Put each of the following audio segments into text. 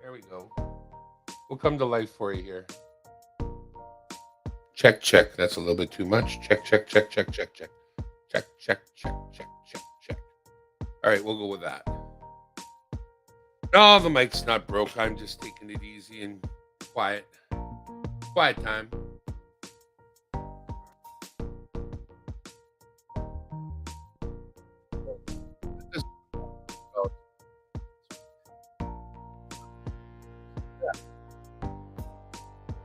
There we go. We'll come to life for you here. Check, check. That's a little bit too much. Check, check, check, check, check, check. Check, check, check, check, check, check. All right, we'll go with that. No, the mic's not broke. I'm just taking it easy and quiet. Quiet time.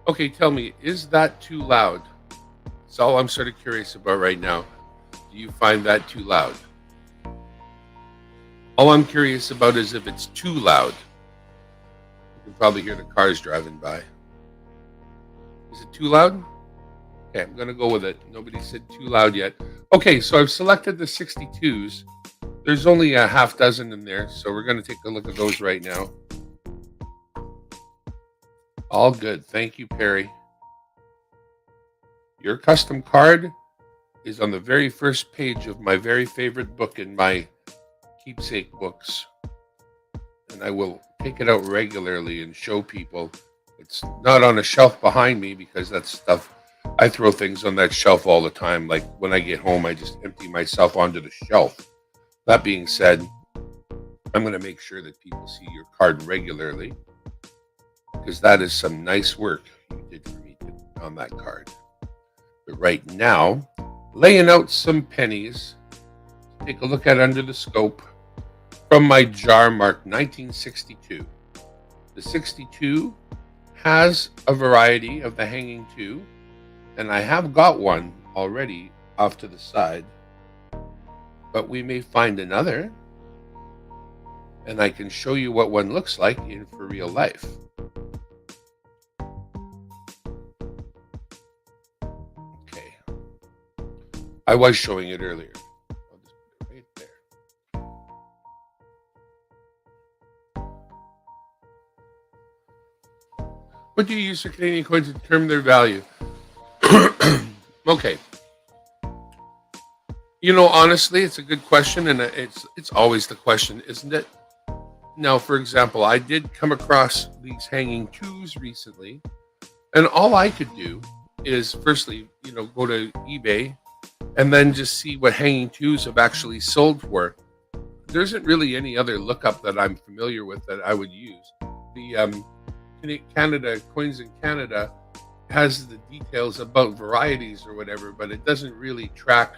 Okay, tell me, is that too loud? That's all I'm sort of curious about right now. Do you find that too loud? All I'm curious about is if it's too loud. You can probably hear the cars driving by. Is it too loud? Okay, I'm going to go with it. Nobody said too loud yet. Okay, so I've selected the 62s. There's only a half dozen in there, so we're going to take a look at those right now. All good. Thank you, Perry. Your custom card is on the very first page of my very favorite book in my keepsake books. And I will take it out regularly and show people. It's not on a shelf behind me because that's stuff. I throw things on that shelf all the time. Like when I get home, I just empty myself onto the shelf. That being said, I'm going to make sure that people see your card regularly because that is some nice work you did for me on that card. But right now, laying out some pennies. Take a look at under the scope from my jar marked 1962. The 62 has a variety of the hanging 2, and I have got one already off to the side, but we may find another, and I can show you what one looks like in for real life. Okay, I was showing it earlier. I'll just put it right there. What do you use for Canadian coins to determine their value? Okay. Honestly, it's a good question, and it's always the question, isn't it? Now, for example, I did come across these hanging 2s recently, and all I could do is firstly, go to eBay and then just see what hanging 2s have actually sold for. There isn't really any other lookup that I'm familiar with that I would use. The Canada Coins in Canada has the details about varieties or whatever, but it doesn't really track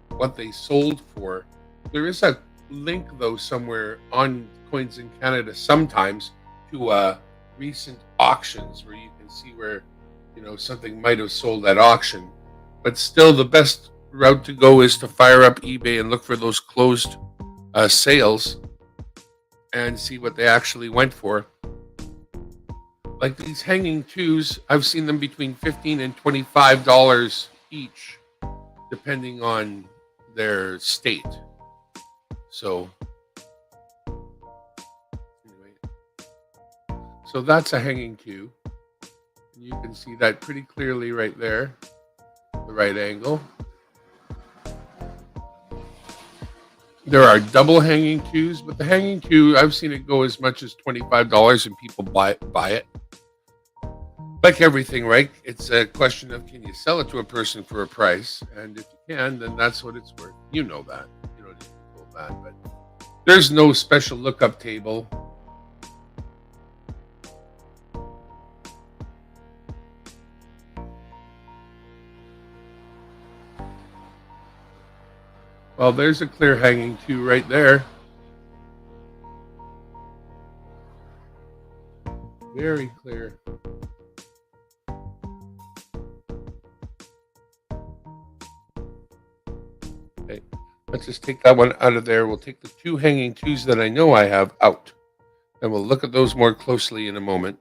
what they sold for. There is a link though somewhere on Coins in Canada sometimes to recent auctions where you can see where something might have sold at auction. But still, the best route to go is to fire up eBay and look for those closed sales and see what they actually went for. Like these hanging 2s, I've seen them between $15 and $25 each, depending on their state. So, anyway, so that's a hanging 2. You can see that pretty clearly right there, the right angle. There are double hanging 2s, but the hanging 2, I've seen it go as much as $25 and people buy it. Like everything, right? It's a question of, can you sell it to a person for a price? And if you can, then that's what it's worth. You know that. You don't need to be told that. But there's no special lookup table. Well, there's a clear hanging 2 right there. Very clear. Okay, let's just take that one out of there. We'll take the 2 hanging 2s that I know I have out, and we'll look at those more closely in a moment.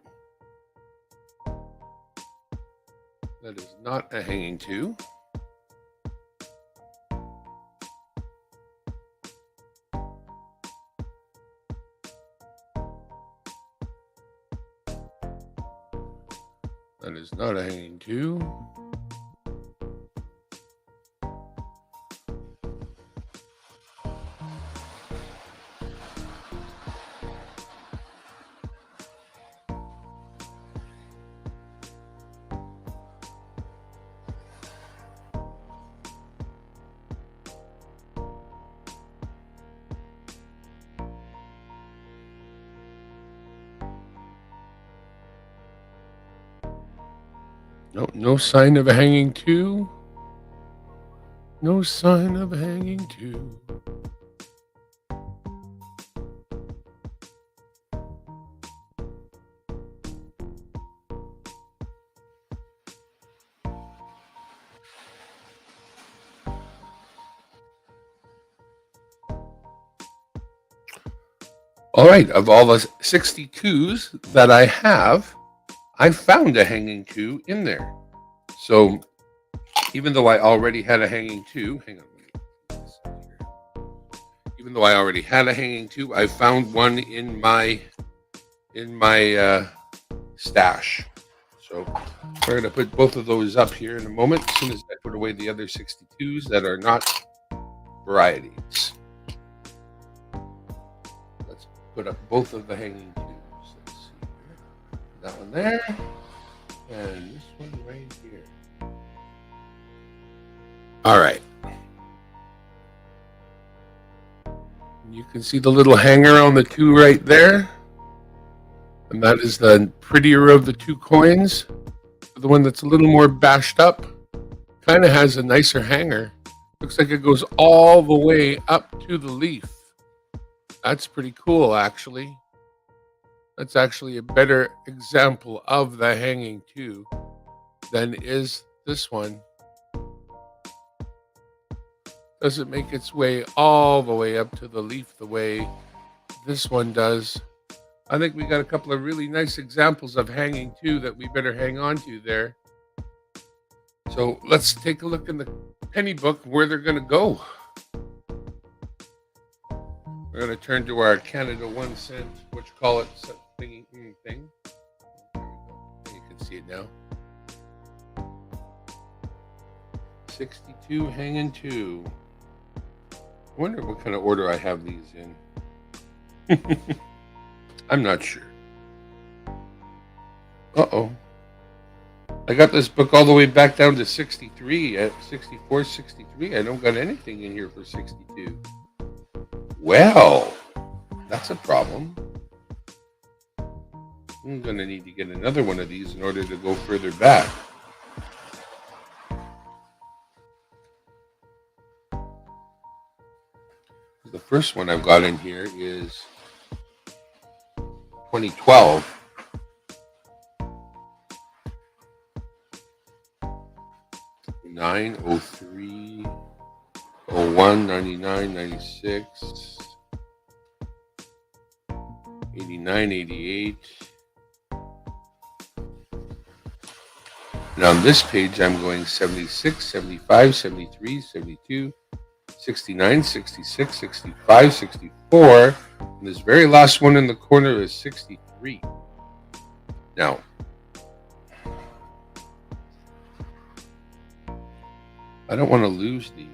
That is not a hanging 2. That is not a hanging 2. No, no sign of a hanging two. No sign of a hanging two. All right, of all the 62s that I have, I found a hanging two in there. So even though I already had a hanging two, hang on, let me get this out here. Even though I already had a hanging two, I found one in my stash. So we're going to put both of those up here in a moment, as soon as I put away the other 62s that are not varieties. Let's put up both of the hanging twos. Let's see here. That one there, and this one right here. All right. You can see the little hanger on the two right there. And that is the prettier of the two coins. The one that's a little more bashed up kind of has a nicer hanger. Looks like it goes all the way up to the leaf. That's pretty cool, actually. That's actually a better example of the hanging two than is this one. Doesn't make its way all the way up to the leaf the way this one does. I think we got a couple of really nice examples of hanging two that we better hang on to there. So let's take a look in the penny book where they're going to go. We're going to turn to our Canada 1 cent, what you call it, thingy thing. There we go. You can see it now. 62 hanging two. I wonder what kind of order I have these in. I'm not sure. Uh-oh. I got this book all the way back down to 63, at 64, 63. I don't got anything in here for 62. Well, that's a problem. I'm going to need to get another one of these in order to go further back. The first one I've got in here is 2012. Nine, 03, 01, 99, 96, 89, 88. And on this page, I'm going 76, 75, 73, 72, 69, 66, 65, 64. And this very last one in the corner is 63. Now, I don't want to lose these.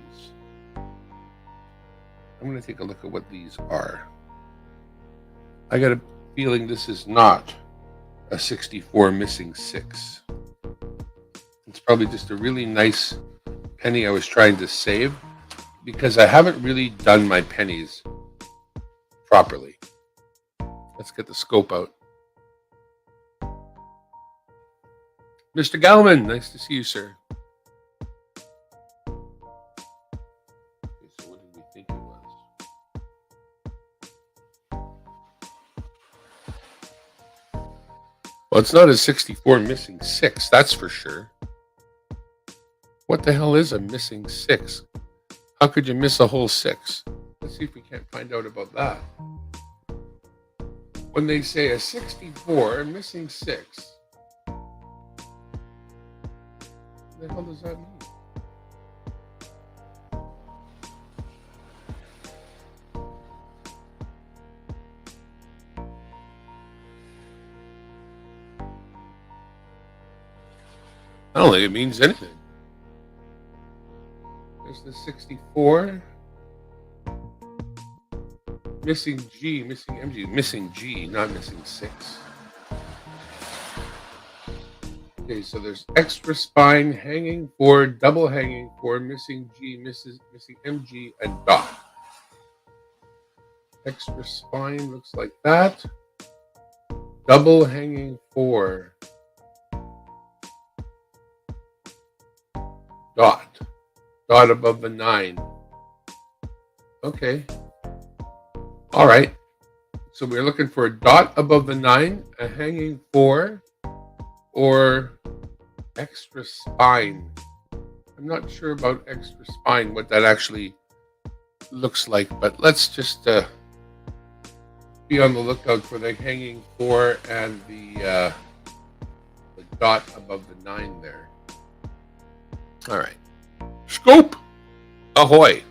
I'm going to take a look at what these are. I got a feeling this is not a 64 missing 6. It's probably just a really nice penny I was trying to save because I haven't really done my pennies properly. Let's get the scope out. Mr. Gallman, nice to see you, sir. Well, it's not a 64 missing 6, that's for sure. What the hell is a missing 6? How could you miss a whole 6? Let's see if we can't find out about that. When they say a 64 missing 6, what the hell does that mean? I don't think it means anything. There's the 64. Missing G, missing MG, missing G, not missing 6. Okay, so there's extra spine, hanging 4, double hanging 4, missing G, missing MG, and dot. Extra spine looks like that. Double hanging 4. dot. Dot above the 9. Okay. All right. So we're looking for a dot above the 9, a hanging 4, or extra spine. I'm not sure about extra spine, what that actually looks like, but let's just be on the lookout for the hanging 4 and the dot above the 9 there. All right. Scoop! Ahoy!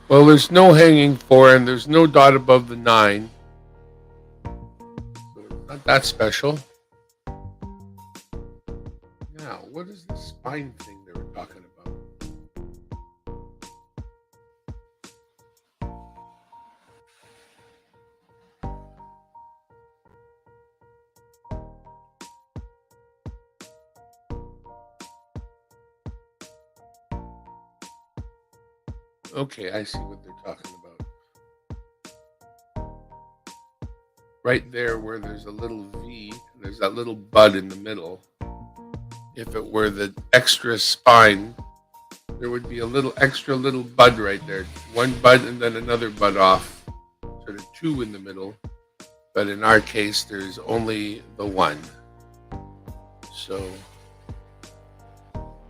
Well, there's no hanging 4 and there's no dot above the 9. So it's not that special. Now, what is the spine thing they were talking about? Okay, I see what they're talking about. Right there where there's a little V, there's that little bud in the middle. If it were the extra spine, there would be a little extra little bud right there. One bud and then another bud off. Sort of two in the middle. But in our case, there's only the one. So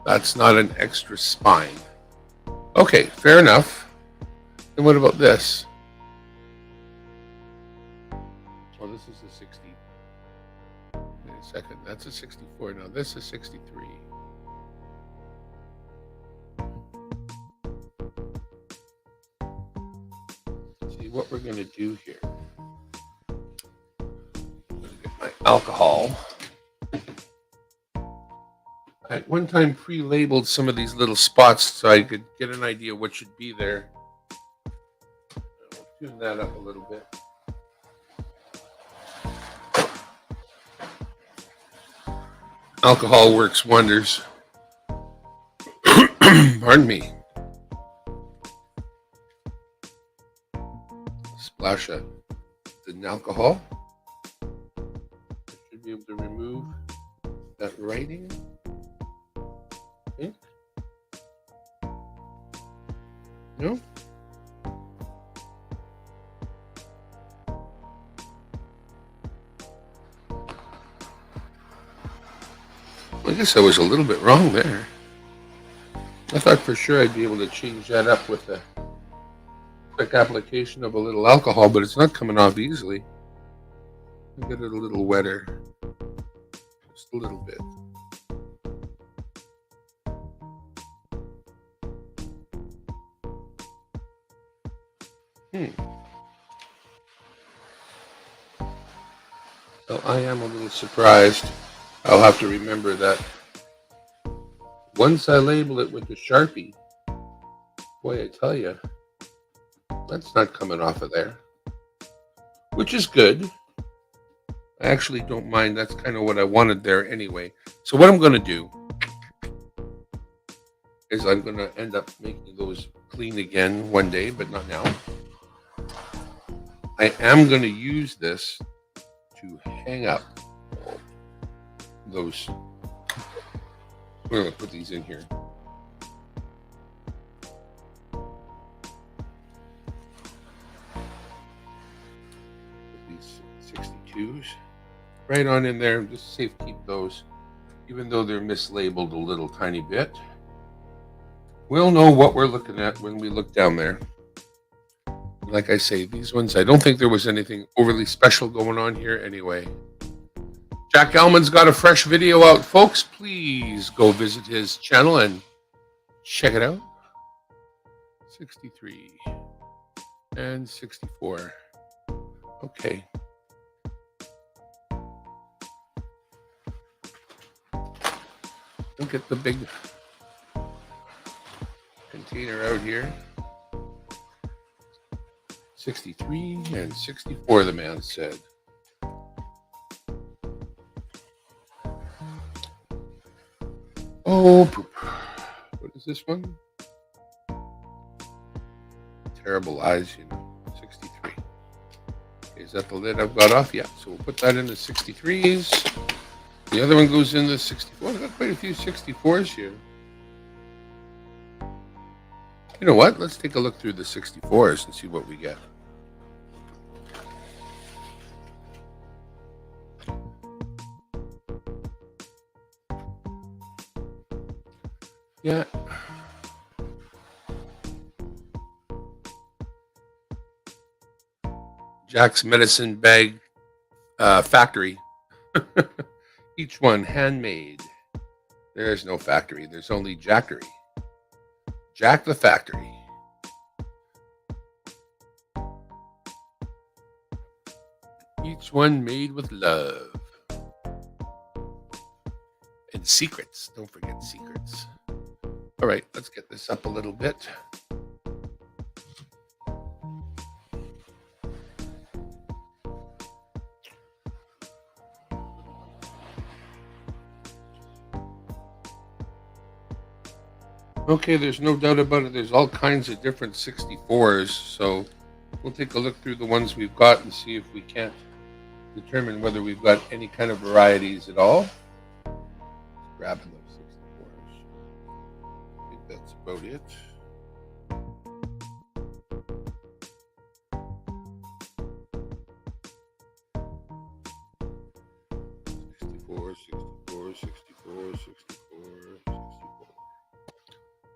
that's not an extra spine. Okay, fair enough. And what about this? Oh, this is a 60. Wait a second, that's a 64. Now this is 63. See what we're going to do here. I'm going to get my alcohol. I at one time pre-labeled some of these little spots so I could get an idea what should be there. I'll tune that up a little bit. Alcohol works wonders. Pardon me. Splash of the alcohol. I should be able to remove that writing. Think? No? I guess I was a little bit wrong there. I thought for sure I'd be able to change that up with a quick application of a little alcohol, but it's not coming off easily. I'll get it a little wetter. Just a little bit. Well, I am a little surprised. I'll have to remember that once I label it with the Sharpie, boy, I tell you, that's not coming off of there, which is good. I actually don't mind. That's kind of what I wanted there anyway. So what I'm going to do is I'm going to end up making those clean again one day, but not now. I am going to use this to hang up those. We're going to put these in here. Put these 62s right on in there. Just safe keep those, even though they're mislabeled a little tiny bit. We'll know what we're looking at when we look down there. Like I say, these ones, I don't think there was anything overly special going on here anyway. Jack Elman's got a fresh video out, folks. Please go visit his channel and check it out. 63 and 64. Okay. Look at the big container out here. 63 and 64, the man said. Oh, poop. What is this one? Terrible eyes, you know. 63. Okay, is that the lid I've got off? Yeah, so we'll put that in the 63s. The other one goes in the 64. I've got quite a few 64s here. You know what? Let's take a look through the 64s and see what we get. Yeah. Jack's Medicine Bag Factory. Each one handmade. There's no factory. There's only Jackery. Jack the Factory. Each one made with love. And secrets. Don't forget secrets. All right, let's get this up a little bit. Okay, there's no doubt about it. There's all kinds of different 64s, so we'll take a look through the ones we've got and see if we can't determine whether we've got any kind of varieties at all. Grabbing those 64s. I think that's about it.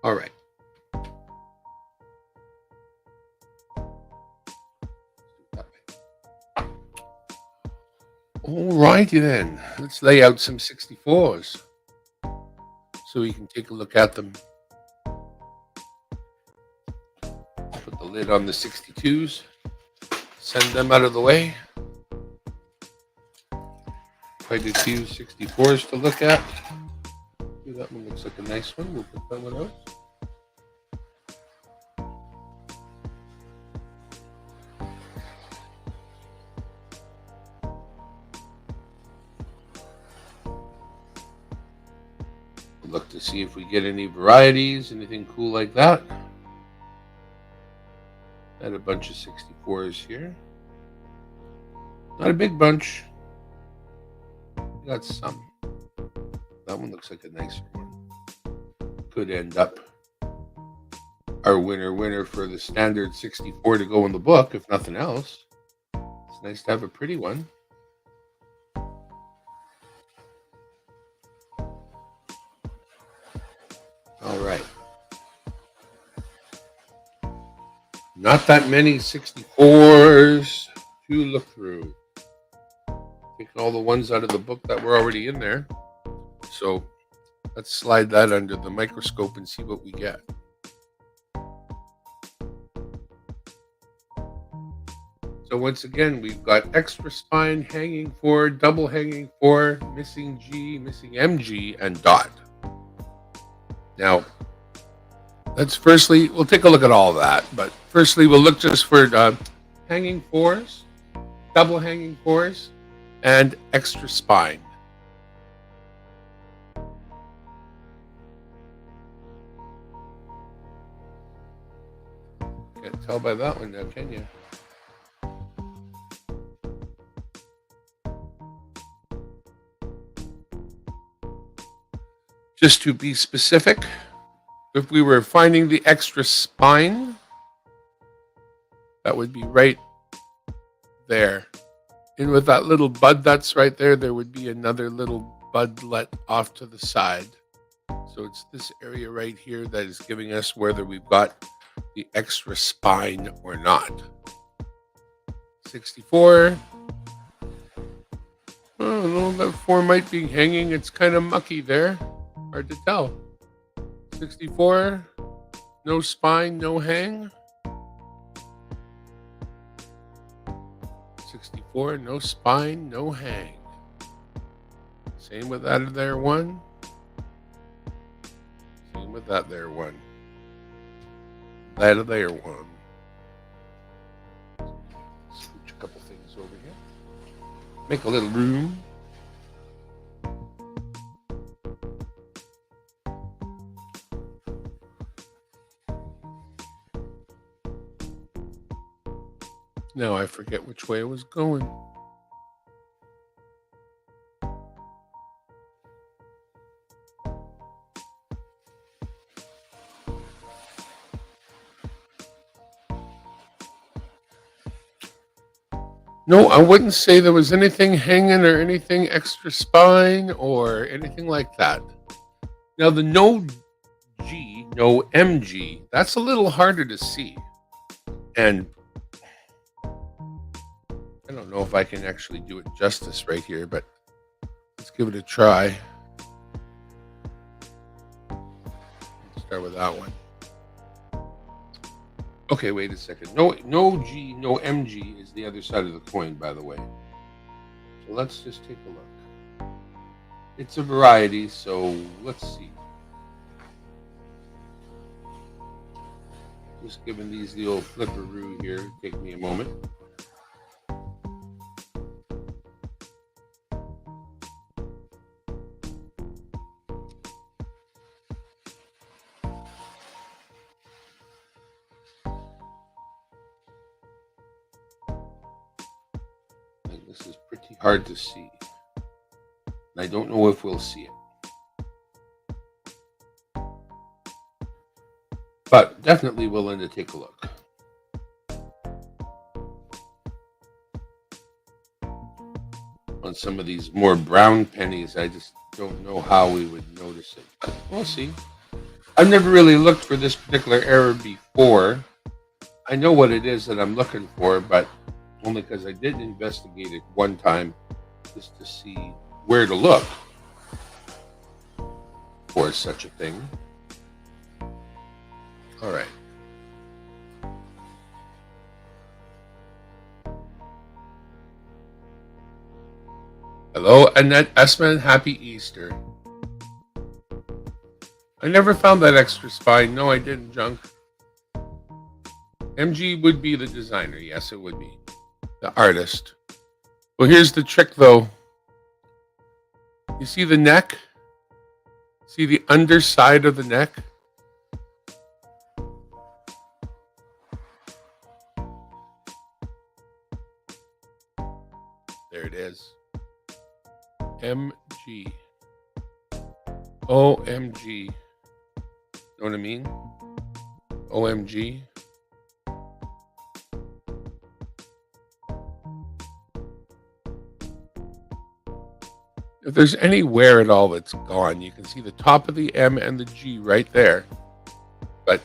All right. All righty then. Let's lay out some 64s so we can take a look at them. Put the lid on the 62s. Send them out of the way. Quite a few 64s to look at. That one looks like a nice one. We'll put that one out. Look to see if we get any varieties, anything cool like that. Got a bunch of 64s here. Not a big bunch. Got some. That one looks like a nicer one. Could end up our winner for the standard 64 to go in the book, if nothing else. It's nice to have a pretty one. All right. Not that many 64s to look through. Taking all the ones out of the book that were already in there. So let's slide that under the microscope and see what we get. So once again, we've got extra spine, hanging 4, double hanging 4, missing G, missing MG, and dot. Now, we'll take a look at all that, but firstly, we'll look just for hanging 4s, double hanging 4s, and extra spine. Can't tell by that one now, can you? Just to be specific, if we were finding the extra spine, that would be right there. And with that little bud that's right there, there would be another little budlet off to the side. So it's this area right here that is giving us whether we've got the extra spine or not. 64. I don't know, that 4 might be hanging. It's kind of mucky there. Hard to tell. 64. No spine, no hang. 64. No spine, no hang. Same with that there one. Same with that there one. That there one. Scooch a couple things over here. Make a little room. Now I forget which way I was going. No, I wouldn't say there was anything hanging or anything extra spine or anything like that. Now, the no G, no MG, that's a little harder to see. And I don't know if I can actually do it justice right here, but let's give it a try. Let's start with that one. Okay, wait a second. No G, no MG is the other side of the coin, by the way. So let's just take a look. It's a variety, so let's see. Just giving these the old flipperoo here. Take me a moment. And this is pretty hard to see. And I don't know if we'll see it. But definitely willing to take a look. On some of these more brown pennies, I just don't know how we would notice it. But we'll see. I've never really looked for this particular error before. I know what it is that I'm looking for, but only because I did investigate it one time just to see where to look for such a thing. All right. Hello, Annette Essman. Happy Easter. I never found that extra spine. No, I didn't, Junk. MG would be the designer. Yes, it would be. The artist. Well, here's the trick, though. You see the neck? See the underside of the neck? There it is. MG. OMG. Know what I mean? OMG. If there's any wear at all that's gone, you can see the top of the M and the G right there. But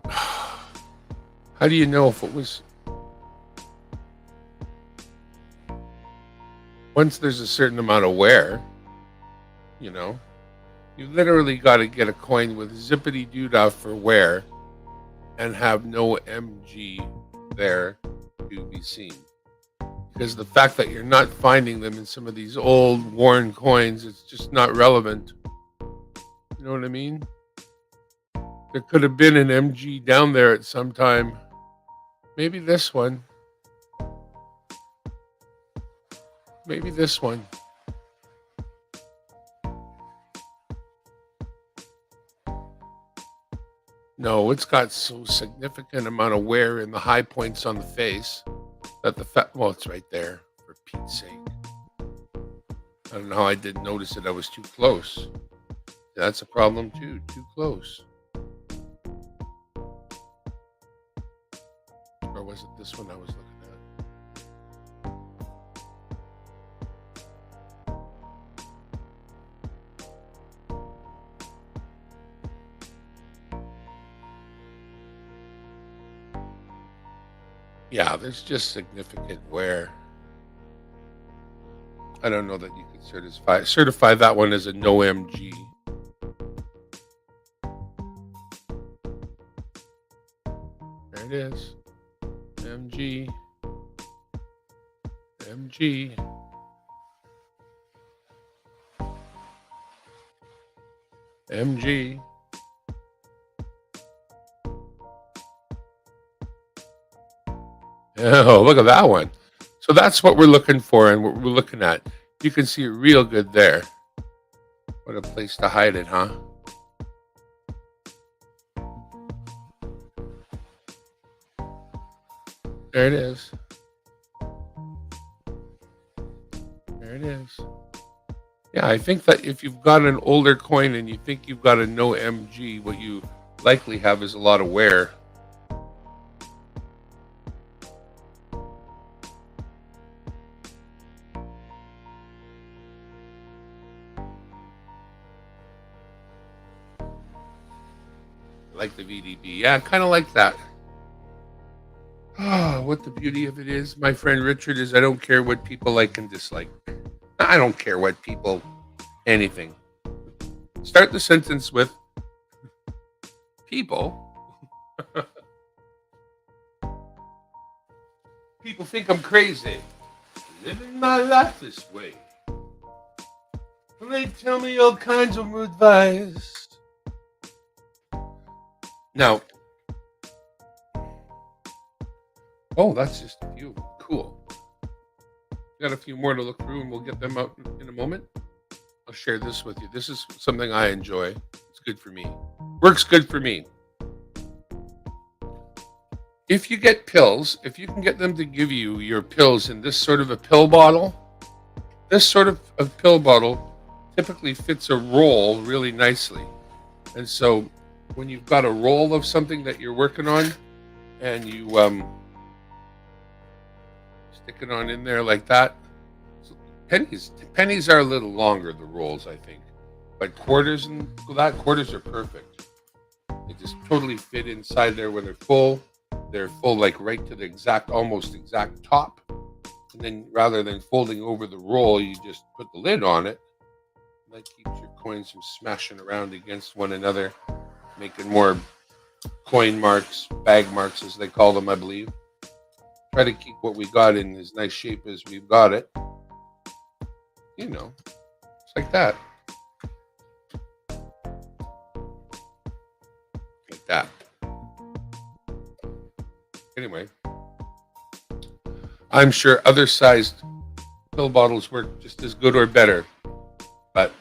how do you know if it was... Once there's a certain amount of wear, you know, you literally got to get a coin with zippity doodah for wear and have no MG there to be seen. Because the fact that you're not finding them in some of these old worn coins, it's just not relevant. You know what I mean? There could have been an MG down there at some time. Maybe this one. Maybe this one. No, it's got so significant amount of wear in the high points on the face that well, it's right there, for Pete's sake. I don't know how I didn't notice it. I was too close. That's a problem too. Too close. Or was it this one I was looking at? Yeah, there's just significant wear. I don't know that you could certify that one as a no MG. There it is. MG. MG. MG. Oh, look at that one. So that's what we're looking for and what we're looking at. You can see it real good there. What a place to hide it, huh? There it is. There it is. Yeah, I think that if you've got an older coin and you think you've got a no MG, what you likely have is a lot of wear. like the VDB. Yeah, kind of like that. Ah, what the beauty of it is, my friend Richard, is I don't care what people like and dislike. I don't care what people, anything. Start the sentence with people. People think I'm crazy. Living my life this way. And they tell me all kinds of advice. Now, oh, that's just a few. Cool. Got a few more to look through, and we'll get them out in a moment. I'll share this with you. This is something I enjoy. It's good for me. Works good for me. If you get pills, if you can get them to give you your pills in this sort of a pill bottle, this sort of a pill bottle typically fits a roll really nicely. And so when you've got a roll of something that you're working on and you stick it on in there like that, so pennies are a little longer, the rolls, I think. But quarters and that quarters are perfect. They just totally fit inside there when they're full. They're full like right to the almost exact top. And then rather than folding over the roll, you just put the lid on it. That keeps your coins from smashing around against one another, making more coin marks, bag marks as they call them, I believe. Try to keep what we got in as nice shape as we've got it. You know, it's like that. Like that. Anyway, I'm sure other sized pill bottles work just as good or better. But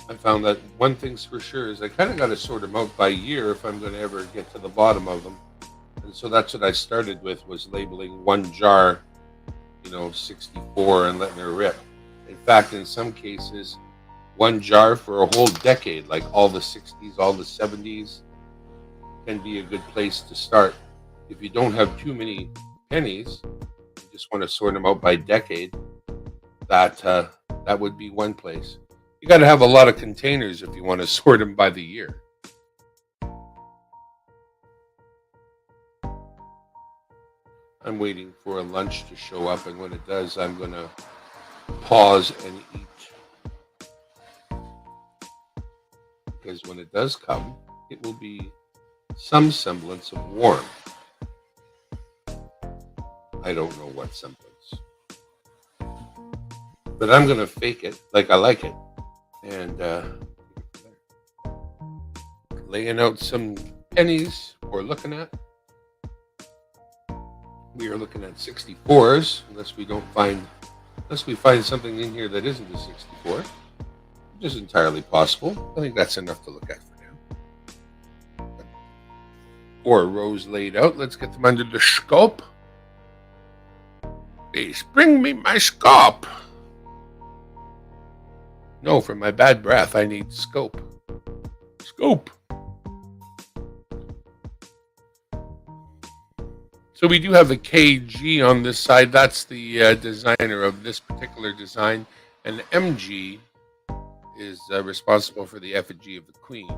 I found that one thing's for sure is I kind of got to sort them out by year if I'm going to ever get to the bottom of them. And so that's what I started with, was labeling one jar, 64 and letting her rip. In fact, in some cases, one jar for a whole decade, like all the 60s, all the 70s, can be a good place to start. If you don't have too many pennies, you just want to sort them out by decade, that would be one place. You got to have a lot of containers if you want to sort them by the year. I'm waiting for a lunch to show up, and when it does, I'm going to pause and eat. Because when it does come, it will be some semblance of warm. I don't know what semblance. But I'm going to fake it like I like it. And laying out some pennies we're looking at. We are looking at 64s, unless we find something in here that isn't a 64, which is entirely possible. I think that's enough to look at for now. 4 rows laid out. Let's get them under the scope. Please bring me my scope. No, for my bad breath, I need scope. Scope. So we do have the KG on this side. That's the designer of this particular design. And MG is responsible for the effigy of the Queen.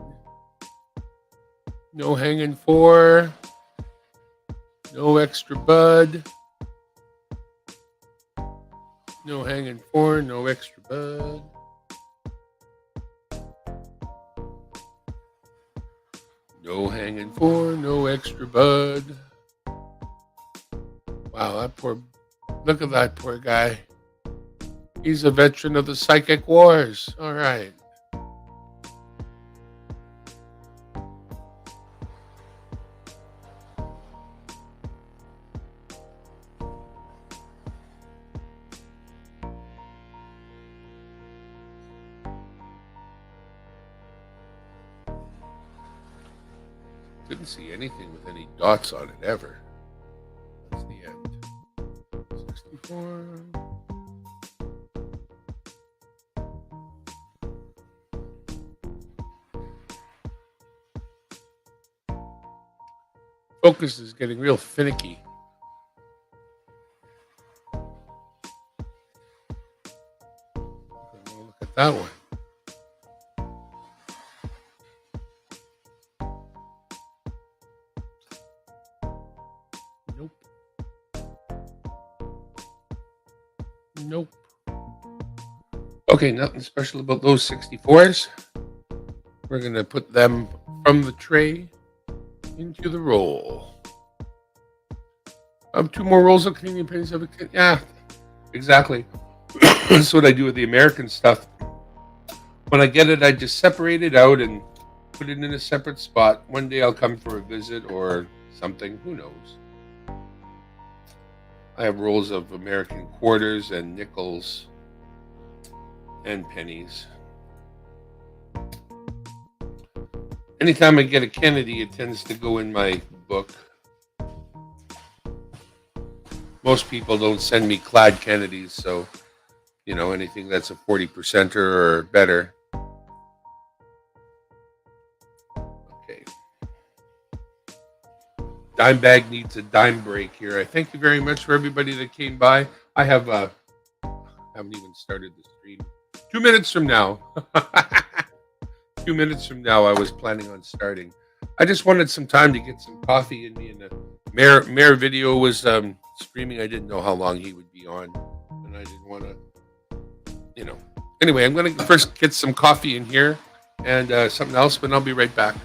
No hanging 4. No extra bud. No hanging 4. No extra bud. No hanging 4. No extra bud. Wow, look at that poor guy. He's a veteran of the psychic wars. All right. Didn't see anything with any dots on it ever. That's the end. 64. Focus is getting real finicky. Look at that one. Nope. Okay, nothing special about those 64s. We're going to put them from the tray into the roll. Two more rolls of Canadian pennies. Yeah, exactly. That's what I do with the American stuff. When I get it, I just separate it out and put it in a separate spot. One day I'll come for a visit or something. Who knows? I have rolls of American quarters and nickels and pennies. Anytime I get a Kennedy, it tends to go in my book. Most people don't send me clad Kennedys, so, anything that's a 40%er or better. Okay. Dime bag needs a dime break here. I thank you very much for everybody that came by. I haven't even started the stream. 2 minutes from now. 2 minutes from now, I was planning on starting. I just wanted some time to get some coffee in me, and the Mayor video was streaming. I didn't know how long he would be on, and I didn't want to, Anyway, I'm going to first get some coffee in here and something else, but I'll be right back.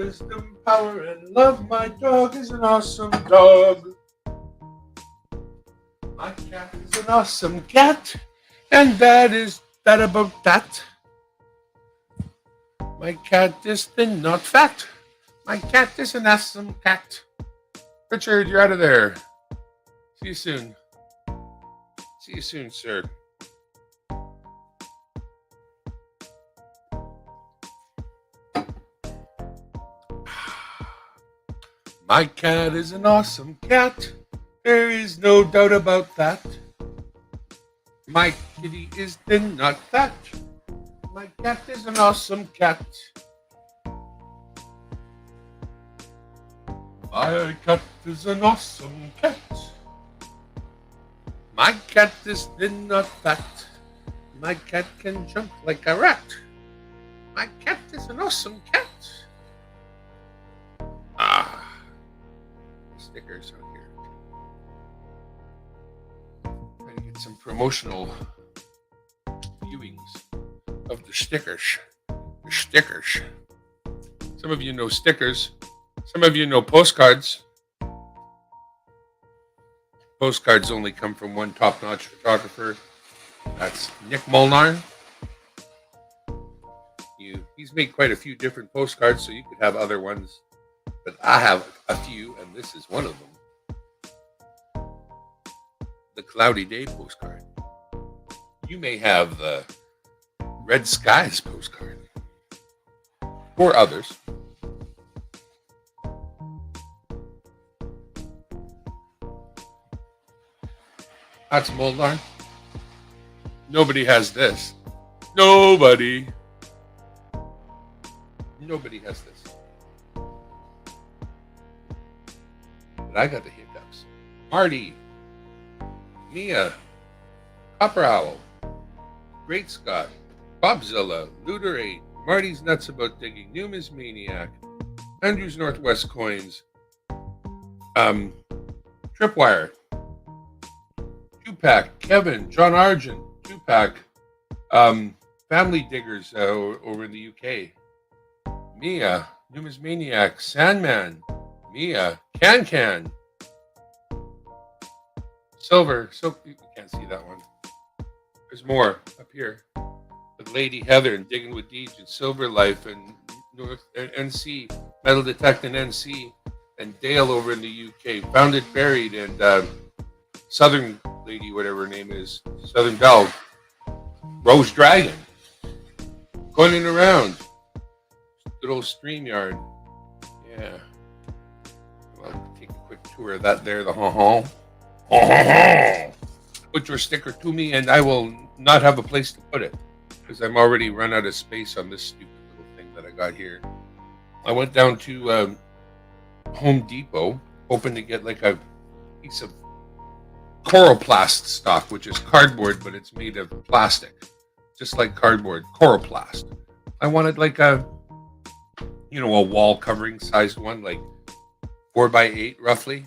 wisdom, power, and love. My dog is an awesome dog. My cat is an awesome cat. And that is that about that. My cat is thin, not fat. My cat is an awesome cat. Richard, you're out of there. See you soon. See you soon, sir. My cat is an awesome cat. There is no doubt about that. My kitty is thin, not fat. My cat is an awesome cat. My cat is an awesome cat. My cat is thin, not fat. My cat can jump like a rat. My cat is an awesome cat. Stickers on here. Trying to get some promotional viewings of the stickers. The stickers. Some of you know stickers. Some of you know postcards. Postcards only come from one top-notch photographer. That's Nick Molnar. He's made quite a few different postcards, so you could have other ones. But I have a few, and this is one of them. The Cloudy Day postcard. You may have the Red Skies postcard. Or others. That's Molnar. Nobody has this. Nobody has this. But I got the hiccups. Marty, Mia, Copper Owl, Great Scott, Bobzilla, Luderate, Marty's Nuts About Digging, Newman's Maniac, Andrew's Northwest Coins, Tripwire, Tupac, Kevin, John Argent, Tupac, Family Diggers over in the UK, Mia, Newman's Maniac, Sandman, Mia, Can, Silver, so you can't see that one. There's more up here. With Lady Heather and Digging with Deej and Silver Life and North and NC, Metal Detecting NC, and Dale over in the UK, Found It Buried, and Southern Lady, whatever her name is, Southern Belle, Rose Dragon, going around. Good old StreamYard. Yeah. Well, take a quick tour of that there, the Put your sticker to me and I will not have a place to put it because I'm already run out of space on this stupid little thing that I got here. I went down to Home Depot hoping to get like a piece of Coroplast stock, which is cardboard, but it's made of plastic. Just like cardboard, Coroplast. I wanted like a wall covering sized one, like 4x8 roughly.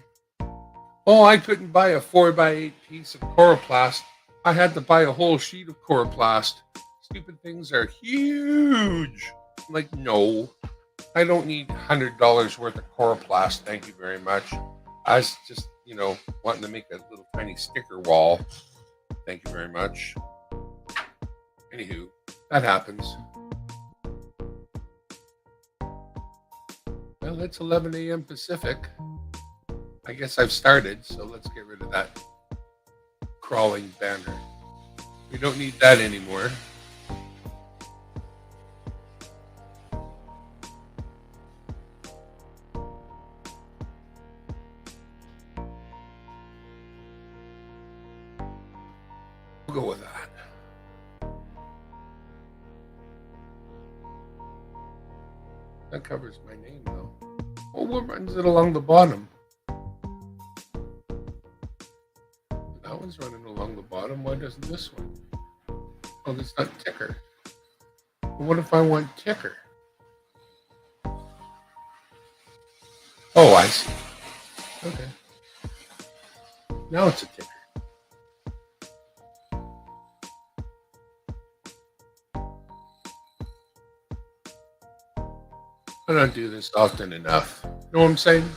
Oh, I couldn't buy a 4x8 piece of Coroplast. I had to buy a whole sheet of Coroplast. Stupid things are huge. I'm like, no, I don't need $100 worth of Coroplast. Thank you very much. I was just, wanting to make a little tiny sticker wall. Thank you very much. Anywho, that happens. Well, it's 11 a.m. Pacific. I guess I've started, so let's get rid of that crawling banner. We don't need that anymore. We'll go with that. That covers my name, though. Oh, what runs it along the bottom? That one's running along the bottom. Why doesn't this one? Oh, that's not ticker. But what if I want ticker? Oh, I see. Okay. Now it's a ticker. I don't do this often enough. You know what I'm saying?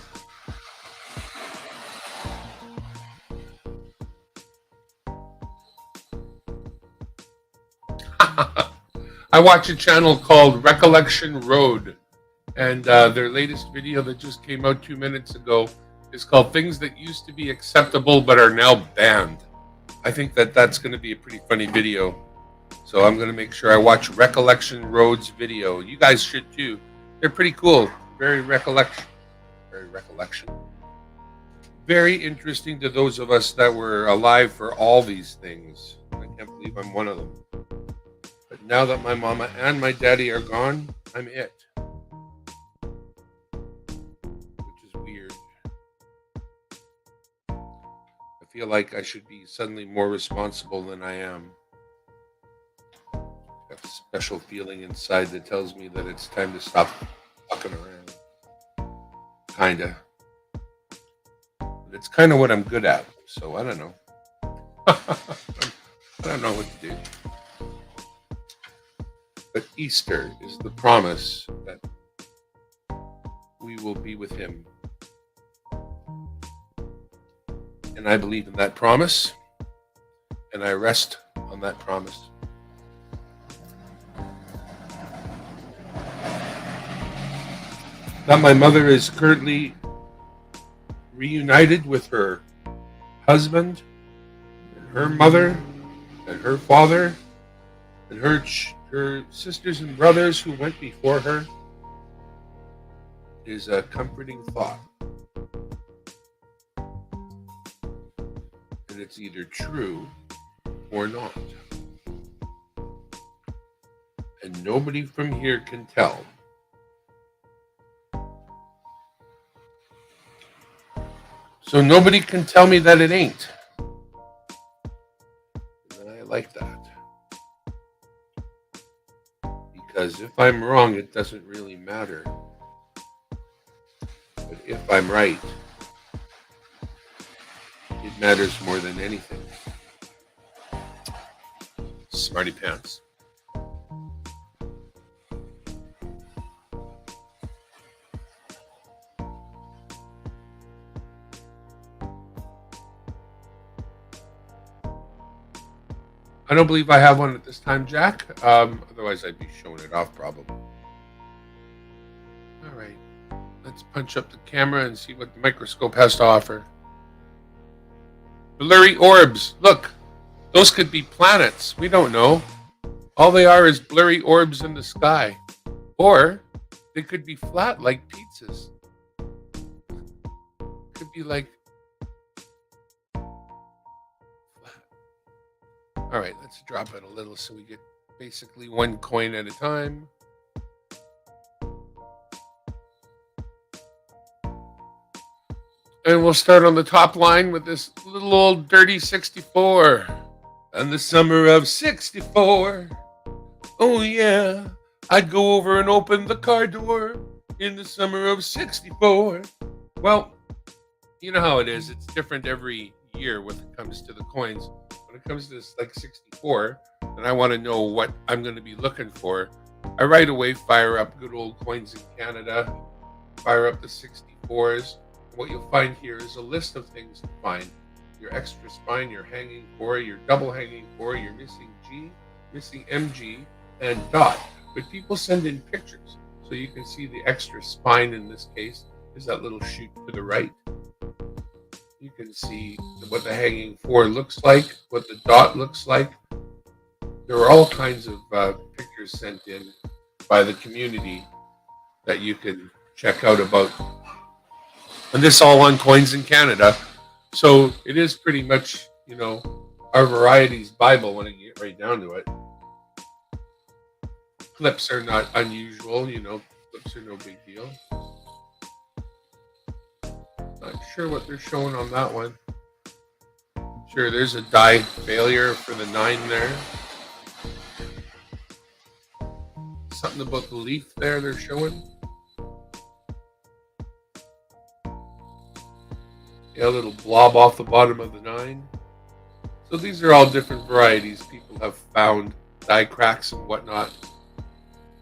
I watch a channel called Recollection Road, and their latest video that just came out 2 minutes ago is called Things That Used to Be Acceptable But Are Now Banned. I think that that's going to be a pretty funny video. So I'm going to make sure I watch Recollection Road's video. You guys should too. They're pretty cool. Very recollection. Very interesting to those of us that were alive for all these things. I can't believe I'm one of them. But now that my mama and my daddy are gone, I'm it. Which is weird. I feel like I should be suddenly more responsible than I am. I have a special feeling inside that tells me that it's time to stop fucking around. Kinda. But it's kind of what I'm good at, so I don't know. I don't know what to do. But Easter is the promise that we will be with him. And I believe in that promise, and I rest on that promise. That my mother is currently reunited with her husband, and her mother, and her father, and her sisters and brothers who went before her is a comforting thought. And it's either true or not. And nobody from here can tell. So nobody can tell me that it ain't. And I like that. Because if I'm wrong, it doesn't really matter. But if I'm right, it matters more than anything. Smarty pants. I don't believe I have one at this time, Jack. Otherwise, I'd be showing it off probably. All right. Let's punch up the camera and see what the microscope has to offer. Blurry orbs. Look, those could be planets. We don't know. All they are is blurry orbs in the sky. Or they could be flat like pizzas. Could be like all right, let's drop it a little so we get basically one coin at a time. And we'll start on the top line with this little old dirty 64. And the summer of 64. Oh yeah, I'd go over and open the car door in the summer of 64. Well, you know how it is. It's different every year when it comes to the coins. When it comes to this, like 64, and I want to know what I'm going to be looking for, I right away fire up good old coins in Canada, fire up the 64s. And what you'll find here is a list of things to find. Your extra spine, your hanging 4, your double hanging 4, your missing G, missing MG, and dot. But people send in pictures, so you can see the extra spine in this case is that little chute to the right. You can see what the hanging 4 looks like, what the dot looks like. There are all kinds of pictures sent in by the community that you can check out about. And this all on Coins in Canada. So it is pretty much, you know, our varieties Bible when you get right down to it. Clips are not unusual, you know, clips are no big deal. Not sure what they're showing on that one. Sure, there's a die failure for the 9 there. Something about the leaf there they're showing. Yeah, a little blob off the bottom of the 9. So these are all different varieties people have found, die cracks and whatnot.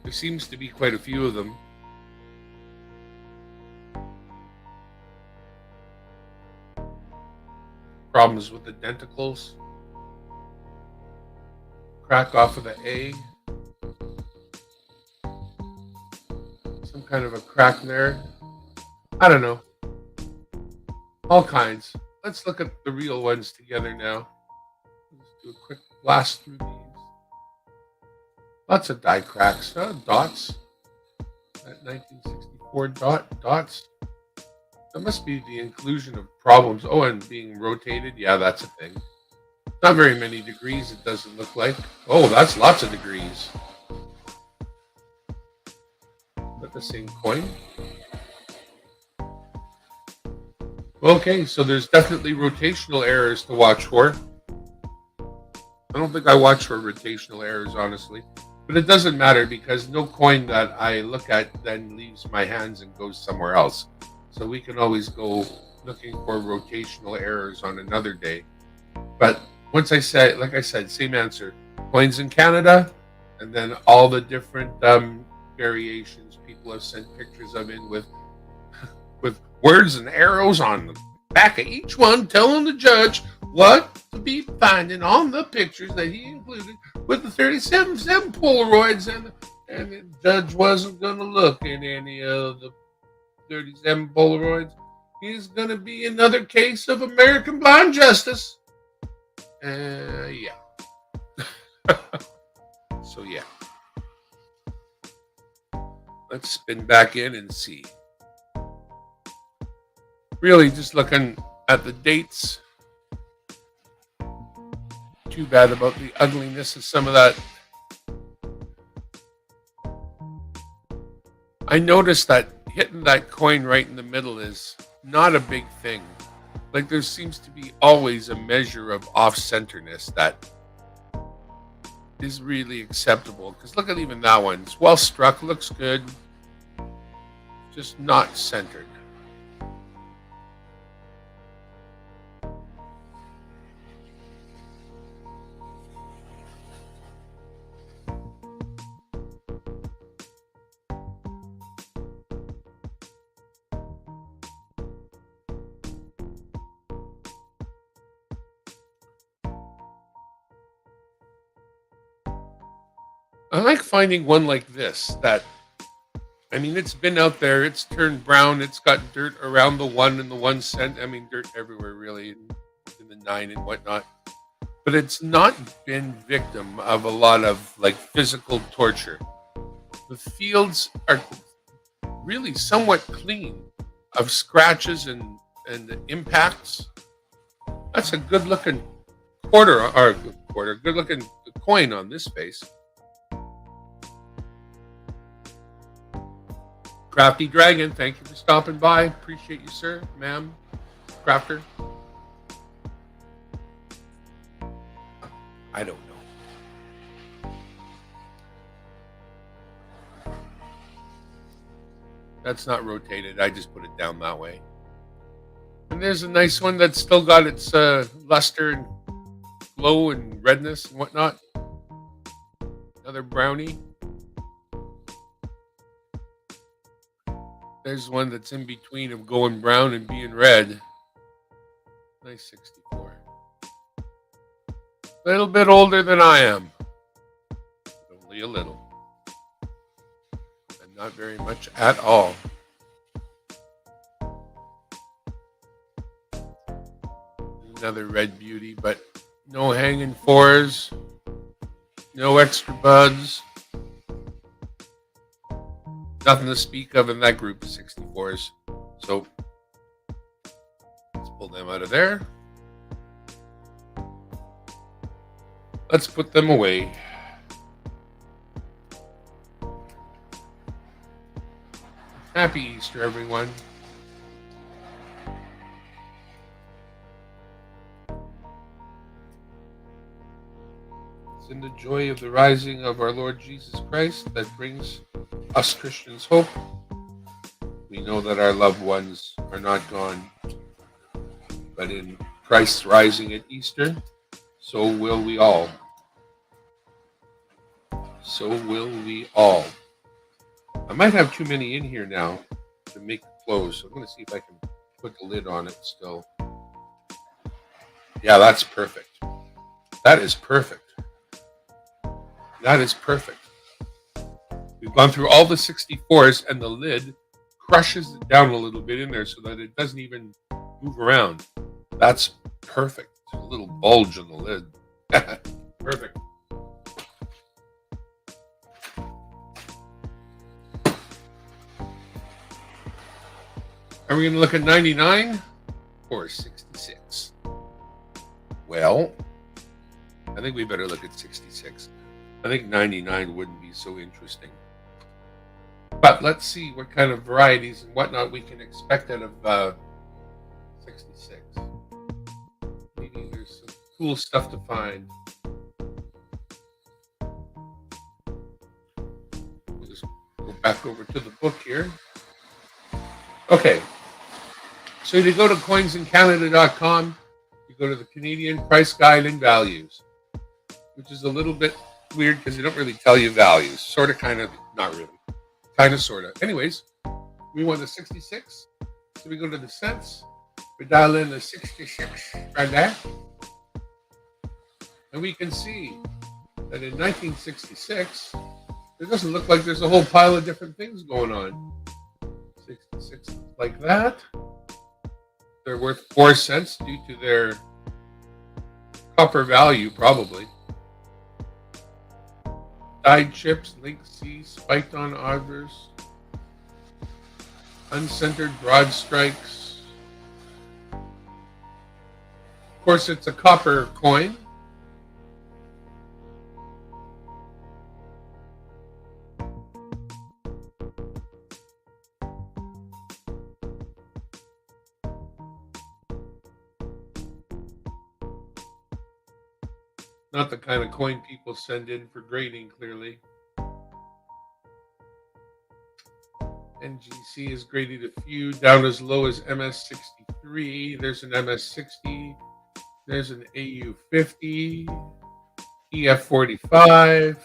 There seems to be quite a few of them. Problems with the denticles. Crack off of the A. Some kind of a crack there. I don't know. All kinds. Let's look at the real ones together now. Let's do a quick blast through these. Lots of die cracks. Dots. That 1964 dots. That must be the inclusion of problems. Oh, and being rotated. Yeah, that's a thing. Not very many degrees, it doesn't look like. Oh, that's lots of degrees. But the same coin. Okay, so there's definitely rotational errors to watch for. I don't think I watch for rotational errors, honestly. But it doesn't matter because no coin that I look at then leaves my hands and goes somewhere else. So we can always go looking for rotational errors on another day. But once I say, like I said, same answer. Coins in Canada, and then all the different variations people have sent pictures of in with words and arrows on the back of each one, telling the judge what to be finding on the pictures that he included with the 37 Polaroids, and the judge wasn't going to look in any of the 37 Polaroids. He's going to be another case of American blind justice. Yeah. So, yeah. Let's spin back in and see. Really just looking at the dates. Too bad about the ugliness of some of that. I noticed that hitting that coin right in the middle is not a big thing. Like there seems to be always a measure of off-centerness that is really acceptable. Because look at even that one. It's well struck, looks good. Just not centered. I like finding one like this that, I mean, it's been out there, it's turned brown, it's got dirt around the 1 and the 1 cent. I mean, dirt everywhere, really, in the 9 and whatnot. But it's not been victim of a lot of, like, physical torture. The fields are really somewhat clean of scratches and impacts. That's a good-looking good-looking coin on this face. Crafty Dragon, thank you for stopping by. Appreciate you, sir, ma'am, crafter. I don't know. That's not rotated. I just put it down that way. And there's a nice one that's still got its luster and glow and redness and whatnot. Another brownie. There's one that's in between of going brown and being red. Nice 64. A little bit older than I am. Only a little. And not very much at all. Another red beauty, but no hanging fours. No extra buds. Nothing to speak of in that group of 64s. So let's pull them out of there. Let's put them away. Happy Easter, everyone. It's in the joy of the rising of our Lord Jesus Christ that brings us Christians hope. We know that our loved ones are not gone, but in Christ's rising at Easter, so will we all. So will we all. I might have too many in here now to make it close. So I'm going to see if I can put the lid on it still. Yeah, that's perfect. That is perfect. That is perfect. We've gone through all the 64s, and the lid crushes it down a little bit in there so that it doesn't even move around. That's perfect. There's a little bulge in the lid. Perfect. Are we going to look at 99 or 66? Well, I think we better look at 66. I think 99 wouldn't be so interesting. But let's see what kind of varieties and whatnot we can expect out of 66. Maybe there's some cool stuff to find. We'll just go back over to the book here. Okay. So you go to coinsincanada.com, you go to the Canadian Price Guide and Values, which is a little bit weird because they don't really tell you values. Sort of, kind of, not really. Kind of, sort of. Anyways, we want the 66. So we go to the cents. We dial in the 66 right there. And we can see that in 1966, it doesn't look like there's a whole pile of different things going on. 66 like that. They're worth 4 cents due to their copper value, probably. Dyed chips, link C, spiked on augers, uncentered broad strikes. Of course, it's a copper coin. Not the kind of coin people send in for grading, clearly. NGC is graded a few, down as low as MS63. There's an MS60. There's an AU50. EF45.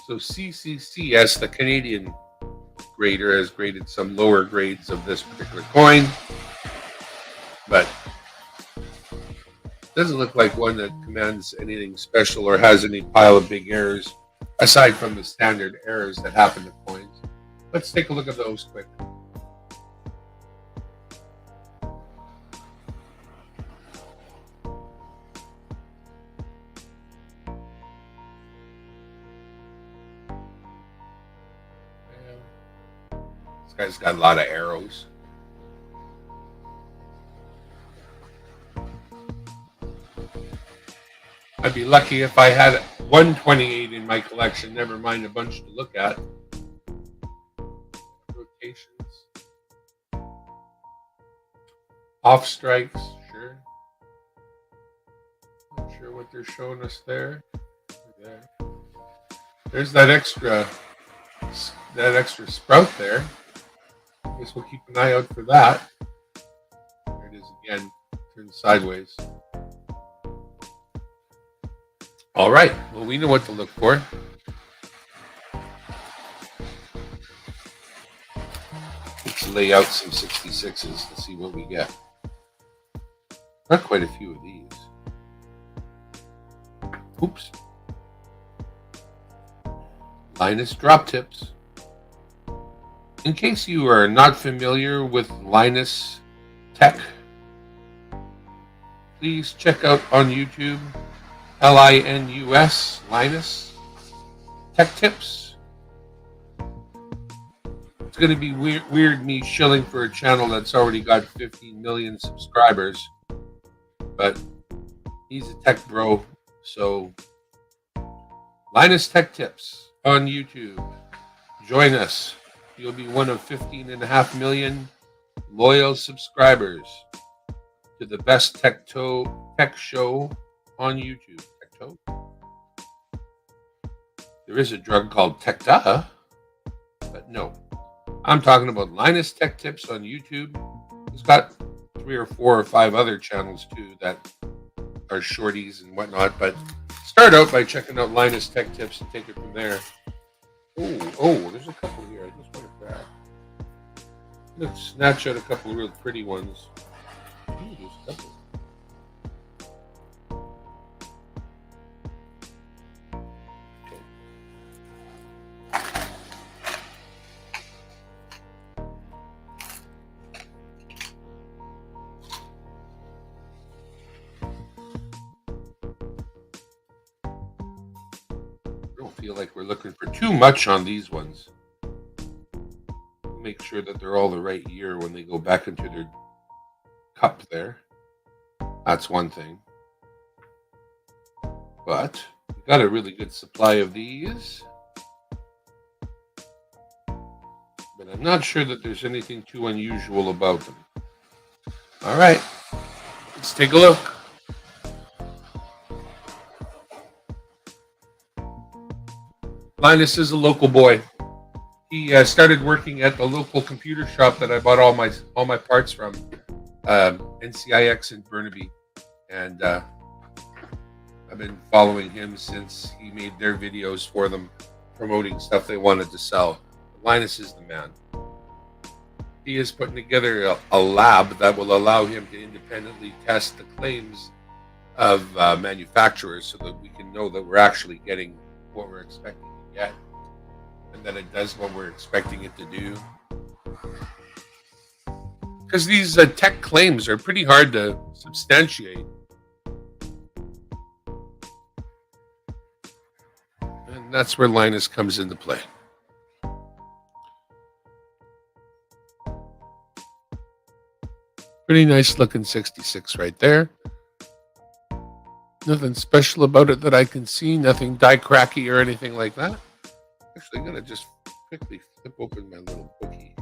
So CCCS, the Canadian grader, has graded some lower grades of this particular coin. But doesn't look like one that commands anything special or has any pile of big errors, aside from the standard errors that happen to coins. Let's take a look at those quick. This guy's got a lot of arrows. I'd be lucky if I had 128 in my collection, never mind a bunch to look at. Rotations. Off strikes, sure. Not sure what they're showing us there. There's that extra sprout there. I guess we'll keep an eye out for that. There it is again, turned sideways. All right, well, we know what to look for. Let's lay out some 66s to see what we get. Not quite a few of these. Oops. Linus drop tips. In case you are not familiar with Linus Tech, please check out on YouTube LINUS, Linus Tech Tips. It's going to be weird me shilling for a channel that's already got 15 million subscribers, but he's a tech bro, so Linus Tech Tips on YouTube. Join us. You'll be one of 15.5 million loyal subscribers to the best tech show on YouTube. Tecto. There is a drug called Tecta, but no. I'm talking about Linus Tech Tips on YouTube. He's got 3 or 4 or 5 other channels too that are shorties and whatnot, but start out by checking out Linus Tech Tips and take it from there. Oh, there's a couple here. I just want to grab. Let's snatch out a couple of real pretty ones. Ooh, there's a couple. feel like we're looking for too much on these ones. Make sure that they're all the right year when they go back into their cup there. That's one thing. But we got a really good supply of these. But I'm not sure that there's anything too unusual about them. All right, let's take a look. Linus is a local boy. He started working at the local computer shop that I bought all my parts from, NCIX in Burnaby, and I've been following him since he made their videos for them, promoting stuff they wanted to sell. Linus is the man. He is putting together a lab that will allow him to independently test the claims of manufacturers so that we can know that we're actually getting what we're expecting to get and that it does what we're expecting it to do. Because these tech claims are pretty hard to substantiate. And that's where Linus comes into play. Pretty nice looking 66 right there. Nothing special about it that I can see. Nothing die cracky or anything like that. Actually, I'm going to just quickly flip open my little bookie here.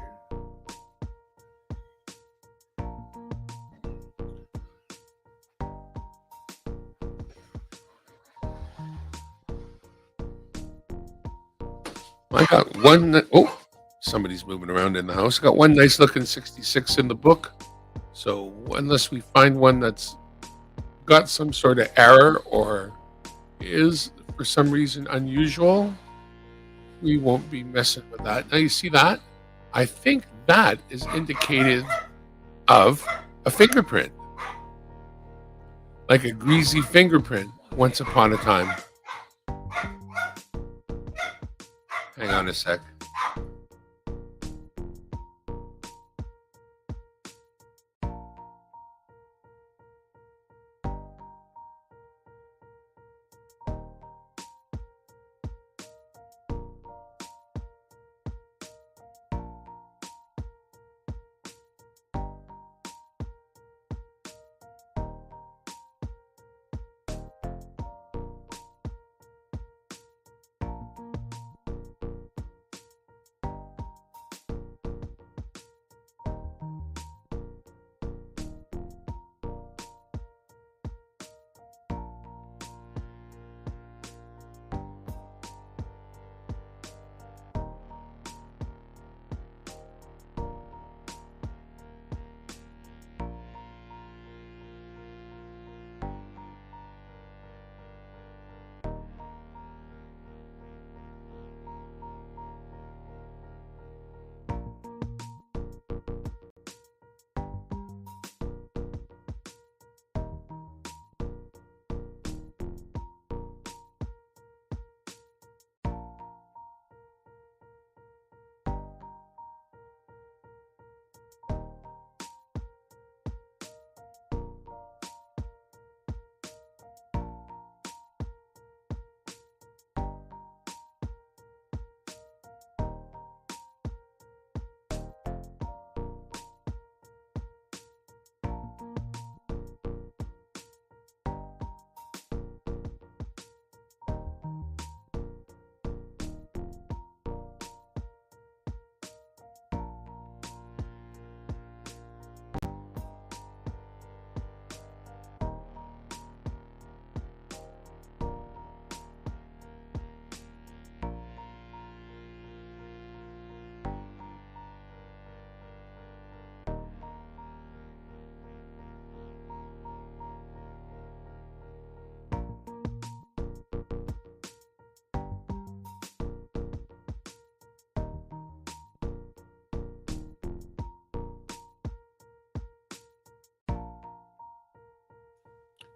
I got one. Oh, somebody's moving around in the house. I got one nice looking 66 in the book. So unless we find one that's got some sort of error or is for some reason unusual, we won't be messing with that. Now you see that? I think that is indicative of a fingerprint. Like a greasy fingerprint once upon a time. Hang on a sec.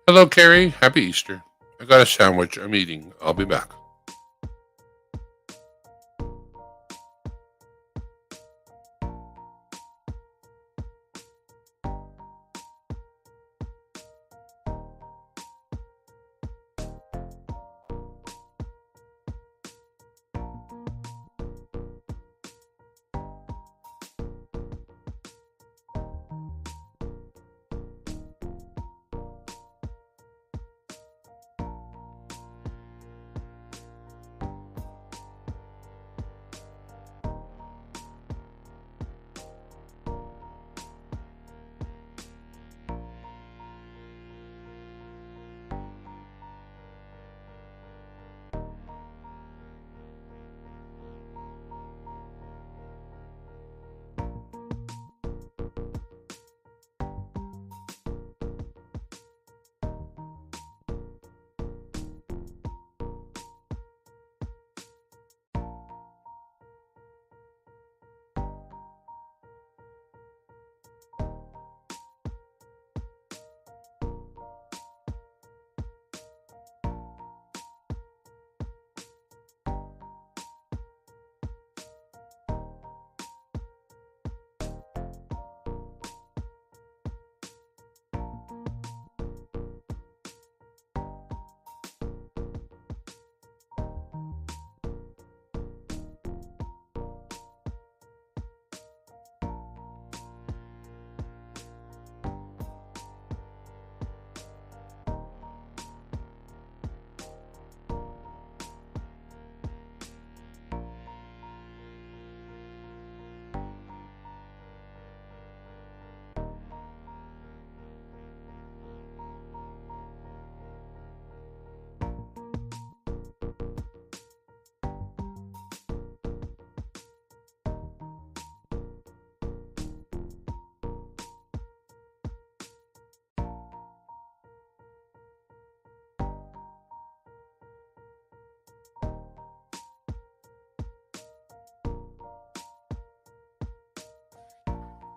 Hello, Carrie. Happy Easter. I got a sandwich. I'm eating. I'll be back.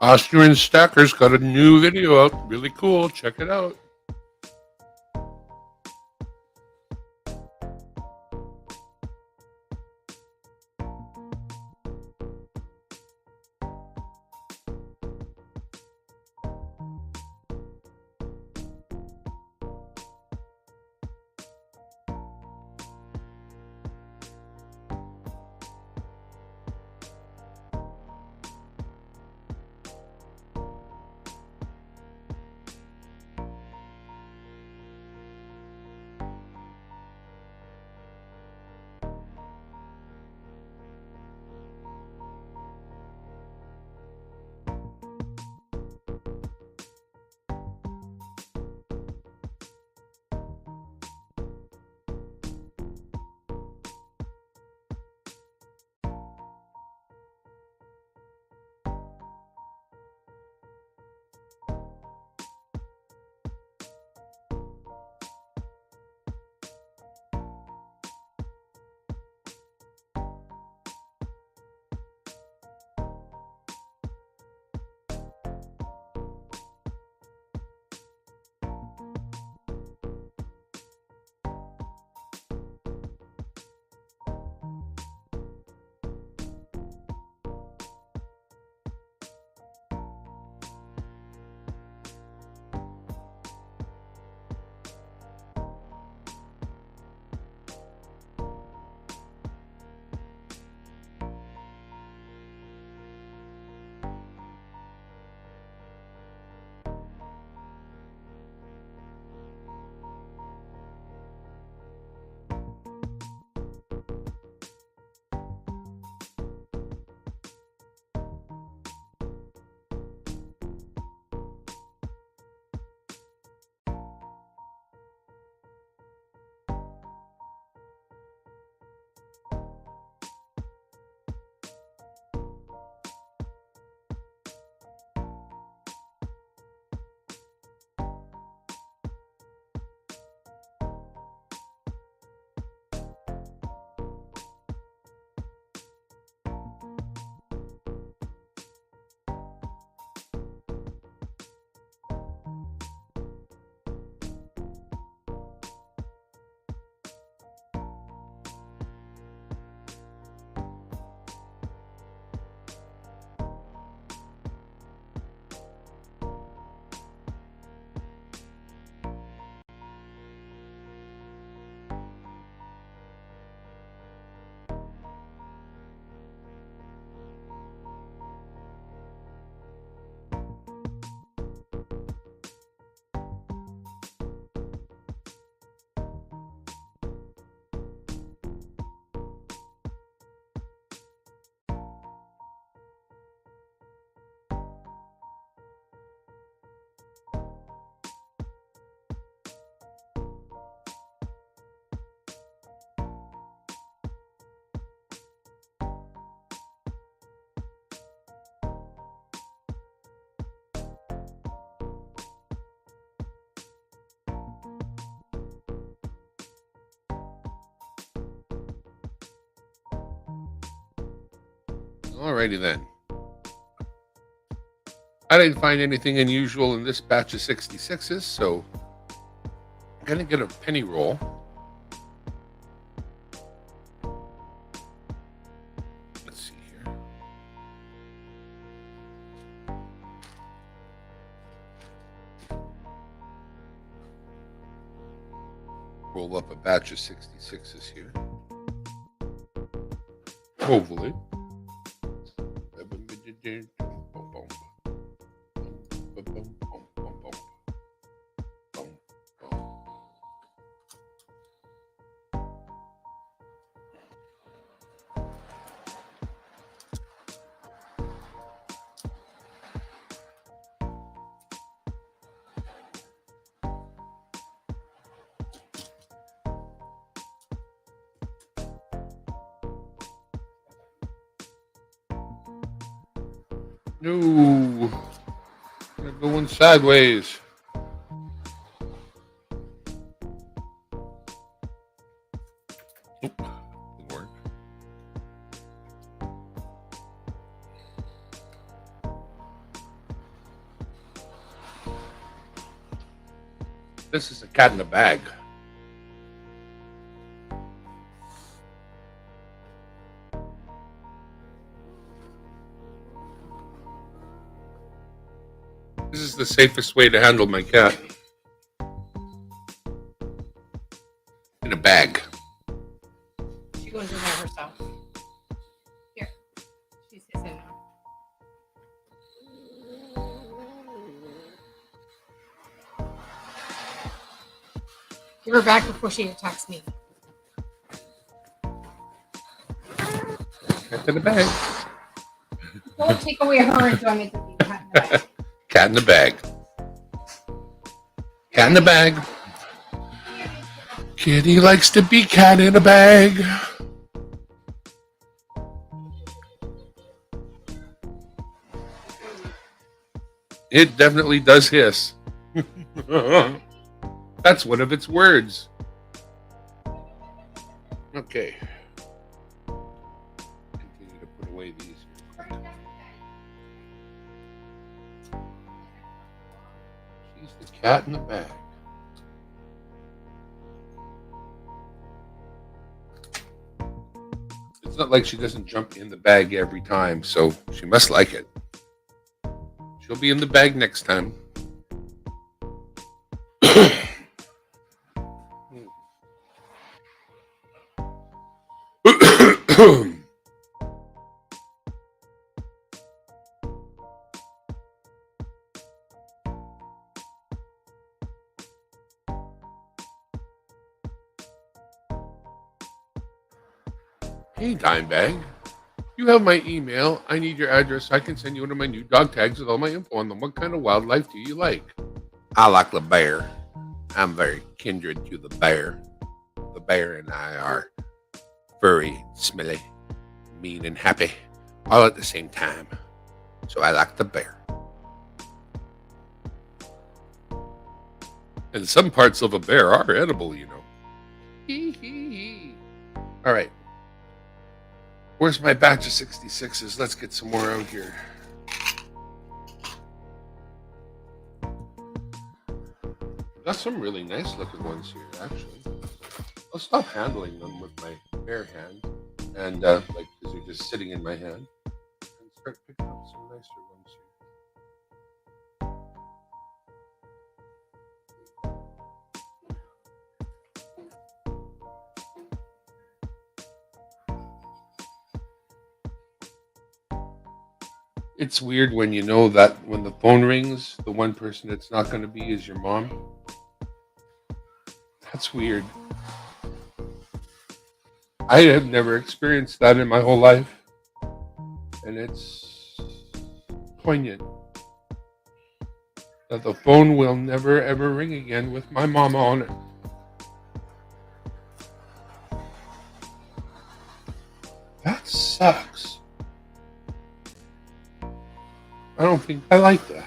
Austrian Stacker's got a new video out. Really cool. Check it out. Alrighty then. I didn't find anything unusual in this batch of 66s, so I'm going to get a penny roll. Let's see here. Roll up a batch of 66s here. Hopefully. No, they're going sideways. Oop, didn't work. This is a cat in a bag. This is the safest way to handle my cat. In a bag. She goes in there herself. Here. She's in now. Give her back before she attacks me. Cat in a bag. Don't take away her enjoyment of being cat in the bag. Cat in the bag. Cat in the bag. Kitty likes to be cat in a bag. It definitely does hiss. That's one of its words. Okay. Continue to put away these. She's the cat in the bag. It's not like she doesn't jump in the bag every time, so she must like it. She'll be in the bag next time. Hey, Dimebag. You have my email. I need your address so I can send you one of my new dog tags with all my info on them. What kind of wildlife do you like? I like the bear. I'm very kindred to the bear. The bear and I are furry, smelly, mean, and happy all at the same time. So I like the bear. And some parts of a bear are edible, you know. Hee hee hee. All right. Where's my batch of 66s? Let's get some more out here. Got some really nice looking ones here, actually. I'll stop handling them with my bare hand, and like because they're just sitting in my hand, and start picking up some nicer ones here. It's weird when you know that when the phone rings, the one person it's not going to be is your mom. That's weird. I have never experienced that in my whole life. And it's poignant that the phone will never ever ring again with my mama on it. That sucks. I don't think I like that.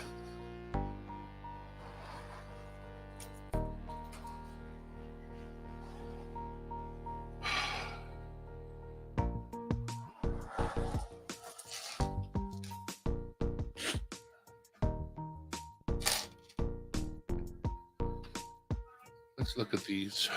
Let's look at these.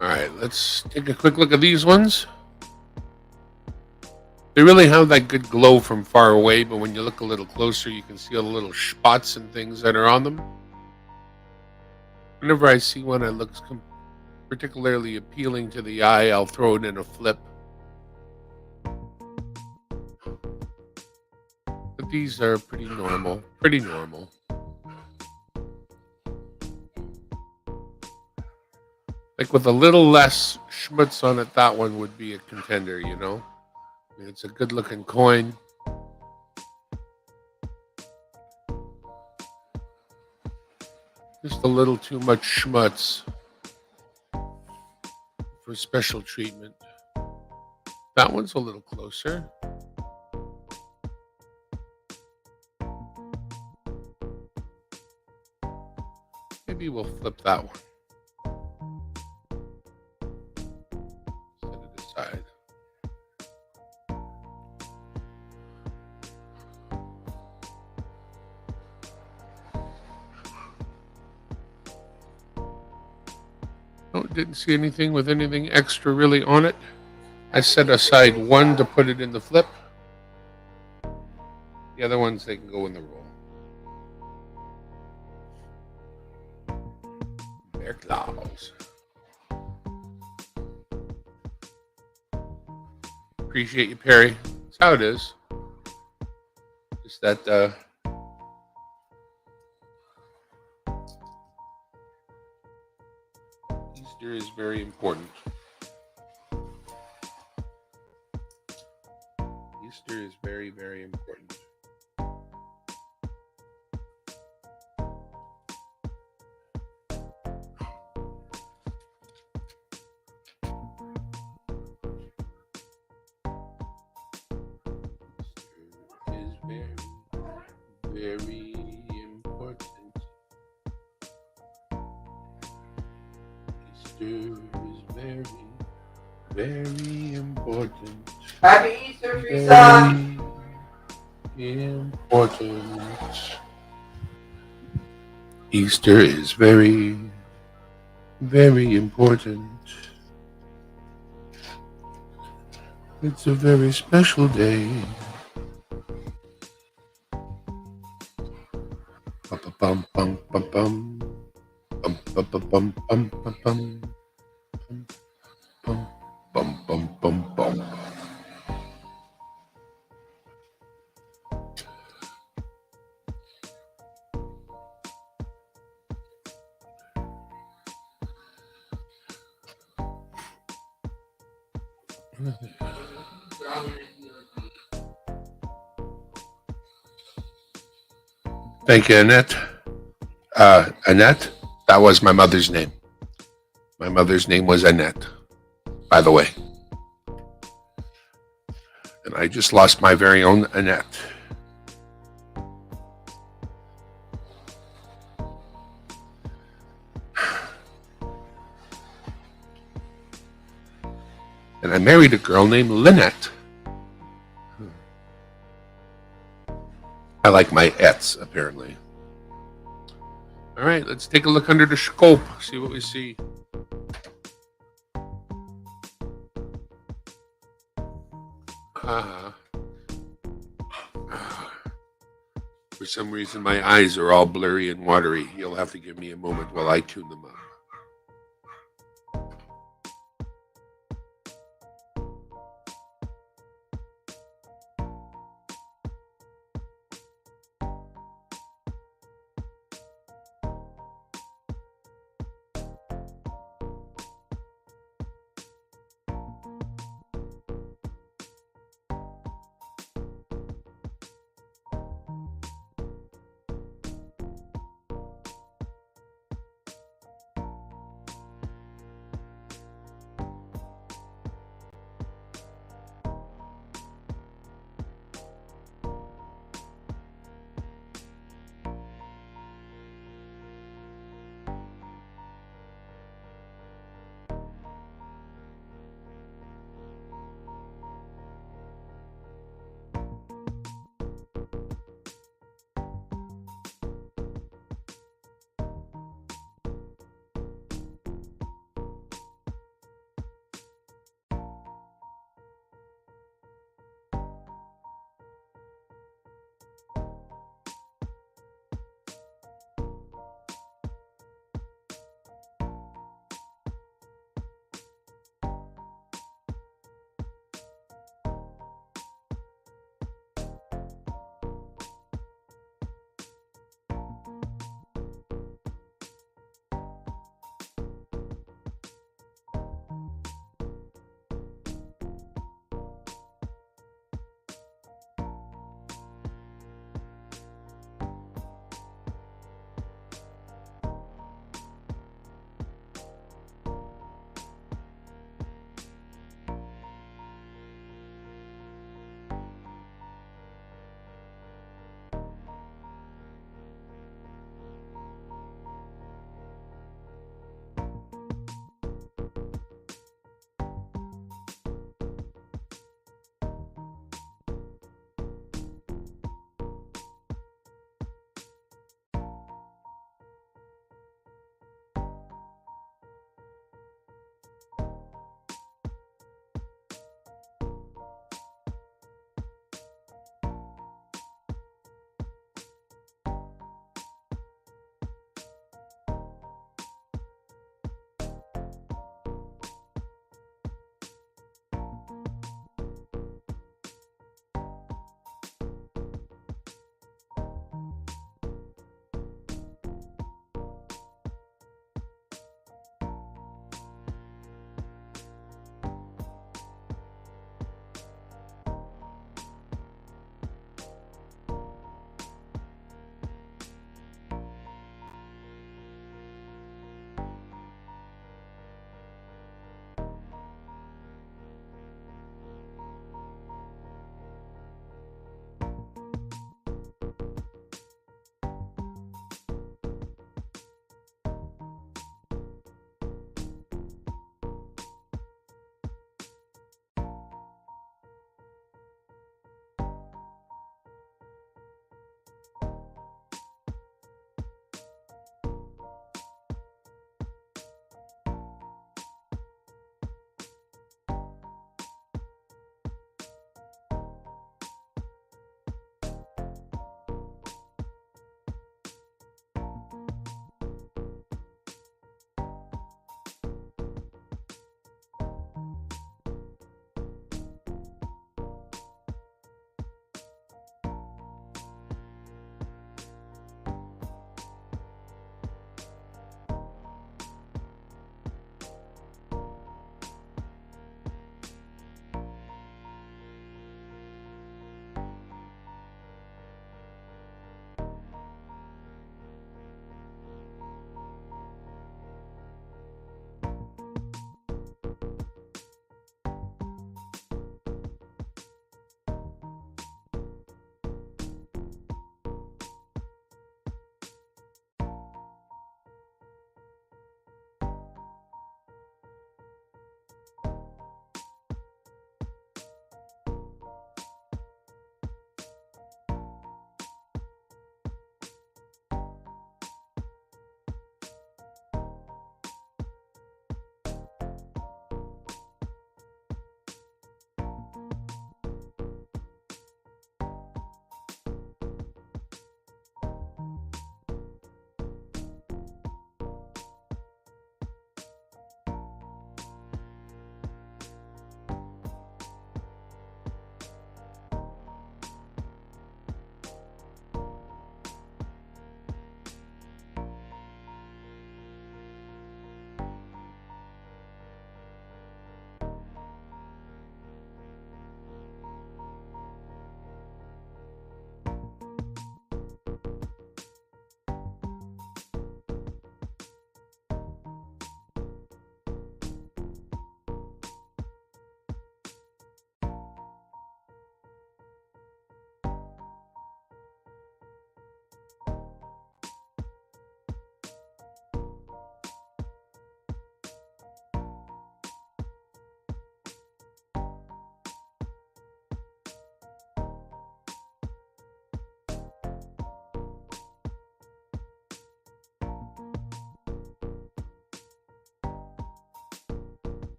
All right, let's take a quick look at these ones. They really have that good glow from far away, but when you look a little closer, you can see all the little spots and things that are on them. Whenever I see one that looks particularly appealing to the eye, I'll throw it in a flip. But these are pretty normal. Pretty normal. Like with a little less schmutz on it, that one would be a contender, you know? It's a good looking coin. Just a little too much schmutz for special treatment. That one's a little closer. Maybe we'll flip that one. Set it aside. Oh, didn't see anything with anything extra really on it. I set aside one to put it in the flip. The other ones, they can go in the roll. Bear claws. Appreciate you, Perry. That's how it is. Just that Easter is very important. Easter is very, very important. Very important. Easter is very, very important. Happy Easter, Teresa! Very important. Easter is very, very important. It's a very special day. Bum bum bum bum bum bum bum bum bum bum bum bum bum bum bum. Thank you, Annette. Annette, that was my mother's name. My mother's name was Annette, by the way. And I just lost my very own Annette. And I married a girl named Lynette. I like my ets, apparently. All right, let's take a look under the scope, see what we see. For some reason, my eyes are all blurry and watery. You'll have to give me a moment while I tune them up.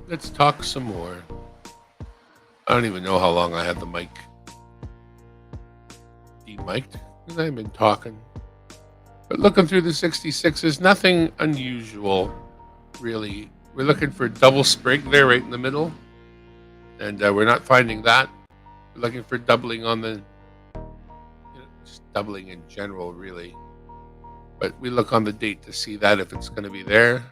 let's talk some more. I don't even know how long I had the mic de-mic'd because I've been talking. But looking through the 66s, nothing unusual, really. We're looking for a double sprig there right in the middle, and we're not finding that. We're looking for doubling on the, just doubling in general, really. But we look on the date to see that if it's going to be there.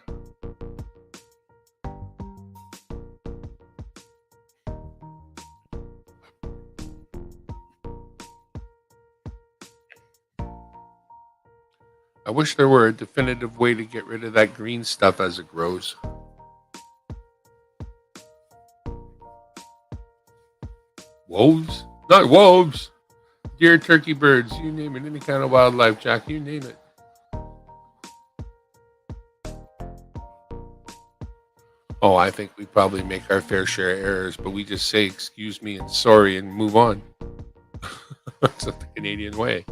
I wish there were a definitive way to get rid of that green stuff as it grows. Wolves? Not wolves. Deer, turkey, birds, you name it. Any kind of wildlife, Jack, you name it. Oh, I think we probably make our fair share of errors, but we just say excuse me and sorry and move on. That's not the Canadian way.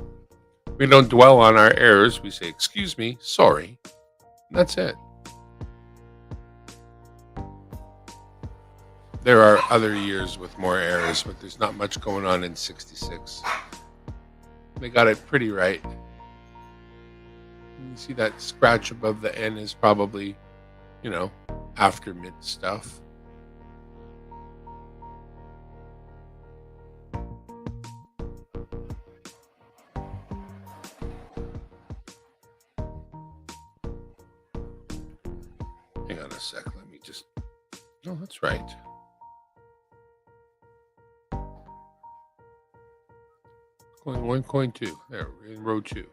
We don't dwell on our errors. We say, excuse me, sorry. And that's it. There are other years with more errors, but there's not much going on in 66. They got it pretty right. You see that scratch above the N is probably, after mid stuff. Hang on a sec. Let me just. No, that's right. Coin 1, coin 2. There, we're in row 2.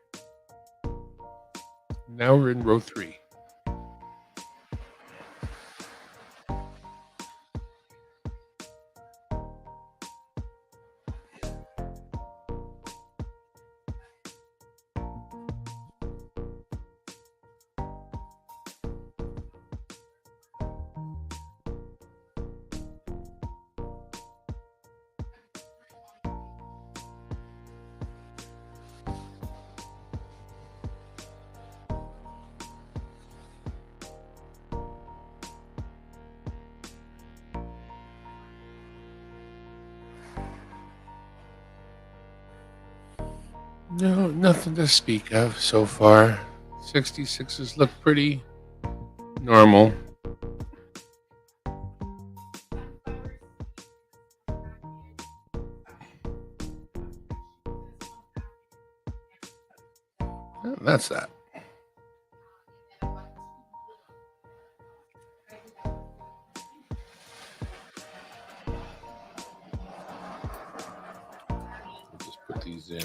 Now we're in row 3. No, nothing to speak of so far. 66s look pretty normal. Oh, that's that. I'll just put these in.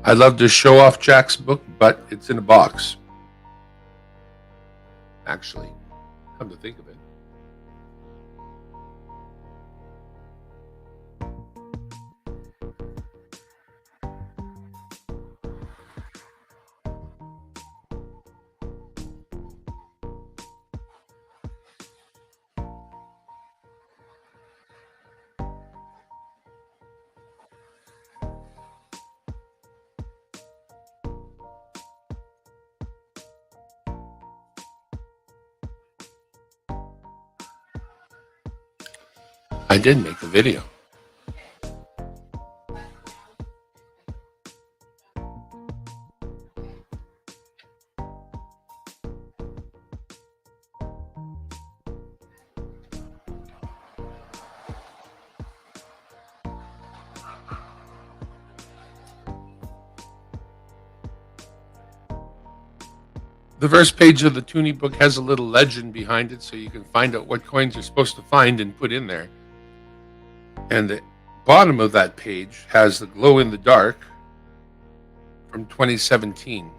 I'd love to show off Jack's book, but it's in a box. Actually, come to think of it. I did make a video. The first page of the Toonie book has a little legend behind it so you can find out what coins you're supposed to find and put in there. And the bottom of that page has the glow in the dark from 2017.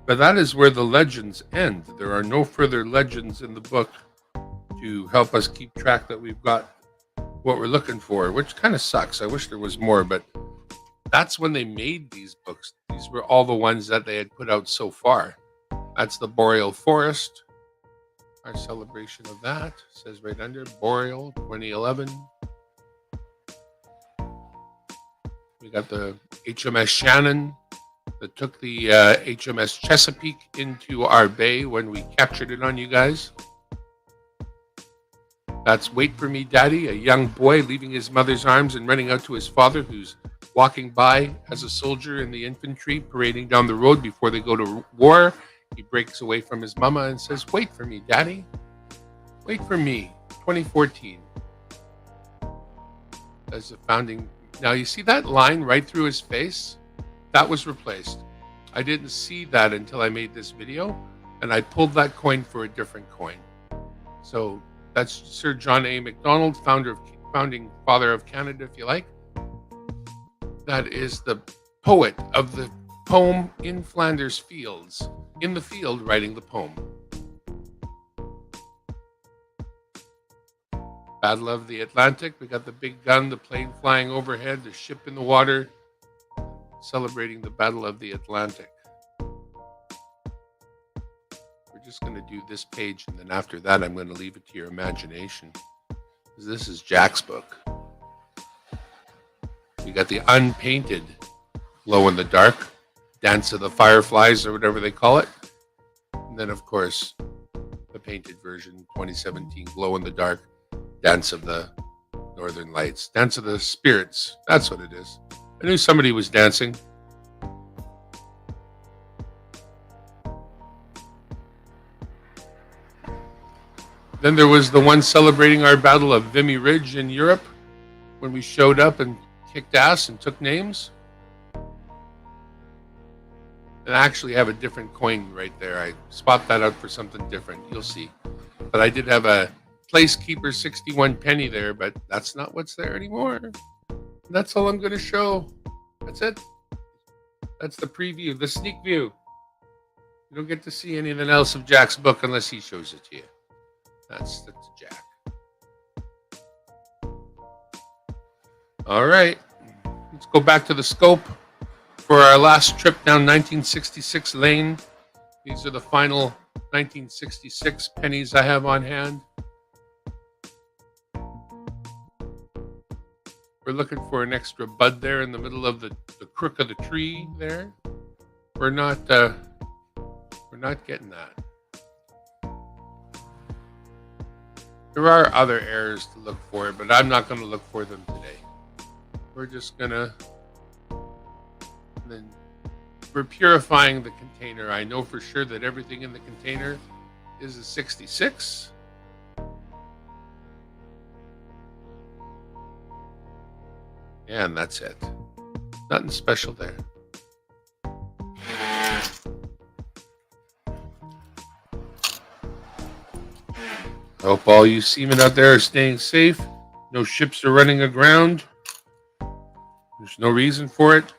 But that is where the legends end. There are no further legends in the book to help us keep track that we've got what we're looking for, which kind of sucks. I wish there was more, but that's when they made these books. These were all the ones that they had put out so far. That's the Boreal Forest. Our celebration of that says right under Boreal 2011. We got the HMS Shannon that took the HMS Chesapeake into our bay when we captured it on you guys. That's Wait for Me, Daddy, a young boy leaving his mother's arms and running out to his father, who's walking by as a soldier in the infantry, parading down the road before they go to war. He breaks away from his mama and says, "Wait for me, Daddy. Wait for me." 2014. As the founding. Now, you see that line right through his face? That was replaced. I didn't see that until I made this video, and I pulled that coin for a different coin. So that's Sir John A. Macdonald, founding father of Canada, if you like. That is the poet of the poem In Flanders Fields, in the field writing the poem. Battle of the Atlantic. We got the big gun, the plane flying overhead, the ship in the water, celebrating the Battle of the Atlantic. We're just going to do this page, and then after that, I'm going to leave it to your imagination. This is Jack's book. We got the unpainted Glow in the Dark, Dance of the Fireflies, or whatever they call it. And then, of course, the painted version, 2017, Glow in the Dark, Dance of the Northern Lights, Dance of the Spirits. That's what it is. I knew somebody was dancing. Then there was the one celebrating our Battle of Vimy Ridge in Europe, when we showed up and kicked ass and took names. And I actually have a different coin right there. I spot that out for something different. You'll see. But I did have a Placekeeper 61 penny there, but that's not what's there anymore. That's all I'm going to show. That's it. That's the preview, the sneak view. You don't get to see anything else of Jack's book unless he shows it to you. That's Jack. All right. Let's go back to the scope for our last trip down 1966 lane. These are the final 1966 pennies I have on hand. We're looking for an extra bud there in the middle of the crook of the tree there. We're not getting that. There are other errors to look for, but I'm not going to look for them today. We're just gonna, then we're purifying the container. I know for sure that everything in the container is a 66. And that's it. Nothing special there. I hope all you seamen out there are staying safe. No ships are running aground. There's no reason for it.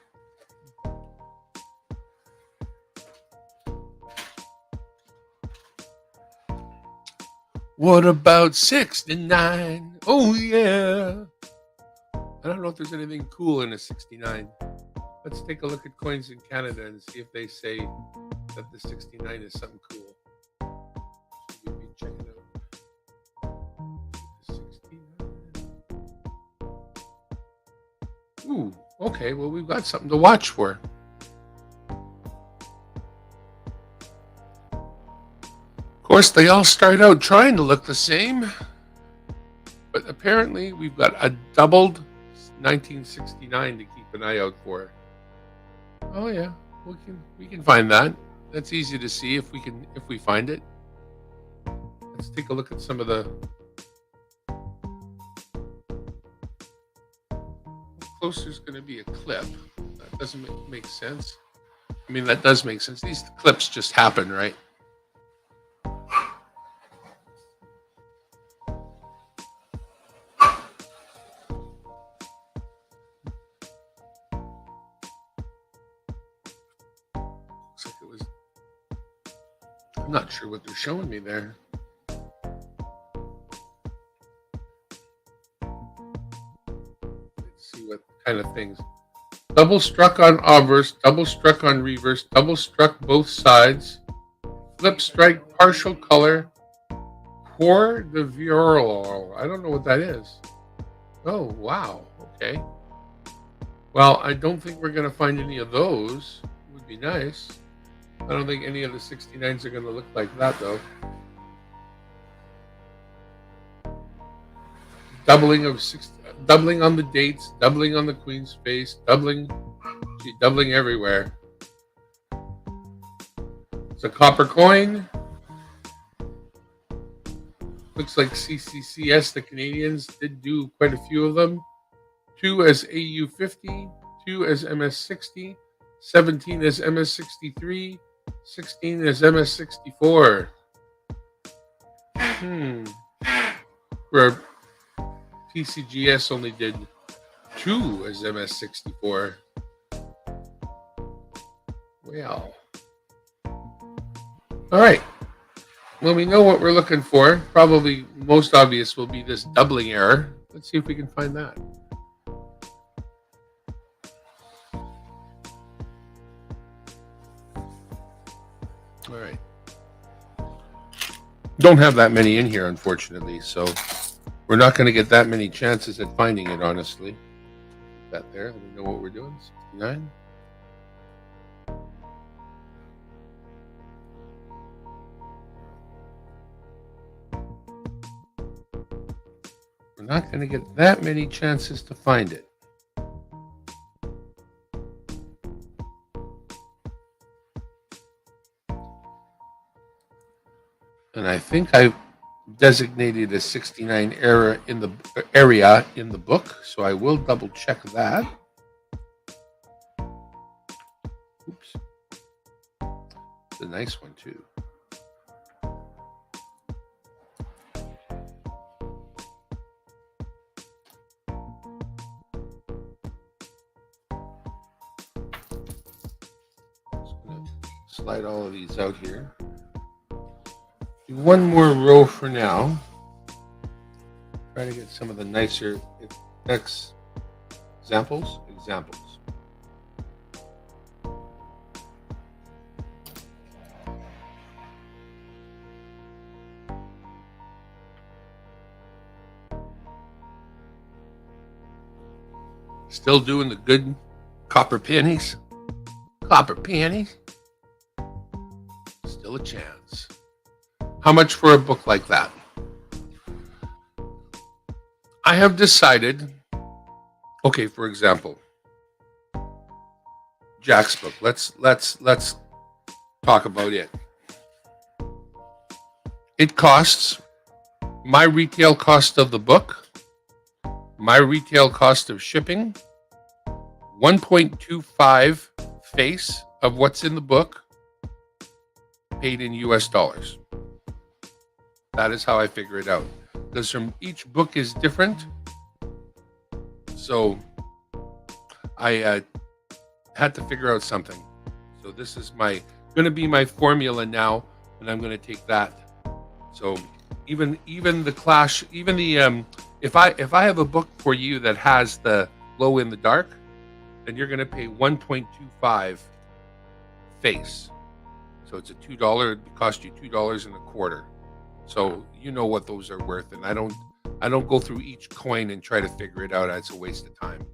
What about 69? Oh, yeah. I don't know if there's anything cool in a 69. Let's take a look at coins in Canada and see if they say that the 69 is something cool. Should we be checking out the 69? Ooh, okay. Well, we've got something to watch for. Of course, they all start out trying to look the same, but apparently we've got a doubled 1969 to keep an eye out for. Oh yeah, we can find that. That's easy to see if we find it. Let's take a look at some of the. How close there's going to be a clip? That doesn't make sense. I mean, that does make sense. These clips just happen, right? I'm not sure what they're showing me there. Let's see what kind of things. Double struck on obverse, double struck on reverse, double struck both sides, flip strike partial color, core de viol. I don't know what that is. Oh, wow. Okay. Well, I don't think we're going to find any of those. It would be nice. I don't think any of the 69s are going to look like that, though. Doubling on the dates, doubling on the queen's face, doubling everywhere. It's a copper coin. Looks like CCCS, the Canadians, did do quite a few of them. 2 as AU50, 2 as MS60, 17 as MS63, 16 as MS64. Where TCGS only did 2 as MS64. Well. All right. Well, we know what we're looking for. Probably most obvious will be this doubling error. Let's see if we can find that. All right. Don't have that many in here, unfortunately, so we're not going to get that many chances at finding it, honestly. That there. We know what we're doing. 69. We're not going to get that many chances to find it. And I think I've designated a 69 area in the book, so I will double check that. Oops. It's a nice one too. Just gonna slide all of these out here. Do one more row for now. Try to get some of the nicer examples. Still doing the good copper pennies. Copper pennies. Still a chance. How much for a book like that? I have decided, okay, for example, Jack's book. Let's talk about it. It costs my retail cost of the book, my retail cost of shipping, 1.25 face of what's in the book, paid in US dollars. That is how I figure it out. Because from each book is different. So I had to figure out something. So this is going to be my formula now, and I'm going to take that. So even the clash, even the if I have a book for you that has the glow in the dark, then you're going to pay 1.25 face. So it's a $2. It cost you $2.25. So you know what those are worth, and I don't go through each coin and try to figure it out. It's a waste of time.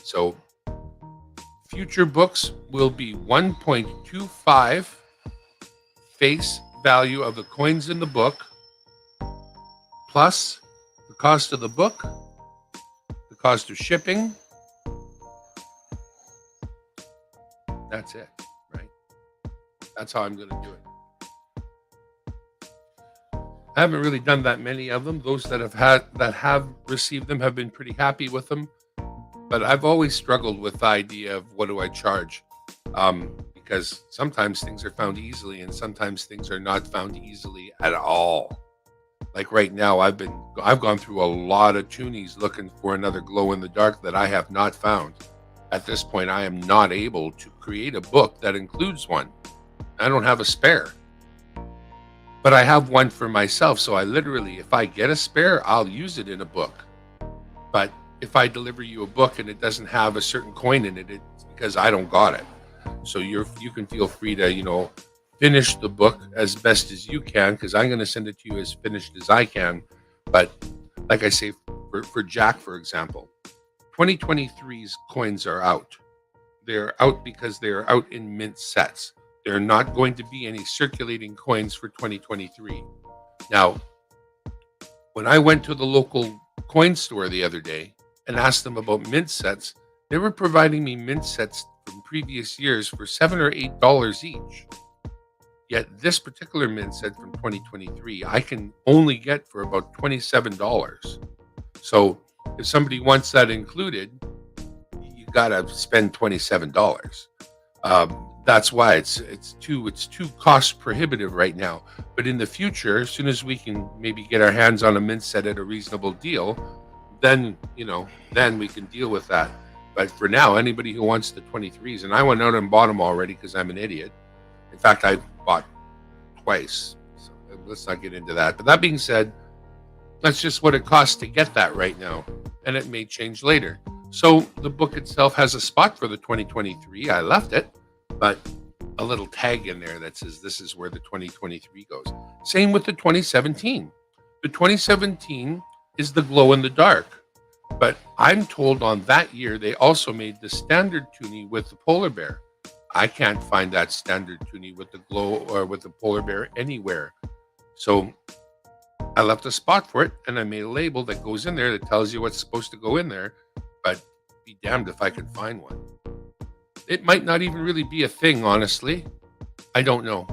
So future books will be 1.25 face value of the coins in the book, plus the cost of the book, the cost of shipping. That's it, right? That's how I'm going to do it. I haven't really done that many of them. Those that have received them have been pretty happy with them. But I've always struggled with the idea of what do I charge? Because sometimes things are found easily and sometimes things are not found easily at all. Like right now, I've gone through a lot of toonies looking for another glow in the dark that I have not found. At this point, I am not able to create a book that includes one. I don't have a spare. but I have one for myself. So I literally, if I get a spare, I'll use it in a book. But if I deliver you a book and it doesn't have a certain coin in it, it's because I don't got it. So you can feel free to, finish the book as best as you can, because I'm going to send it to you as finished as I can. But like I say, for Jack, for example, 2023's coins are out. They're out because they're out in mint sets. There are not going to be any circulating coins for 2023. Now, when I went to the local coin store the other day and asked them about mint sets, they were providing me mint sets from previous years for $7 or $8 each. Yet this particular mint set from 2023, I can only get for about $27. So if somebody wants that included, you gotta spend $27. That's why it's too cost prohibitive right now. But in the future, as soon as we can maybe get our hands on a mint set at a reasonable deal, then we can deal with that. But for now, anybody who wants the 23s, and I went out and bought them already because I'm an idiot. In fact, I bought twice. So let's not get into that. But that being said, that's just what it costs to get that right now. And it may change later. So the book itself has a spot for the 2023. I left it, but a little tag in there that says this is where the 2023 goes. Same with the 2017. The 2017 is the glow in the dark. But I'm told on that year, they also made the standard toonie with the polar bear. I can't find that standard toonie with the glow or with the polar bear anywhere. So I left a spot for it, and I made a label that goes in there that tells you what's supposed to go in there, but be damned if I can find one. It might not even really be a thing, honestly. I don't know.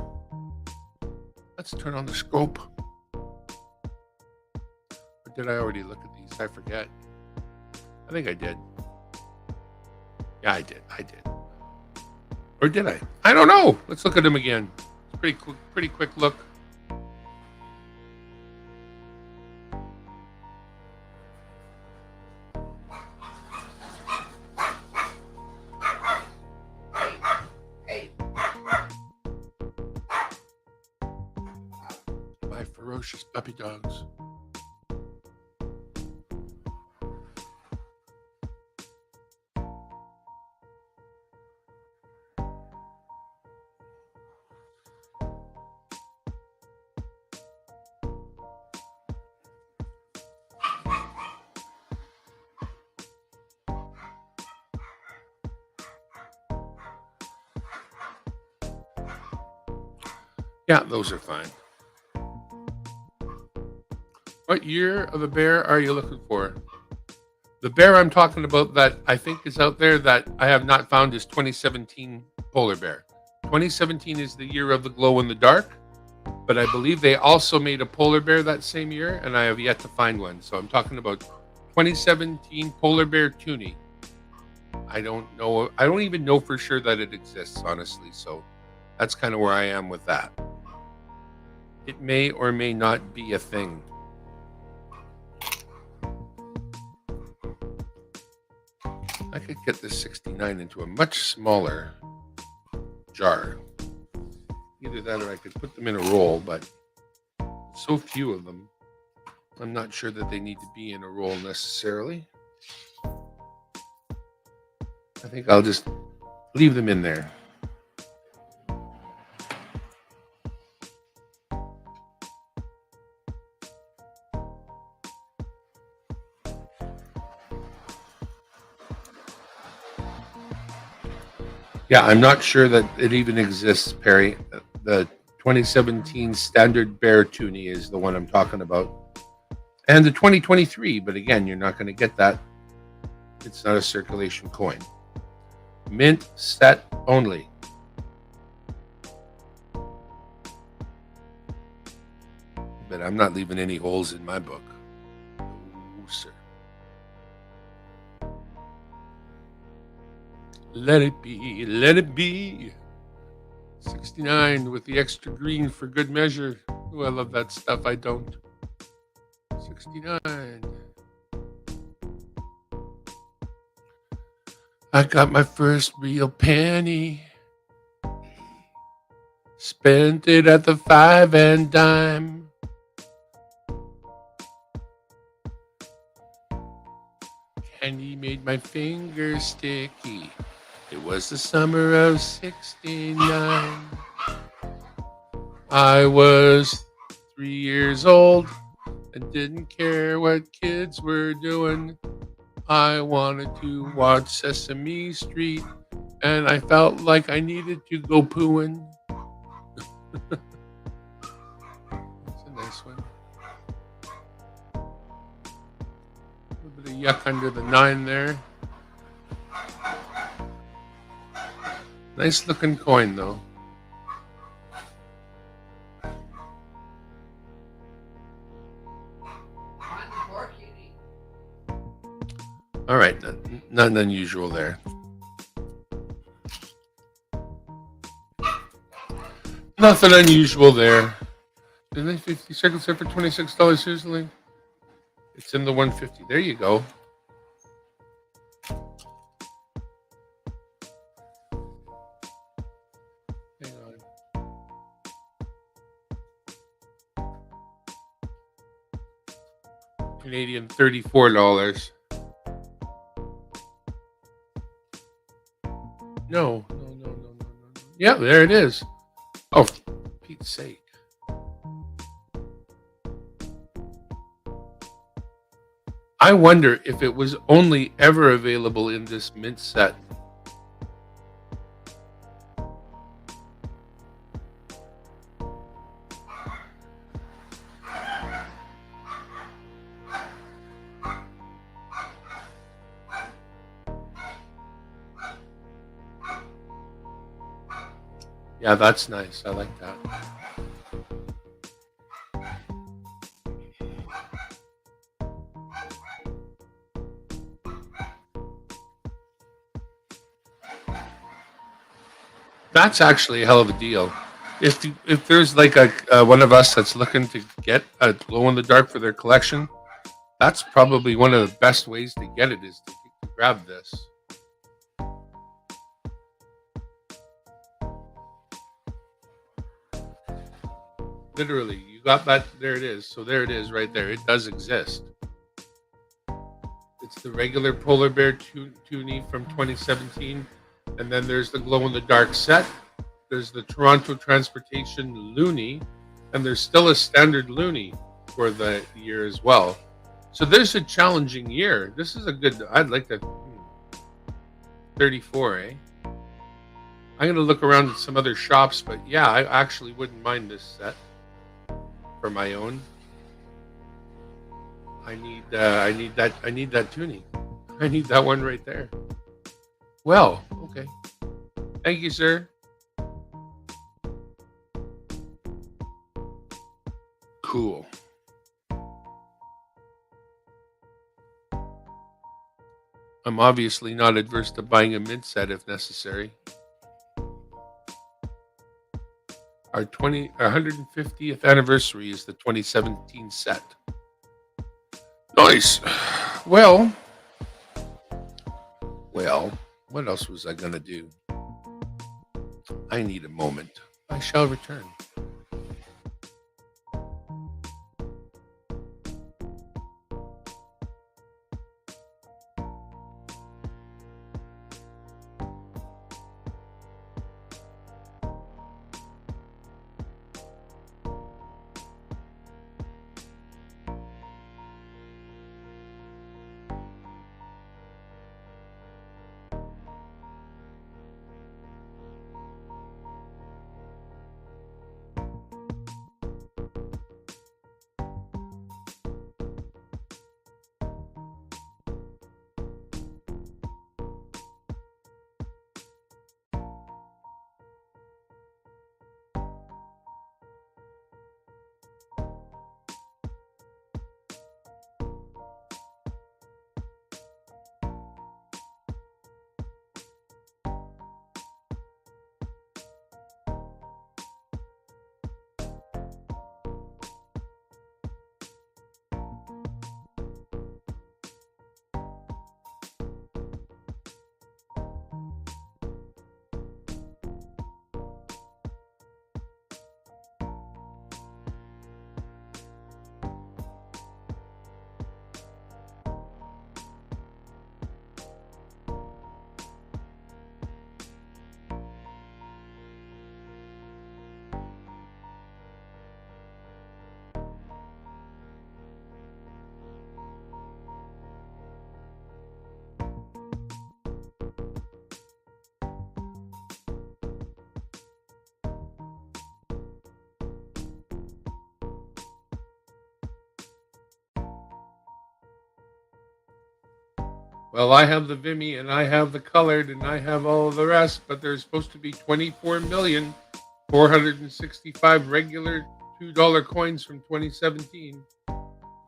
Let's turn on the scope. Or did I already look at these? I forget. I think I did. Yeah, I did. Or did I? I don't know. Let's look at them again. It's pretty quick look. My ferocious puppy dogs. Yeah, those are fine. What year of a bear are you looking for? The bear I'm talking about that I think is out there that I have not found is 2017 polar bear. 2017 is the year of the glow in the dark, but I believe they also made a polar bear that same year, and I have yet to find one. So I'm talking about 2017 polar bear toonie. I don't know. I don't even know for sure that it exists, honestly. So that's kind of where I am with that. It may or may not be a thing. I could get this 69 into a much smaller jar. Either that or I could put them in a roll, but so few of them, I'm not sure that they need to be in a roll necessarily. I think I'll just leave them in there. Yeah, I'm not sure that it even exists, Perry. The 2017 standard bear toonie is the one I'm talking about. And the 2023, but again, you're not going to get that. It's not a circulation coin. Mint set only. But I'm not leaving any holes in my book. No, sir. Let it be, let it be. 69 with the extra green for good measure. Oh, I love that stuff. I don't. 69. I got my first real penny. Spent it at the five and dime. Candy made my fingers sticky. It was the summer of '69. I was 3 years old and didn't care what kids were doing. I wanted to watch Sesame Street, and I felt like I needed to go pooing. That's a nice one. A little bit of yuck under the 9 there. Nice looking coin, though. All right, nothing unusual there. Nothing unusual there. Isn't it 50 seconds there for $26 usually? It's in the 150. There you go. Hang on. Canadian $34. No. Yeah, there it is. Oh, for Pete's sake. I wonder if it was only ever available in this mint set. Yeah, that's nice. I like that. That's actually a hell of a deal. If there's like a one of us that's looking to get a glow in the dark for their collection, that's probably one of the best ways to get it is to grab this. Literally, you got that. There it is. So there it is right there. It does exist. It's the regular polar bear toonie from 2017. And then there's the glow in the dark set. There's the Toronto Transportation Loonie. And there's still a standard Loonie for the year as well. So there's a challenging year. This is a good, I'd like to, 34, eh? I'm going to look around at some other shops, but yeah, I actually wouldn't mind this set for my own. I need that toonie. I need that one right there. Well, okay. Thank you, sir. Cool. I'm obviously not adverse to buying a mint set if necessary. Our 150th anniversary is the 2017 set. Nice. Well, what else was I gonna do? I need a moment. I shall return. Well, I have the Vimy and I have the colored and I have all of the rest, but there's supposed to be 24,465 regular $2 coins from 2017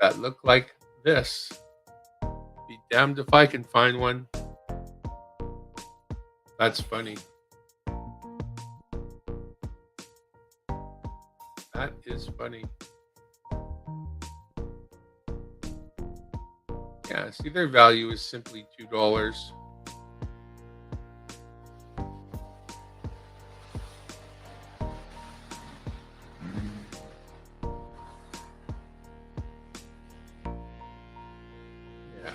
that look like this. Be damned if I can find one. That's funny. That is funny. Yeah, see, their value is simply $2. Yeah.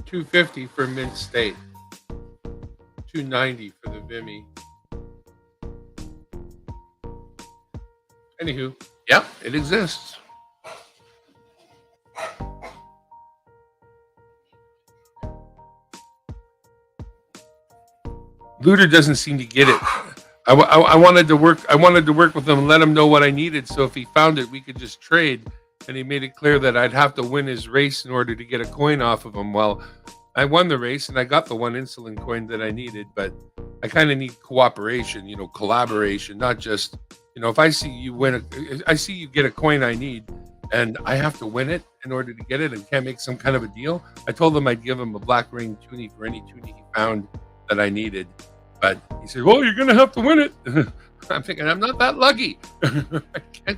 $2.50 for Mint State. $2.90 for the Vimy. Anywho, yep, it exists. Looter doesn't seem to get it. I wanted to work. I wanted to work with him and let him know what I needed. So if he found it, we could just trade. And he made it clear that I'd have to win his race in order to get a coin off of him. Well, I won the race and I got the one insulin coin that I needed, but I kind of need cooperation, collaboration, not just, if I see you win, I see you get a coin I need and I have to win it in order to get it and can't make some kind of a deal. I told him I'd give him a black ring toonie for any toonie he found that I needed. But he said, well, you're going to have to win it. I'm thinking, I'm not that lucky. I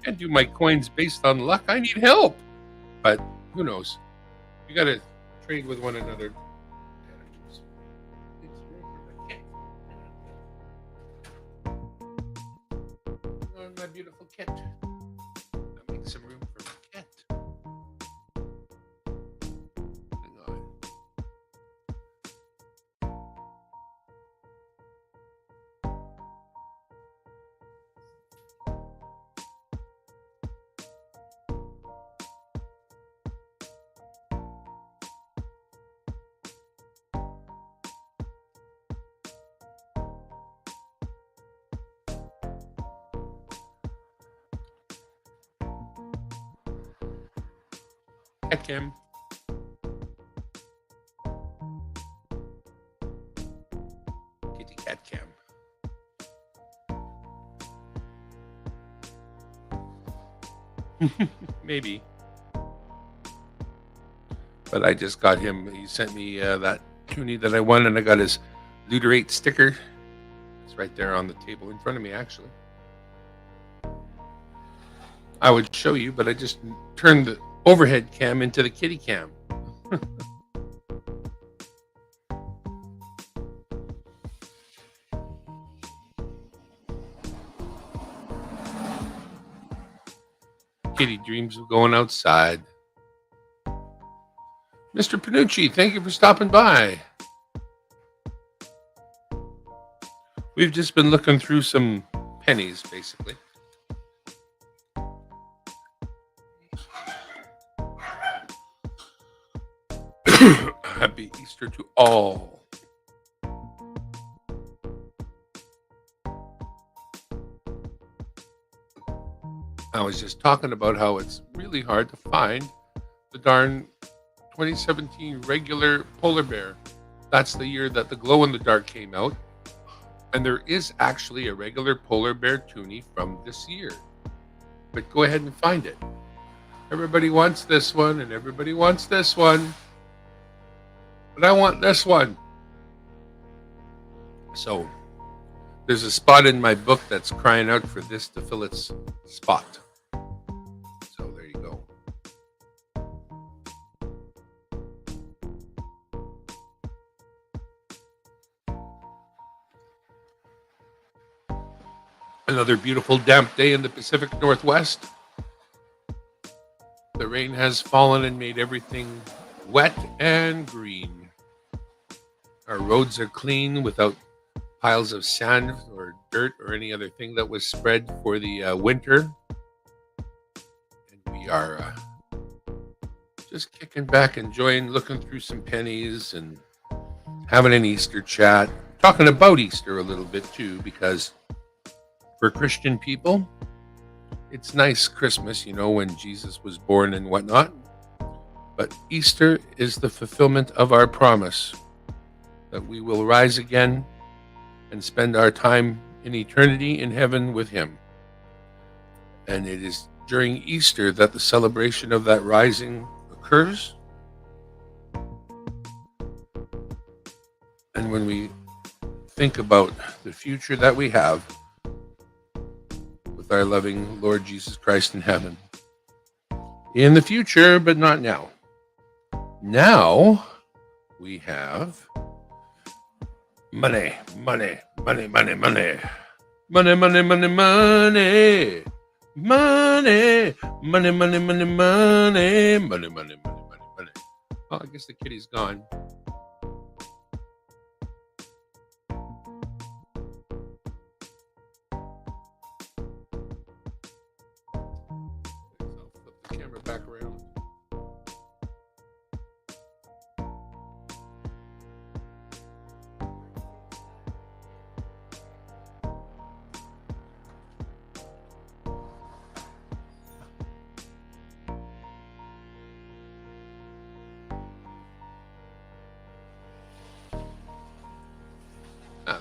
can't do my coins based on luck. I need help. But who knows? You got to trade with one another. Oh, my beautiful cat. I'll make some room for my cat. Hang on. Cat cam. Kitty cat cam. Maybe. But I just got him. He sent me that toonie that I won, and I got his Looterate sticker. It's right there on the table in front of me, actually. I would show you, but I just turned the overhead cam into the kitty cam. Kitty dreams of going outside. Mr. Panucci, thank you for stopping by. We've just been looking through some pennies, basically. Happy Easter to all. I was just talking about how it's really hard to find the darn 2017 regular polar bear. That's the year that the glow-in-the-dark came out. And there is actually a regular polar bear toonie from this year. But go ahead and find it. Everybody wants this one, and everybody wants this one. But I want this one. So there's a spot in my book that's crying out for this to fill its spot. So there you go. Another beautiful damp day in the Pacific Northwest. The rain has fallen and made everything wet and green. Our roads are clean without piles of sand or dirt or any other thing that was spread for the winter. And we are just kicking back, enjoying, looking through some pennies and having an Easter chat, talking about Easter a little bit too, because for Christian people, it's nice Christmas, when Jesus was born and whatnot. But Easter is the fulfillment of our promise that we will rise again and spend our time in eternity in heaven with Him. And it is during Easter that the celebration of that rising occurs. And when we think about the future that we have with our loving Lord Jesus Christ in heaven, in the future, but not now. Now we have money, money, money, money, money, money, money, money, money. Money, money, money, money, money, money, money, money, money. Oh, I guess the kitty's gone. I'll flip the camera back around.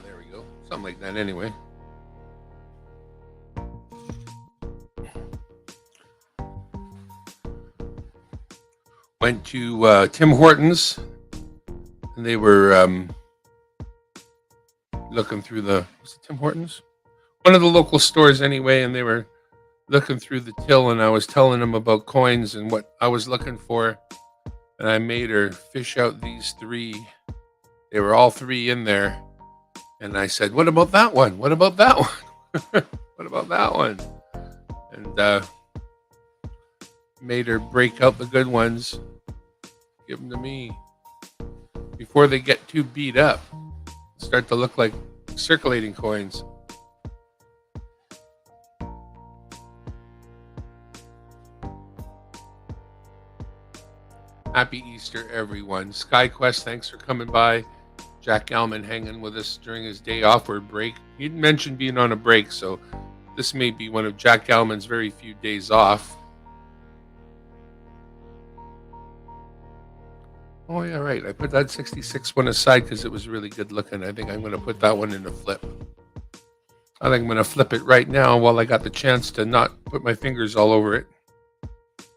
There we go. Something like that anyway. Went to Tim Hortons, and they were looking through was it Tim Hortons? One of the local stores anyway, and they were looking through the till, and I was telling them about coins and what I was looking for, and I made her fish out these three. They were all three in there. And I said, what about that one? What about that one? What about that one? And made her break out the good ones. Give them to me. Before they get too beat up. Start to look like circulating coins. Happy Easter, everyone. SkyQuest, thanks for coming by. Jack Allman hanging with us during his day off or break. He mentioned being on a break, so this may be one of Jack Allman's very few days off. Oh, yeah, right. I put that 66 one aside because it was really good looking. I think I'm going to put that one in a flip. I think I'm going to flip it right now while I got the chance to not put my fingers all over it.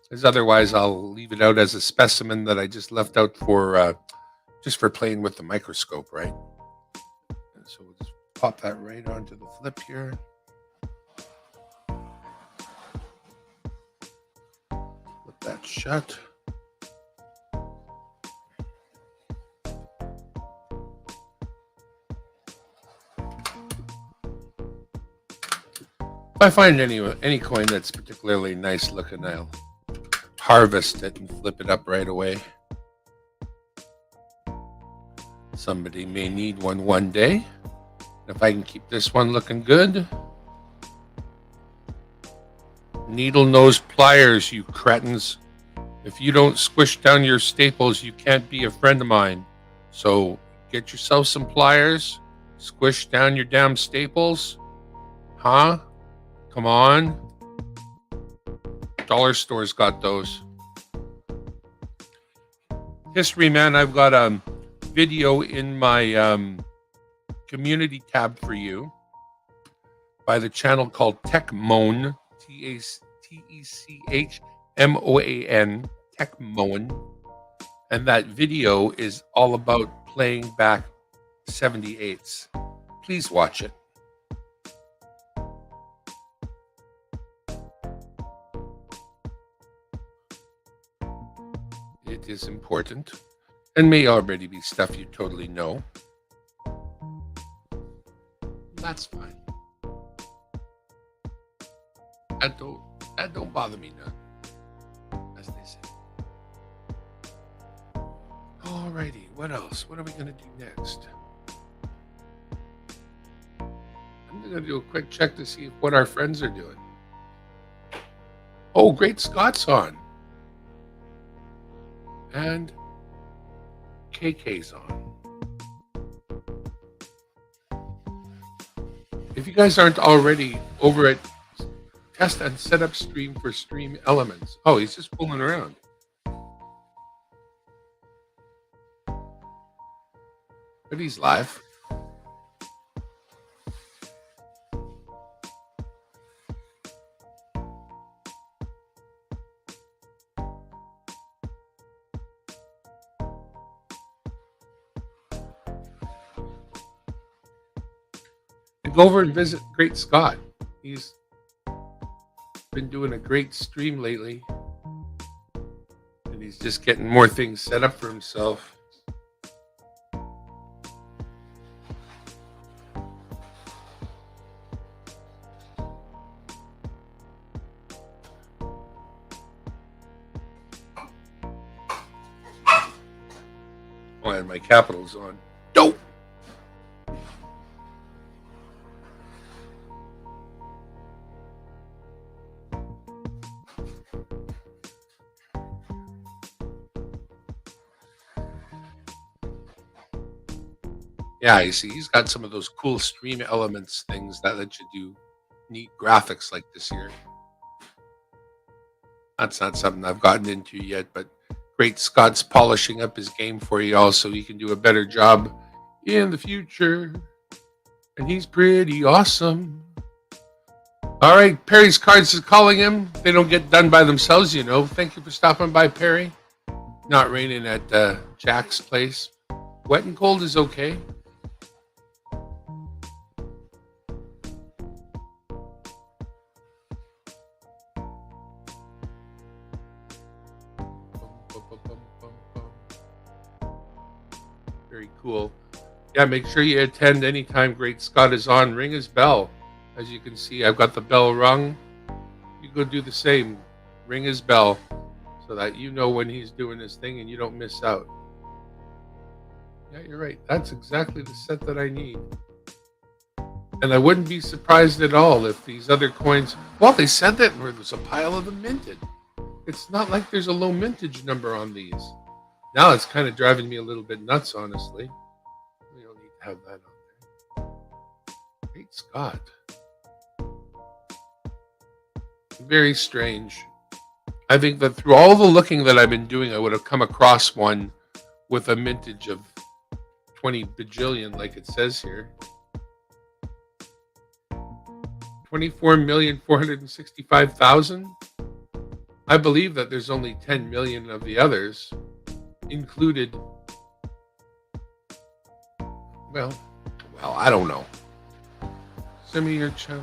Because otherwise I'll leave it out as a specimen that I just left out for just for playing with the microscope, right? And so we'll just pop that right onto the flip here. Put that shut. If I find any coin that's particularly nice looking, I'll harvest it and flip it up right away. Somebody may need one day. If I can keep this one looking good. Needle nose pliers, you cretins. If you don't squish down your staples, you can't be a friend of mine. So get yourself some pliers. Squish down your damn staples. Huh? Come on. Dollar stores got those. History, man, I've got a video in my community tab for you by the channel called Techmoan, Techmoan, Techmoan, and that video is all about playing back 78s. Please watch it. It is important and may already be stuff you totally know. That's fine. That don't bother me none, as they say. Alrighty, what else? What are we gonna do next? I'm gonna do a quick check to see what our friends are doing. Oh, Great Scott's on. And KK's on. guys aren't already over at test and setup stream for stream elements. Oh, he's just fooling around. But he's live. And go over and visit Great Scott. He's been doing a great stream lately. And he's just getting more things set up for himself. Oh, and my capital's on. Dope. Yeah, you see, he's got some of those cool stream elements things that let you do neat graphics like this here. That's not something I've gotten into yet, but Great Scott's polishing up his game for you all so he can do a better job in the future. And he's pretty awesome. All right, Perry's Cards is calling him. They don't get done by themselves, you know. Thank you for stopping by, Perry. Not raining at Jack's place. Wet and cold is okay. Very cool. Yeah, make sure you attend anytime Great Scott is on. Ring his bell. As you can see, I've got the bell rung. You go do the same. Ring his bell so that you know when he's doing his thing and you don't miss out. Yeah, you're right. That's exactly the set that I need. And I wouldn't be surprised at all if these other coins... Well, they said that there's a pile of them minted. It's not like there's a low mintage number on these. Now it's kind of driving me a little bit nuts, honestly. We don't need to have that on there. Great Scott. Very strange. I think that through all the looking that I've been doing, I would have come across one with a mintage of 20 bajillion, like it says here. 24,465,000. I believe that there's only 10 million of the others included. Well, I don't know. Send me your channel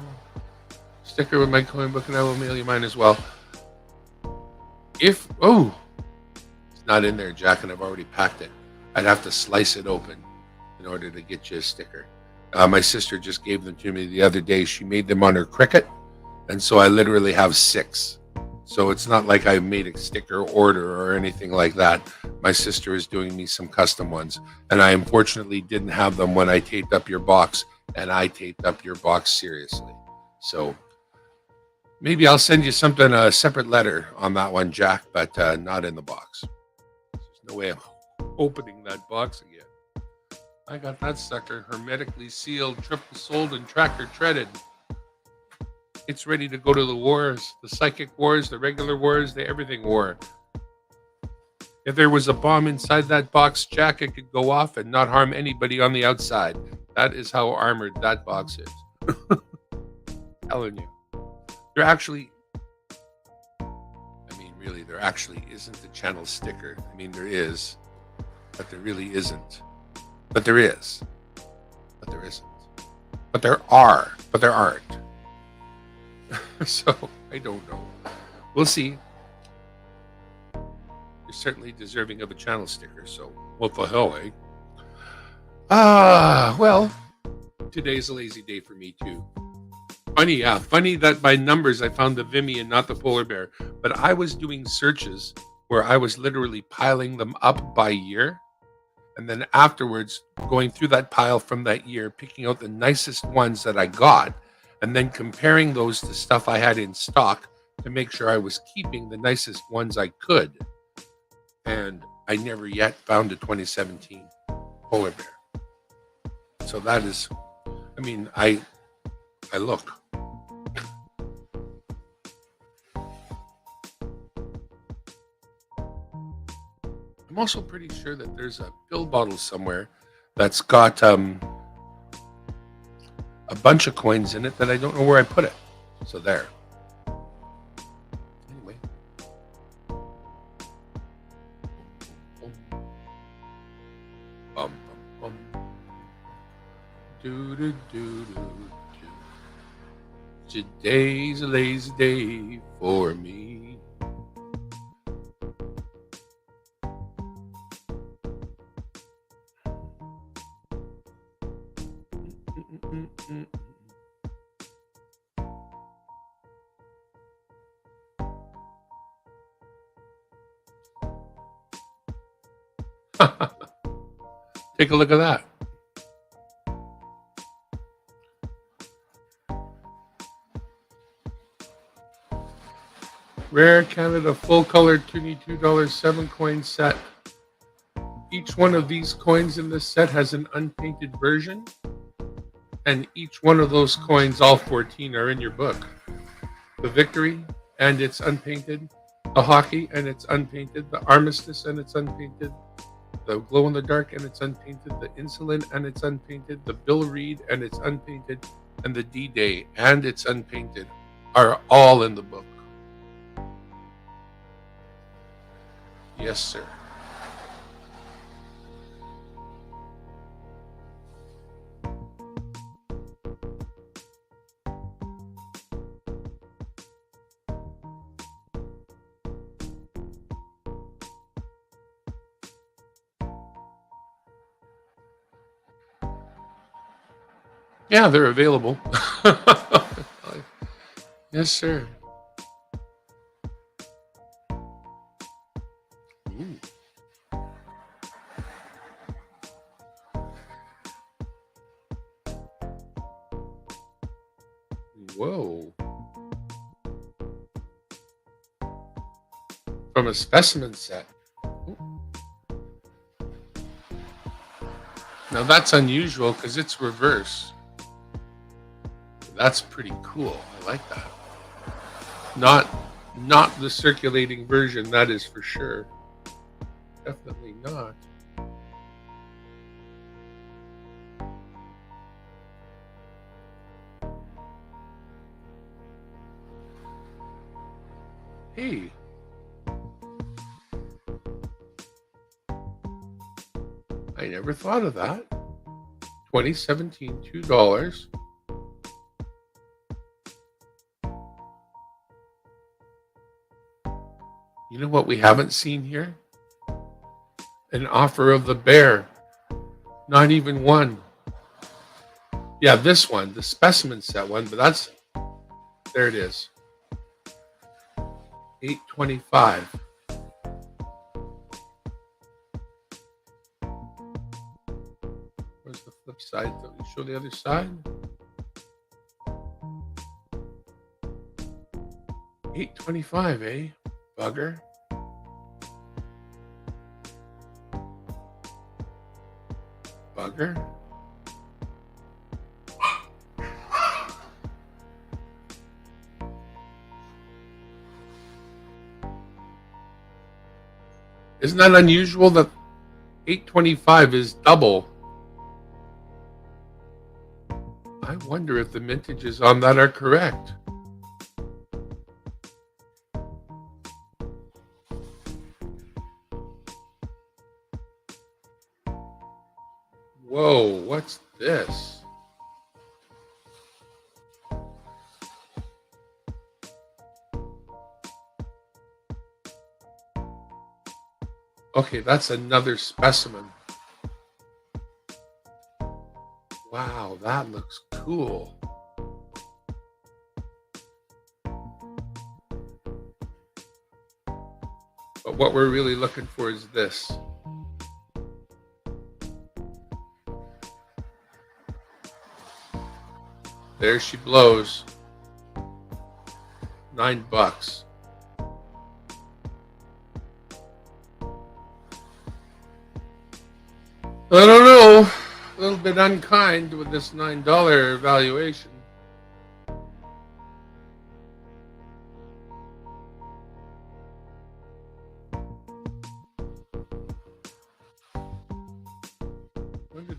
sticker with my coin book and I will mail you mine as well. It's not in there, Jack, and I've already packed it. I'd have to slice it open in order to get you a sticker. My sister just gave them to me the other day. She made them on her Cricut, and so I literally have 6. So it's not like I made a sticker order or anything like that. My sister is doing me some custom ones, and I unfortunately didn't have them when I taped up your box, and I taped up your box seriously. So maybe I'll send you something, a separate letter on that one, Jack, but not in the box. There's no way I'm opening that box again. I got that sucker hermetically sealed, triple soled, and tractor treaded. It's ready to go to the wars, the psychic wars, the regular wars, the everything war. If there was a bomb inside that box, Jack, it could go off and not harm anybody on the outside. That is how armored that box is. Telling you. There actually isn't a channel sticker. I mean, there is, but there really isn't. But there is. But there isn't. But there are. But there aren't. So, I don't know. We'll see. You're certainly deserving of a channel sticker, so what the hell, eh? Well, today's a lazy day for me, too. Funny that by numbers I found the Vimy and not the polar bear. But I was doing searches where I was literally piling them up by year. And then afterwards, going through that pile from that year, picking out the nicest ones that I got, and then comparing those to stuff I had in stock to make sure I was keeping the nicest ones I could. And I never yet found a 2017 polar bear. So that is, I mean, I I look. I'm also pretty sure that there's a pill bottle somewhere that's got a bunch of coins in it that I don't know where I put it. So there. Anyway. Bum, bum, bum. Do, do, do, do, do. Today's a lazy day for me. Take a look at that. Rare Canada full color $22 7-coin set. Each one of these coins in this set has an unpainted version, and each one of those coins, all 14, are in your book. The Victory, and it's unpainted. The Hockey, and it's unpainted. The Armistice, and it's unpainted. The Glow in the Dark, and it's unpainted. The Insulin, and it's unpainted. The Bill Reed, and it's unpainted. And the D-Day, and it's unpainted, are all in the book. Yes, sir. Yeah, they're available. Yes, sir. Ooh. Whoa. From a specimen set. Ooh. Now that's unusual because it's reverse. That's pretty cool. I like that. Not the circulating version, that is for sure. Definitely not. Hey. I never thought of that. 2017, $2. You know what we haven't seen here? An offer of the bear. Not even one. Yeah, this one, the specimen set one, but that's, there it is. $8.25. Where's the flip side? Don't you show the other side? $8.25, eh? Bugger. Bugger. Isn't that unusual that $8.25 is double? I wonder if the mintages on that are correct. Whoa, what's this? Okay, that's another specimen. Wow, that looks cool. But what we're really looking for is this. There she blows. $9. I don't know. A little bit unkind with this $9 valuation.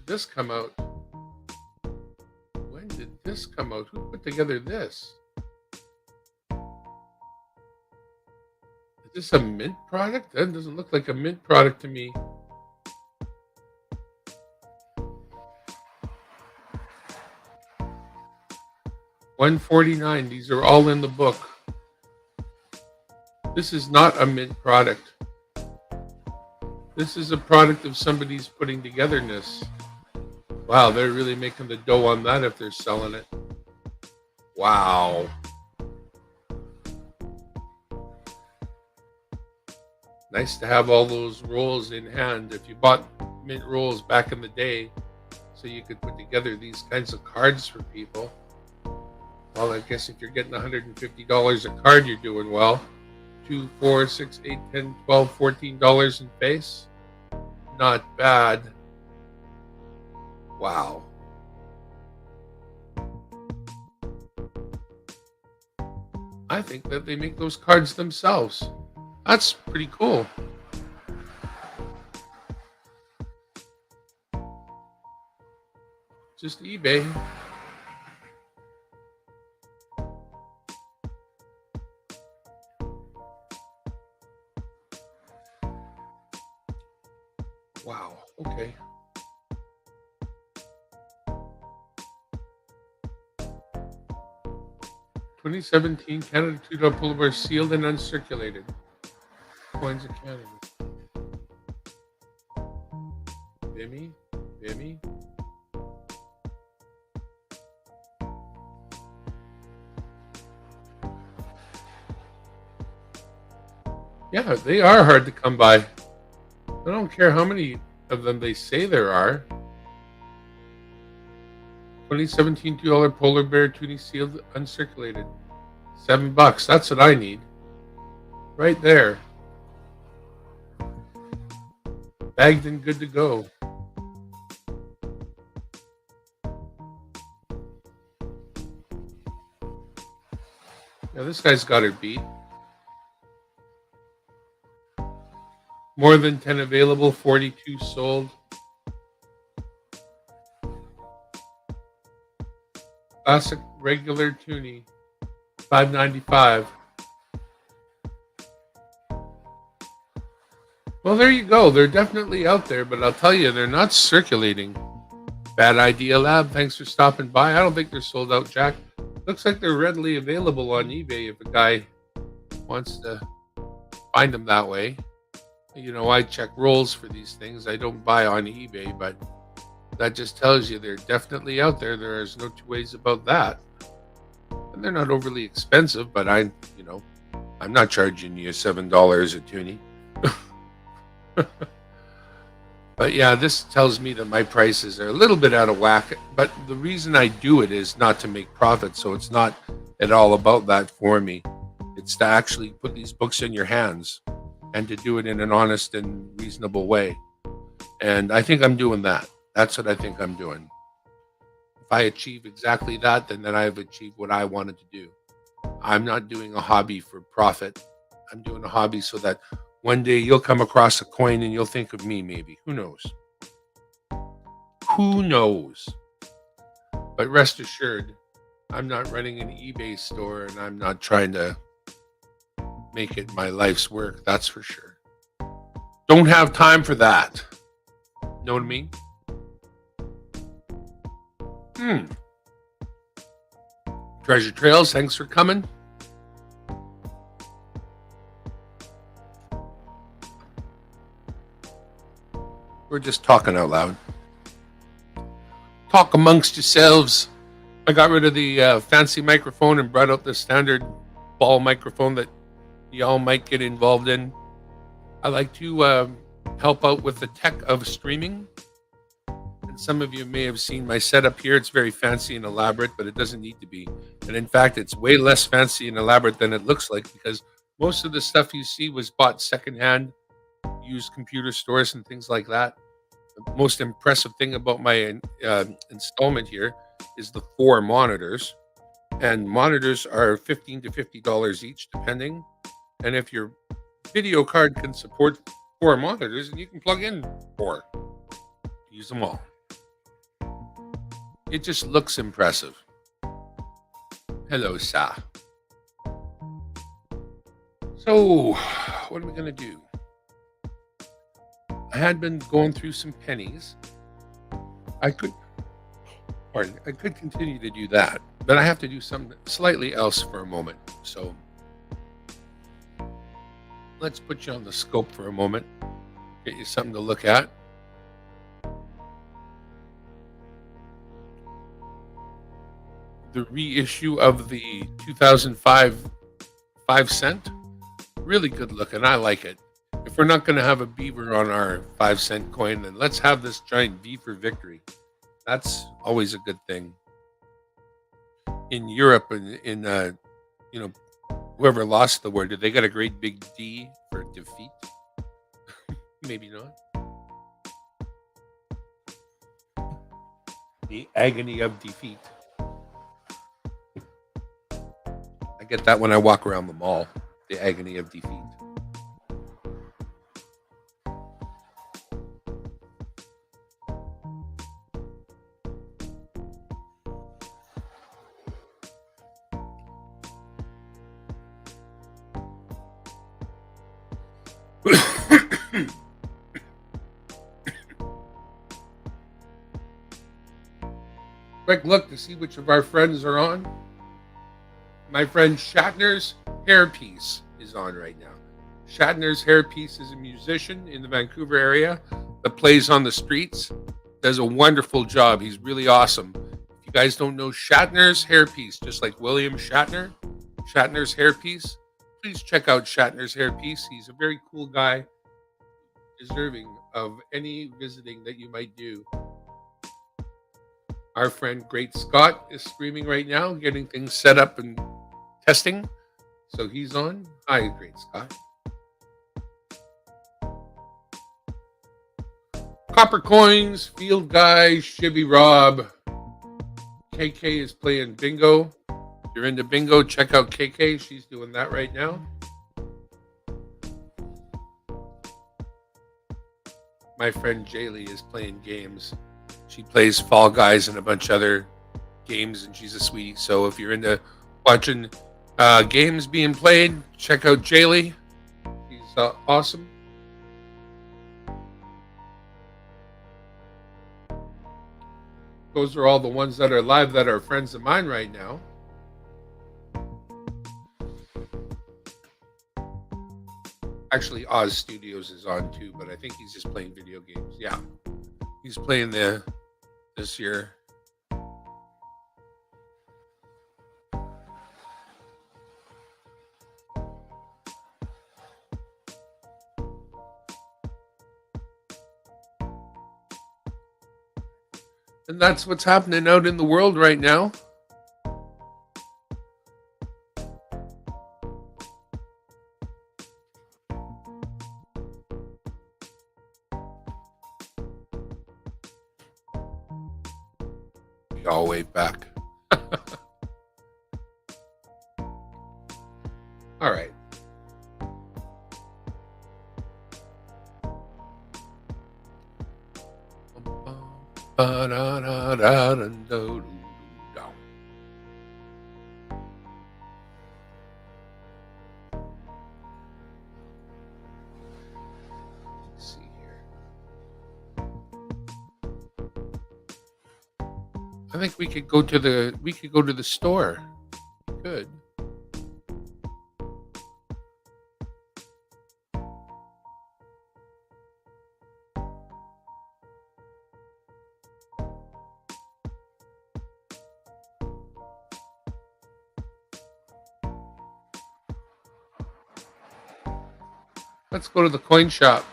did this come out? When did this come out? Who put together this? Is this a Mint product? That doesn't look like a Mint product to me. $149. These are all in the book. This is not a Mint product. This is a product of somebody's putting togetherness. Wow, they're really making the dough on that if they're selling it. Wow. Nice to have all those rolls in hand. If you bought Mint rolls back in the day, so you could put together these kinds of cards for people. Well, I guess if you're getting $150 a card, you're doing well. $2, $4, $6, $8, $10, $12, $14 in face. Not bad. Wow. I think that they make those cards themselves. That's pretty cool. Just eBay. Wow. Okay. $2017 Canada $2 polar bear sealed and uncirculated. Coins of Canada. Bimmy. Yeah, they are hard to come by. I don't care how many of them they say there are. 2017 $2 polar bear toonie sealed uncirculated. $7. That's what I need. Right there. Bagged and good to go. Yeah, this guy's got her beat. More than 10 available, 42 sold. Classic regular toonie, $5.95. Well, there you go. They're definitely out there, but I'll tell you, they're not circulating. Bad Idea Lab, thanks for stopping by. I don't think they're sold out, Jack. Looks like they're readily available on eBay if a guy wants to find them that way. You know, I check rolls for these things. I don't buy on eBay, but that just tells you they're definitely out there. There's no two ways about that. And they're not overly expensive, but I'm not charging you $7 a toonie. But yeah, this tells me that my prices are a little bit out of whack. But the reason I do it is not to make profit. So it's not at all about that for me. It's to actually put these books in your hands and to do it in an honest and reasonable way. And I think I'm doing that. That's what I think I'm doing. If I achieve exactly that, then I've achieved what I wanted to do. I'm not doing a hobby for profit. I'm doing a hobby so that one day you'll come across a coin and you'll think of me, maybe. Who knows? Who knows? But rest assured, I'm not running an eBay store and I'm not trying to make it my life's work. That's for sure. Don't have time for that. Know what I mean? Treasure Trails, thanks for coming. We're just talking out loud. Talk amongst yourselves. I got rid of the fancy microphone and brought out the standard ball microphone that y'all might get involved in. I like to help out with the tech of streaming. And some of you may have seen my setup here. It's very fancy and elaborate, but it doesn't need to be. And in fact, it's way less fancy and elaborate than it looks like, because most of the stuff you see was bought secondhand, used computer stores and things like that. The most impressive thing about my installment here is the 4 monitors. And monitors are $15 to $50 each, depending. And if your video card can support 4 monitors, then you can plug in 4. Use them all. It just looks impressive. Hello, sir. So, what are we going to do? I had been going through some pennies. I could continue to do that, but I have to do something slightly else for a moment. So let's put you on the scope for a moment, get you something to look at. The reissue of the 2005 5 cent, really good looking. I like it. If we're not going to have a beaver on our 5 cent coin, then let's have this giant V for victory. That's always a good thing. In Europe, in whoever lost the war, did they got a great big D for defeat? Maybe not. The agony of defeat. I get that when I walk around the mall. The agony of defeat. Quick look to see which of our friends are on. My friend Shatner's hairpiece is on right now. Shatner's hairpiece is a musician in the Vancouver area that plays on the streets. Does a wonderful job. He's really awesome. If you guys don't know Shatner's hairpiece, just like William Shatner, Shatner's hairpiece, please check out Shatner's hairpiece. He's a very cool guy, deserving of any visiting that you might do. Our friend Great Scott is streaming right now, getting things set up and testing. So he's on. Hi, Great Scott. Copper Coins, Field Guy, Shibby Rob. KK is playing bingo. If you're into bingo, check out KK. She's doing that right now. My friend Jaylee is playing games. She plays Fall Guys and a bunch of other games, and she's a sweetie. So if you're into watching games being played, check out Jaylee. She's awesome. Those are all the ones that are live that are friends of mine right now. Actually, Oz Studios is on too, but I think he's just playing video games. Yeah, he's playing this year. And that's what's happening out in the world right now. All wave back. All right. Let's see here. I think we could go to the store. Good. Let's go to the coin shop.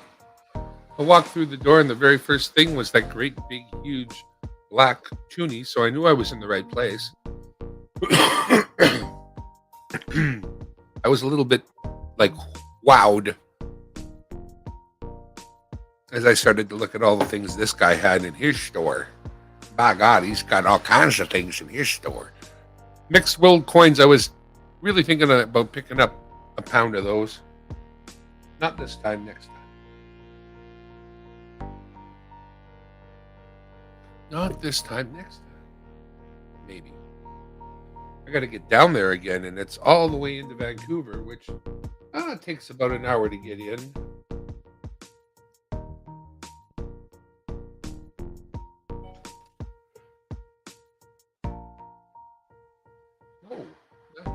I walked through the door and the very first thing was that great big huge black toonie, so I knew I was in the right place. I was a little bit like wowed as I started to look at all the things this guy had in his store. By God, he's got all kinds of things in his store. Mixed world coins, I was really thinking about picking up a pound of those. Not this time, next time. Not this time, next time. maybe. I got to get down there again, and it's all the way into Vancouver, which it takes about an hour to get in. Oh, nice.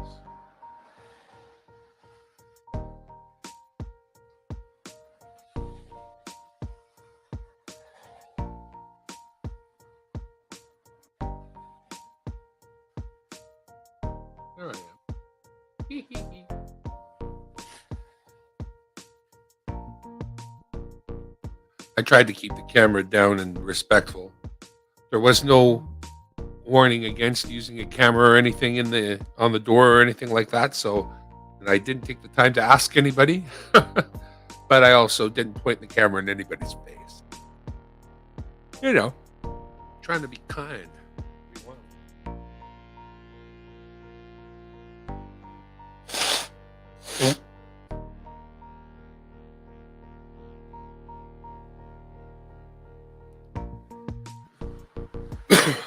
There I am. I tried to keep the camera down and respectful. There was no warning against using a camera or anything on the door or anything like that. So, and I didn't take the time to ask anybody, but I also didn't point the camera in anybody's face. You know, trying to be kind.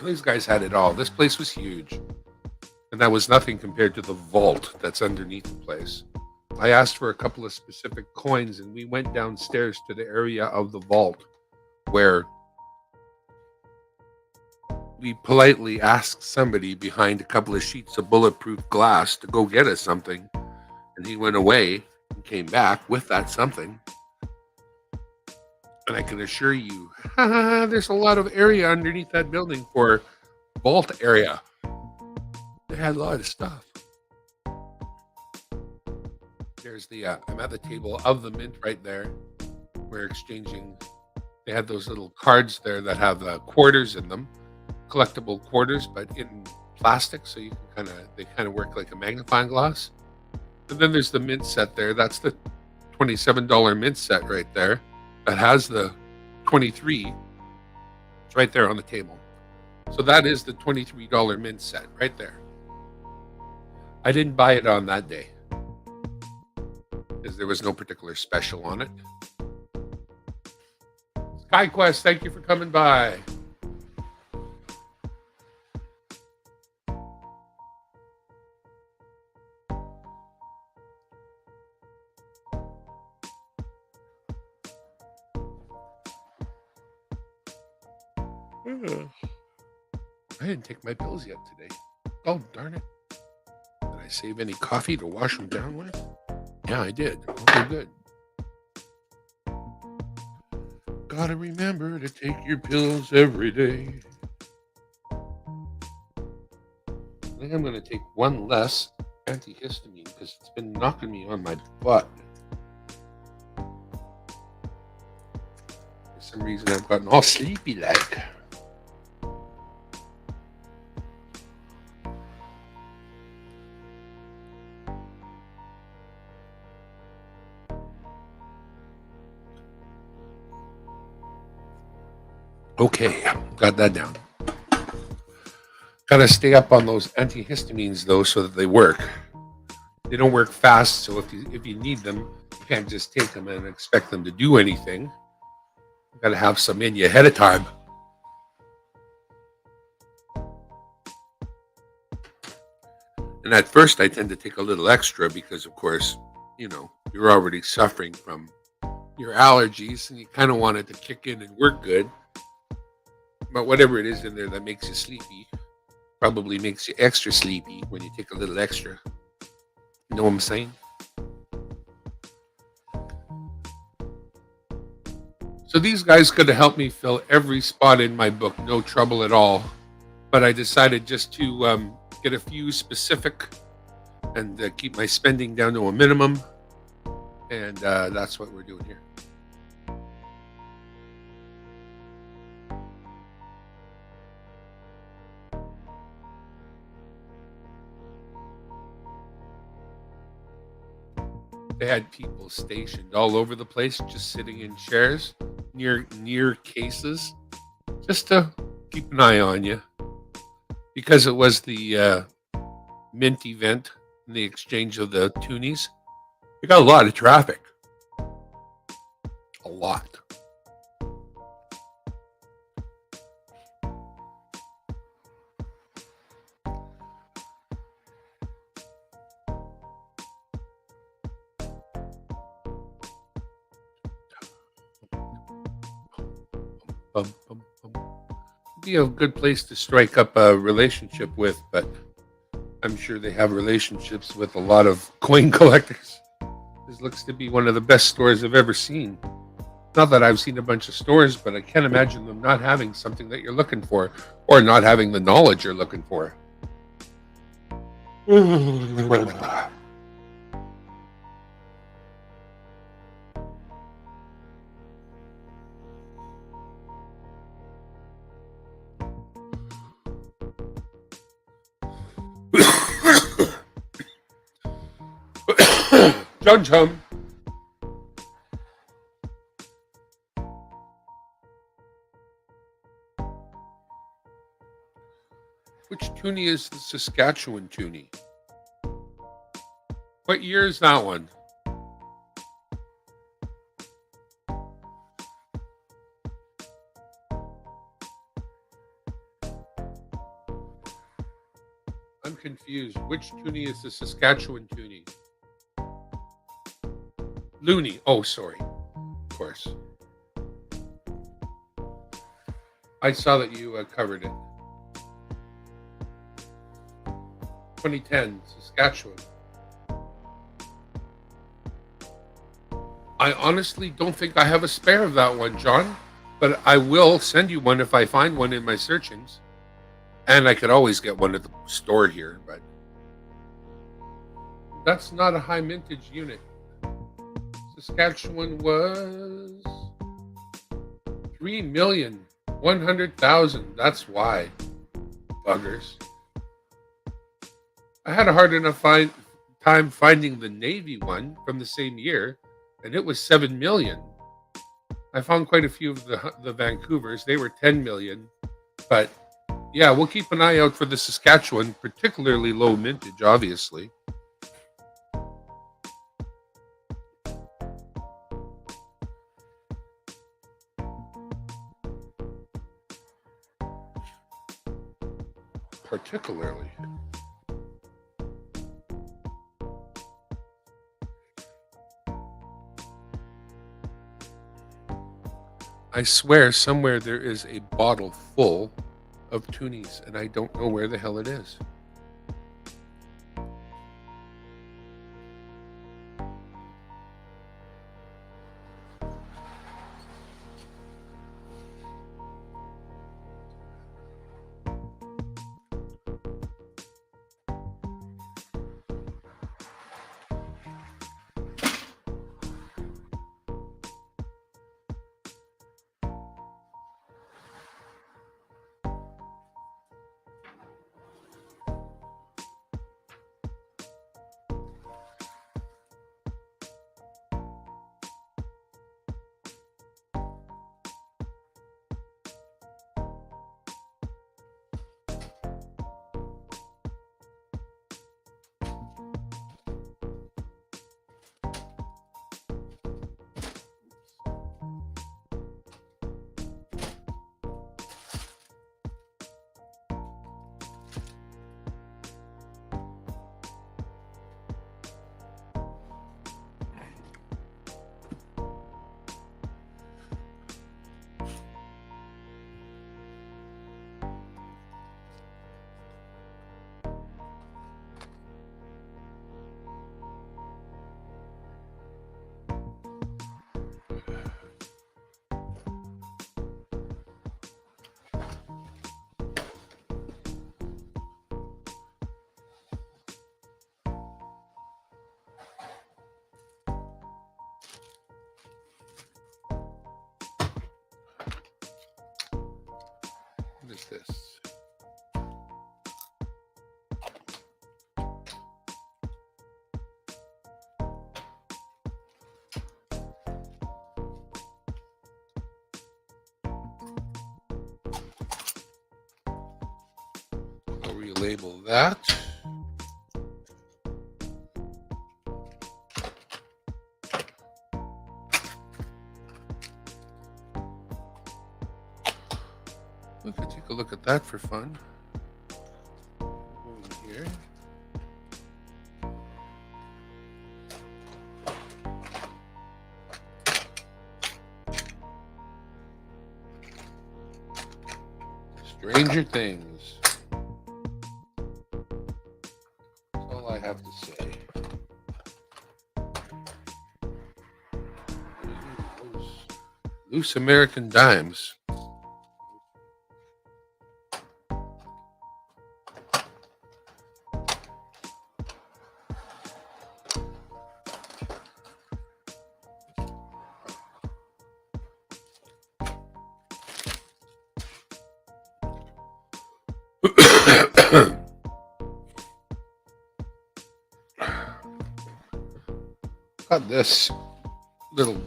These guys had it all. This place was huge. And that was nothing compared to the vault that's underneath the place. I asked for a couple of specific coins, and we went downstairs to the area of the vault where we politely asked somebody behind a couple of sheets of bulletproof glass to go get us something. And he went away and came back with that something. And I can assure you, there's a lot of area underneath that building for vault area. They had a lot of stuff. There's I'm at the table of the mint right there. We're exchanging. They had those little cards there that have quarters in them, collectible quarters, but in plastic, so you can they kind of work like a magnifying glass. And then there's the mint set there. That's the $27 mint set right there. That has the 23. It's right there on the table. So that is the $23 mint set right there. I didn't buy it on that day because there was no particular special on it. SkyQuest, thank you for coming by. I didn't take my pills yet today. Oh, darn it. Did I save any coffee to wash them down with? Yeah, I did. Okay, good. Gotta remember to take your pills every day. I think I'm going to take one less antihistamine because it's been knocking me on my butt. For some reason, I've gotten all sleepy like. Okay, got that down. Got to stay up on those antihistamines though, so that they work. They don't work fast, so if you need them, you can't just take them and expect them to do anything. You got to have some in you ahead of time. And at first, I tend to take a little extra because, of course, you're already suffering from your allergies, and you kind of want it to kick in and work good. But whatever it is in there that makes you sleepy probably makes you extra sleepy when you take a little extra. You know what I'm saying? So these guys could have helped me fill every spot in my book, no trouble at all. But I decided just to get a few specific and keep my spending down to a minimum. And that's what we're doing here. They had people stationed all over the place, just sitting in chairs near cases, just to keep an eye on you. Because it was the mint event and the exchange of the toonies, we got a lot of traffic. A lot. Bum, bum, bum. Be a good place to strike up a relationship with, but I'm sure they have relationships with a lot of coin collectors. This looks to be one of the best stores I've ever seen. Not that I've seen a bunch of stores, but I can't imagine them not having something that you're looking for or not having the knowledge you're looking for. Chum chum. Which toonie is the Saskatchewan toonie? What year is that one? I'm confused. Which toonie is the Saskatchewan toonie? Looney. Oh, sorry. Of course. I saw that you covered it. 2010, Saskatchewan. I honestly don't think I have a spare of that one, John, but I will send you one if I find one in my searchings. And I could always get one at the store here, but that's not a high mintage unit. Saskatchewan was 3,100,000. That's why. Buggers. I had a hard enough time finding the Navy one from the same year, and it was 7 million. I found quite a few of the Vancouvers. They were 10 million. But yeah, we'll keep an eye out for the Saskatchewan, particularly low mintage, obviously. Particularly. I swear somewhere there is a bottle full of toonies, and I don't know where the hell it is. What is this? I'll relabel that. We could take a look at that for fun. Go in here. Stranger Things. That's all I have to say. Loose American dimes. Got this little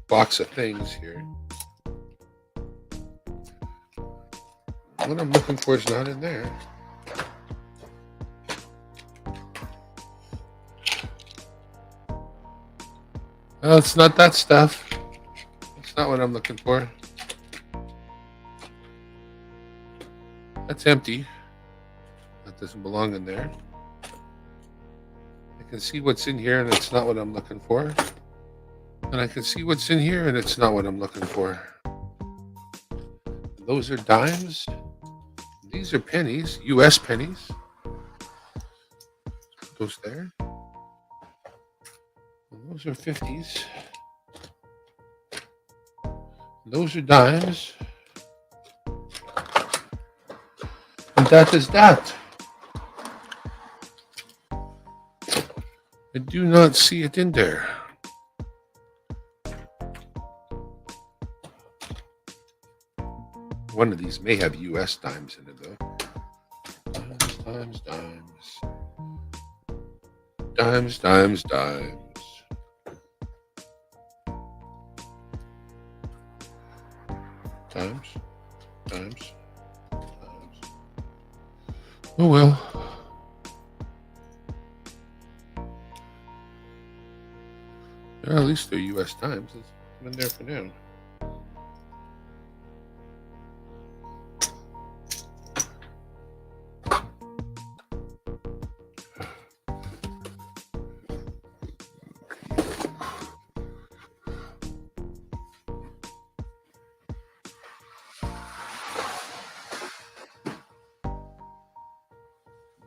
box of things here. What I'm looking for is not in there. Oh, it's not that stuff. That's not what I'm looking for. That's empty. That doesn't belong in there. I can see what's in here and it's not what I'm looking for. And I can see what's in here and it's not what I'm looking for. Those are dimes. These are pennies, US pennies. Put those there. And those are 50s. Those are dimes. And that is that. I do not see it in there. One of these may have US dimes in it, though. Dimes, dimes. Dimes, dimes, dimes. Dimes, dimes, dimes. Oh well. Well, at least they're US dimes. Let's put them in there for now.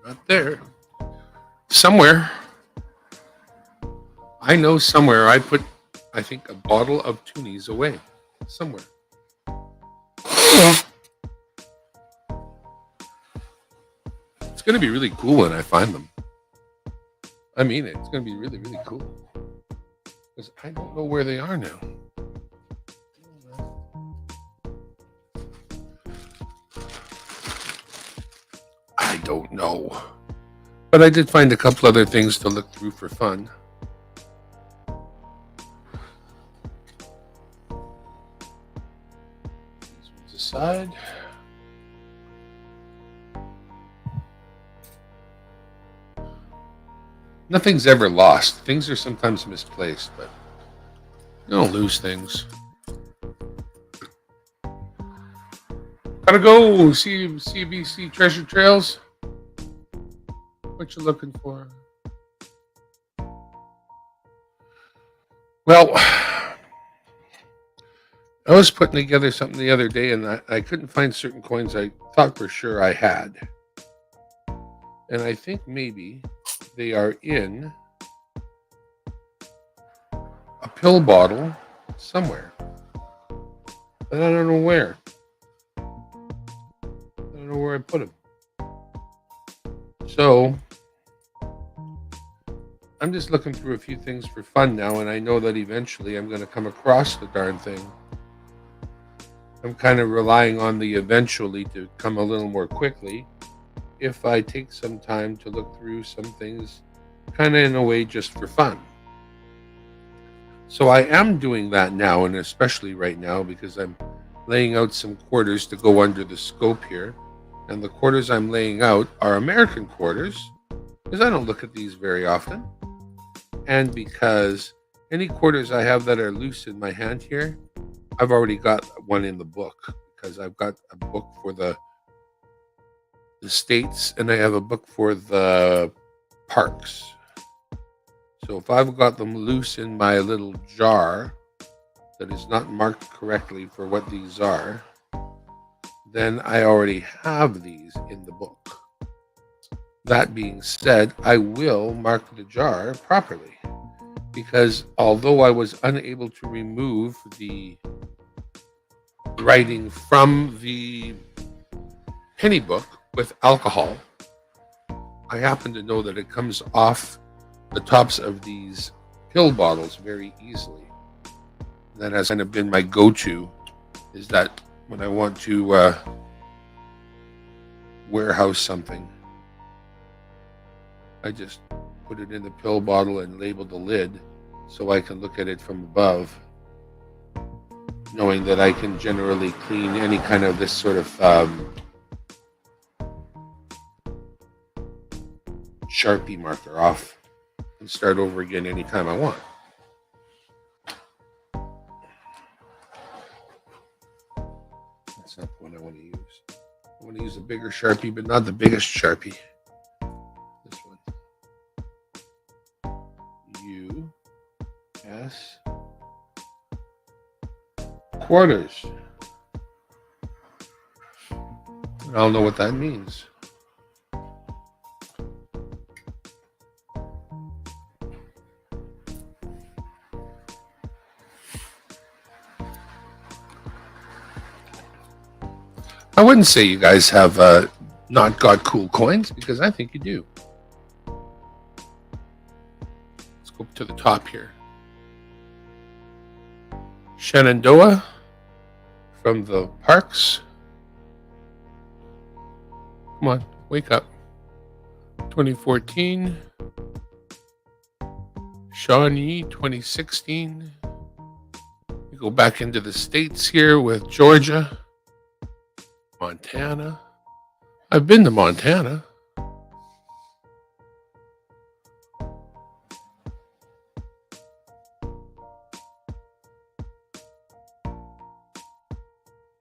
Not there. Somewhere. I know somewhere I put, I think, a bottle of toonies away. Somewhere. It's going to be really cool when I find them. I mean it. It's going to be really, really cool. Because I don't know where they are now. I don't know. But I did find a couple other things to look through for fun. These ones aside. Nothing's ever lost. Things are sometimes misplaced, but you don't lose things. Gotta go. CBC Treasure Trails. What you looking for? Well, I was putting together something the other day, and I couldn't find certain coins I thought for sure I had. And I think maybe they are in a pill bottle somewhere. But I don't know where. I don't know where I put them. So I'm just looking through a few things for fun now, and I know that eventually I'm going to come across the darn thing. I'm kind of relying on the eventually to come a little more quickly if I take some time to look through some things kind of in a way just for fun. So I am doing that now, and especially right now because I'm laying out some quarters to go under the scope here. And the quarters I'm laying out are American quarters because I don't look at these very often. And because any quarters I have that are loose in my hand here, I've already got one in the book because I've got a book for the states and I have a book for the parks. So if I've got them loose in my little jar that is not marked correctly for what these are, then I already have these in the book. That being said, I will mark the jar properly, because although I was unable to remove the writing from the penny book with alcohol, I happen to know that it comes off the tops of these pill bottles very easily. That has kind of been my go-to, is that when I want to warehouse something, I just put it in the pill bottle and label the lid so I can look at it from above, knowing that I can generally clean any kind of this sort of Sharpie marker off and start over again anytime I want. That's not the one I want to use. I want to use a bigger Sharpie, but not the biggest Sharpie. This one. U.S. quarters. And I'll know what that means. I wouldn't say you guys have not got cool coins, because I think you do. Let's go to the top here. Shenandoah from the Parks. Come on, wake up. 2014. Shawnee 2016. We go back into the states here with Georgia. Montana. I've been to Montana.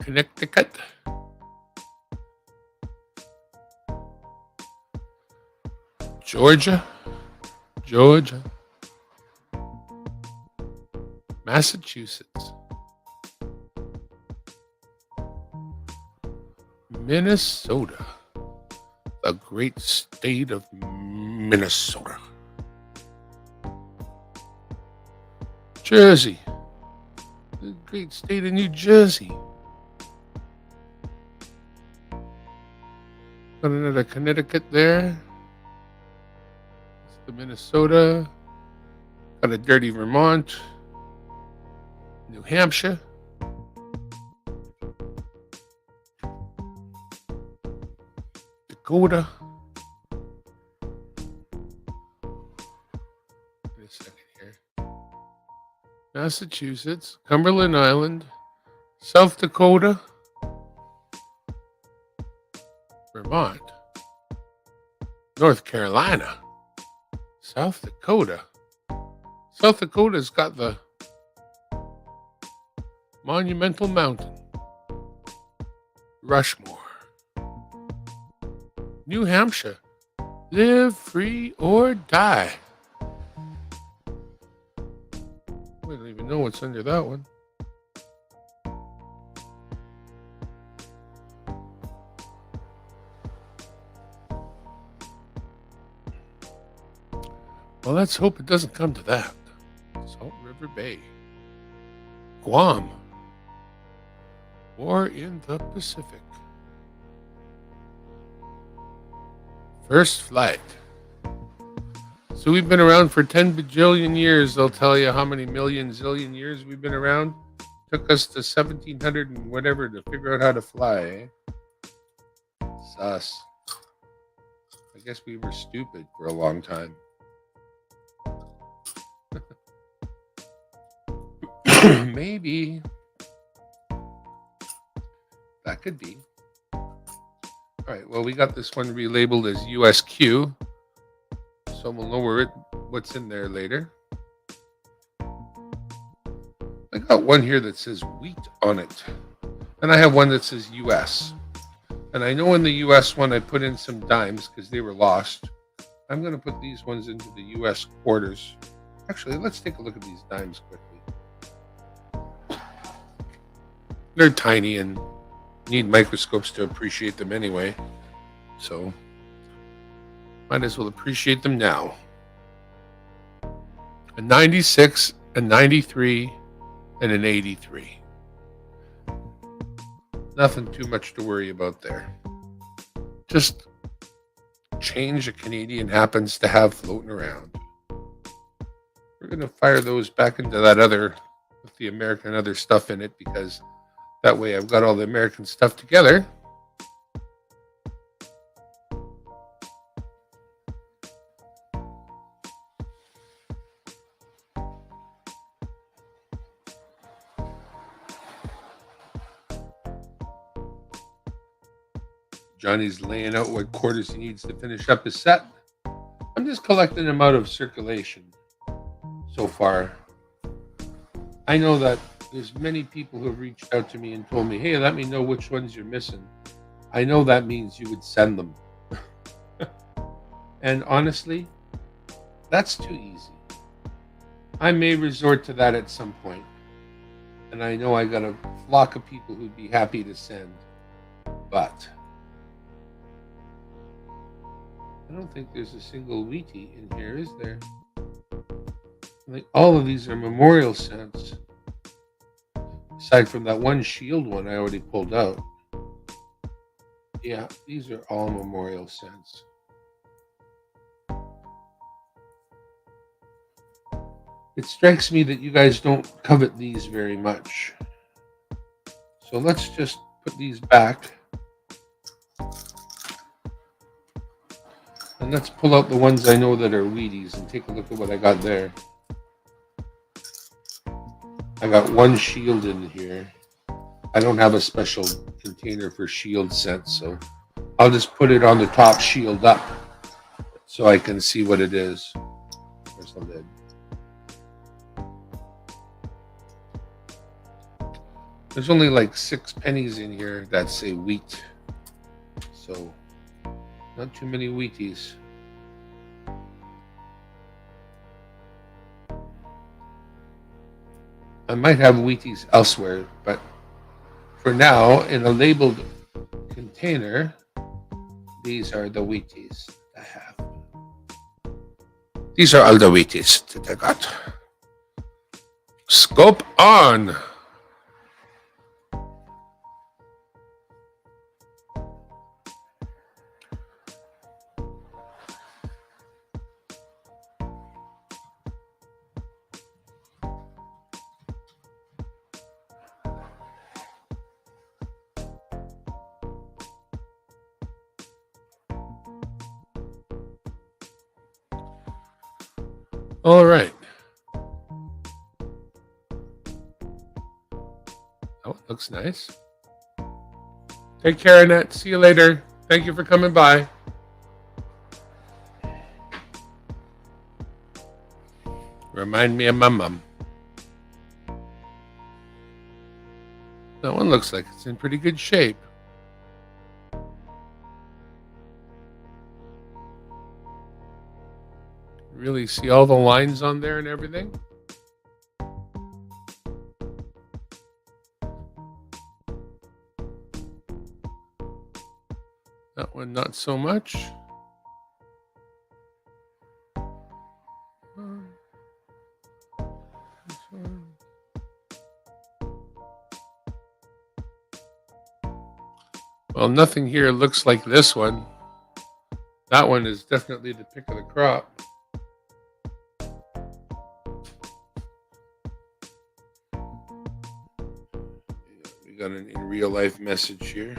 Connecticut. Georgia. Massachusetts. Minnesota, the great state of Minnesota. Jersey, the great state of New Jersey. Got another Connecticut there. It's the Minnesota. Got a dirty Vermont. New Hampshire. Dakota. Wait a second here. Massachusetts, Cumberland Island, South Dakota, Vermont, North Carolina, South Dakota. South Dakota's got the Monumental Mountain, Rushmore. New Hampshire, live free or die. I don't even know what's under that one. Well, let's hope it doesn't come to that. Salt River Bay. Guam. War in the Pacific. First flight. So we've been around for 10 bajillion years. They'll tell you how many million zillion years we've been around. Took us to 1700 and whatever to figure out how to fly, eh? Sus. I guess we were stupid for a long time. Maybe. That could be. All right, well, we got this one relabeled as USQ, so we'll know what's in there later. I got one here that says wheat on it, and I have one that says US. And I know in the US one I put in some dimes because they were lost. I'm going to put these ones into the US quarters. Actually, let's take a look at these dimes quickly. They're tiny and need microscopes to appreciate them anyway. So might as well appreciate them now. A 96, a 93, and an 83. Nothing too much to worry about there. Just change a Canadian happens to have floating around. We're going to fire those back into that other, with the American other stuff in it, because that way I've got all the American stuff together. Johnny's laying out what quarters he needs to finish up his set. I'm just collecting them out of circulation so far. I know that there's many people who have reached out to me and told me, hey, let me know which ones you're missing. I know that means you would send them. And honestly, that's too easy. I may resort to that at some point. And I know I got a flock of people who'd be happy to send. But I don't think there's a single Wheatie in here, is there? Like, all of these are memorial scents. Aside from that one shield one I already pulled out. Yeah, these are all memorial scents. It strikes me that you guys don't covet these very much. So let's just put these back. And let's pull out the ones I know that are Wheaties and take a look at what I got there. I got one shield in here. I don't have a special container for shield scents, so I'll just put it on the top shield up so I can see what it is. Where's the lid? There's only like 6 pennies in here that say wheat. So not too many Wheaties. I might have Wheaties elsewhere, but for now, in a labeled container, these are the Wheaties I have. These are all the Wheaties that I got. Scope on! All right. Oh, it looks nice. Take care, Annette. See you later. Thank you for coming by. Remind me of my mom. That one looks like it's in pretty good shape. Really see all the lines on there and everything. That one not so much. This one. Well, nothing here looks like this one. That one is definitely the pick of the crop. Got an in real life message here.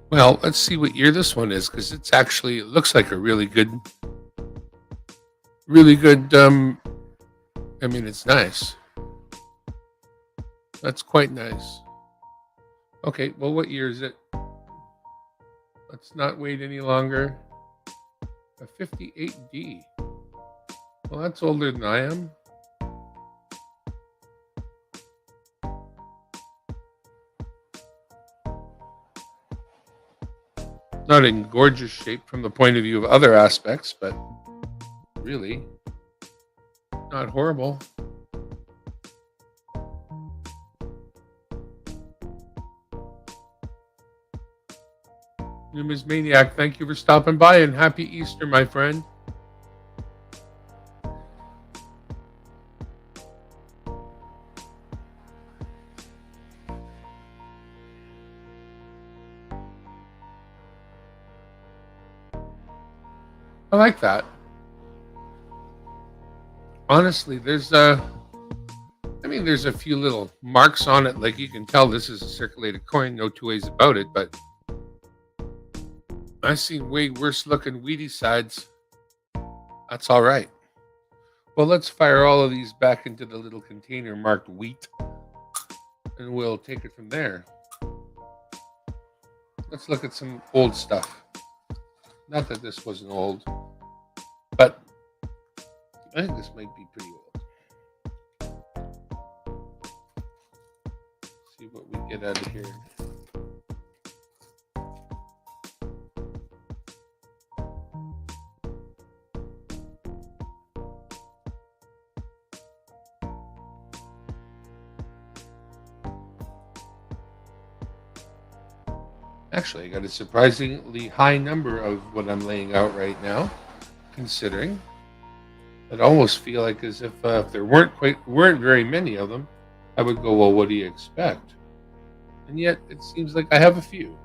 Well, let's see what year this one is, because it's actually, it looks like a really good, I mean, it's nice. That's quite nice. Okay, well, what year is it? Let's not wait any longer. A 58D. Well, that's older than I am. Not in gorgeous shape from the point of view of other aspects, but really not horrible. Numismaniac, thank you for stopping by and happy Easter, my friend. I like that. Honestly, there's a few little marks on it, like you can tell this is a circulated coin, no two ways about it, but I've seen way worse looking weedy sides. That's all right. Well, let's fire all of these back into the little container marked wheat, and we'll take it from there. Let's look at some old stuff. Not that this wasn't old, but I think this might be pretty old. See what we get out of here. Actually, I got a surprisingly high number of what I'm laying out right now, considering. I'd almost feel like as if there weren't very many of them, I would go, well, what do you expect? And yet, it seems like I have a few.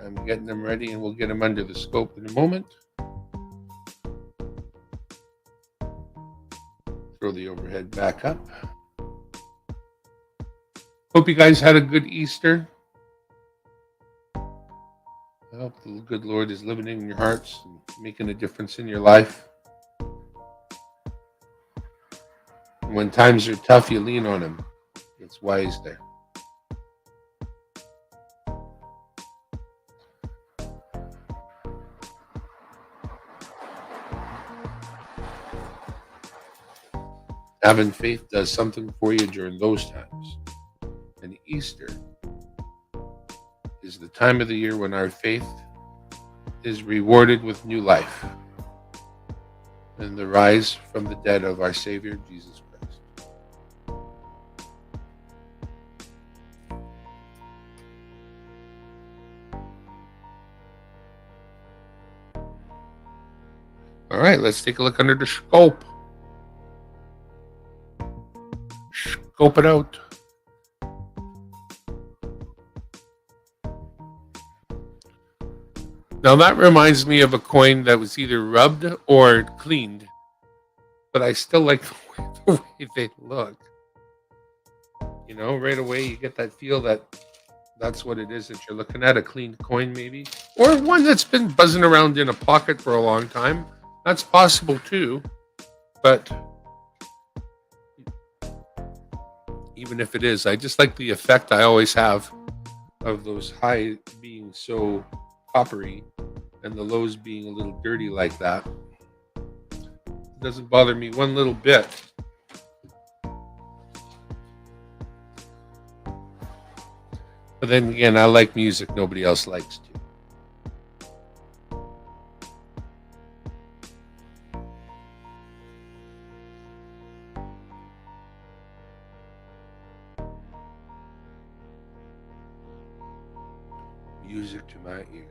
I'm getting them ready, and we'll get them under the scope in a moment. Throw the overhead back up. Hope you guys had a good Easter. I hope the good Lord is living in your hearts and making a difference in your life. And when times are tough, you lean on Him. It's wise there. Having faith does something for you during those times. And Easter is the time of the year when our faith is rewarded with new life and the rise from the dead of our Savior, Jesus Christ. All right, let's take a look under the scope. Scope it out. Now that reminds me of a coin that was either rubbed or cleaned, but I still like the way they look. You know, right away you get that feel that that's what it is that you're looking at, a cleaned coin maybe, or one that's been buzzing around in a pocket for a long time. That's possible too, but even if it is, I just like the effect I always have of those high being so coppery and the lows being a little dirty like that. It doesn't bother me one little bit. But then again, I like music nobody else likes to. Music to my ears.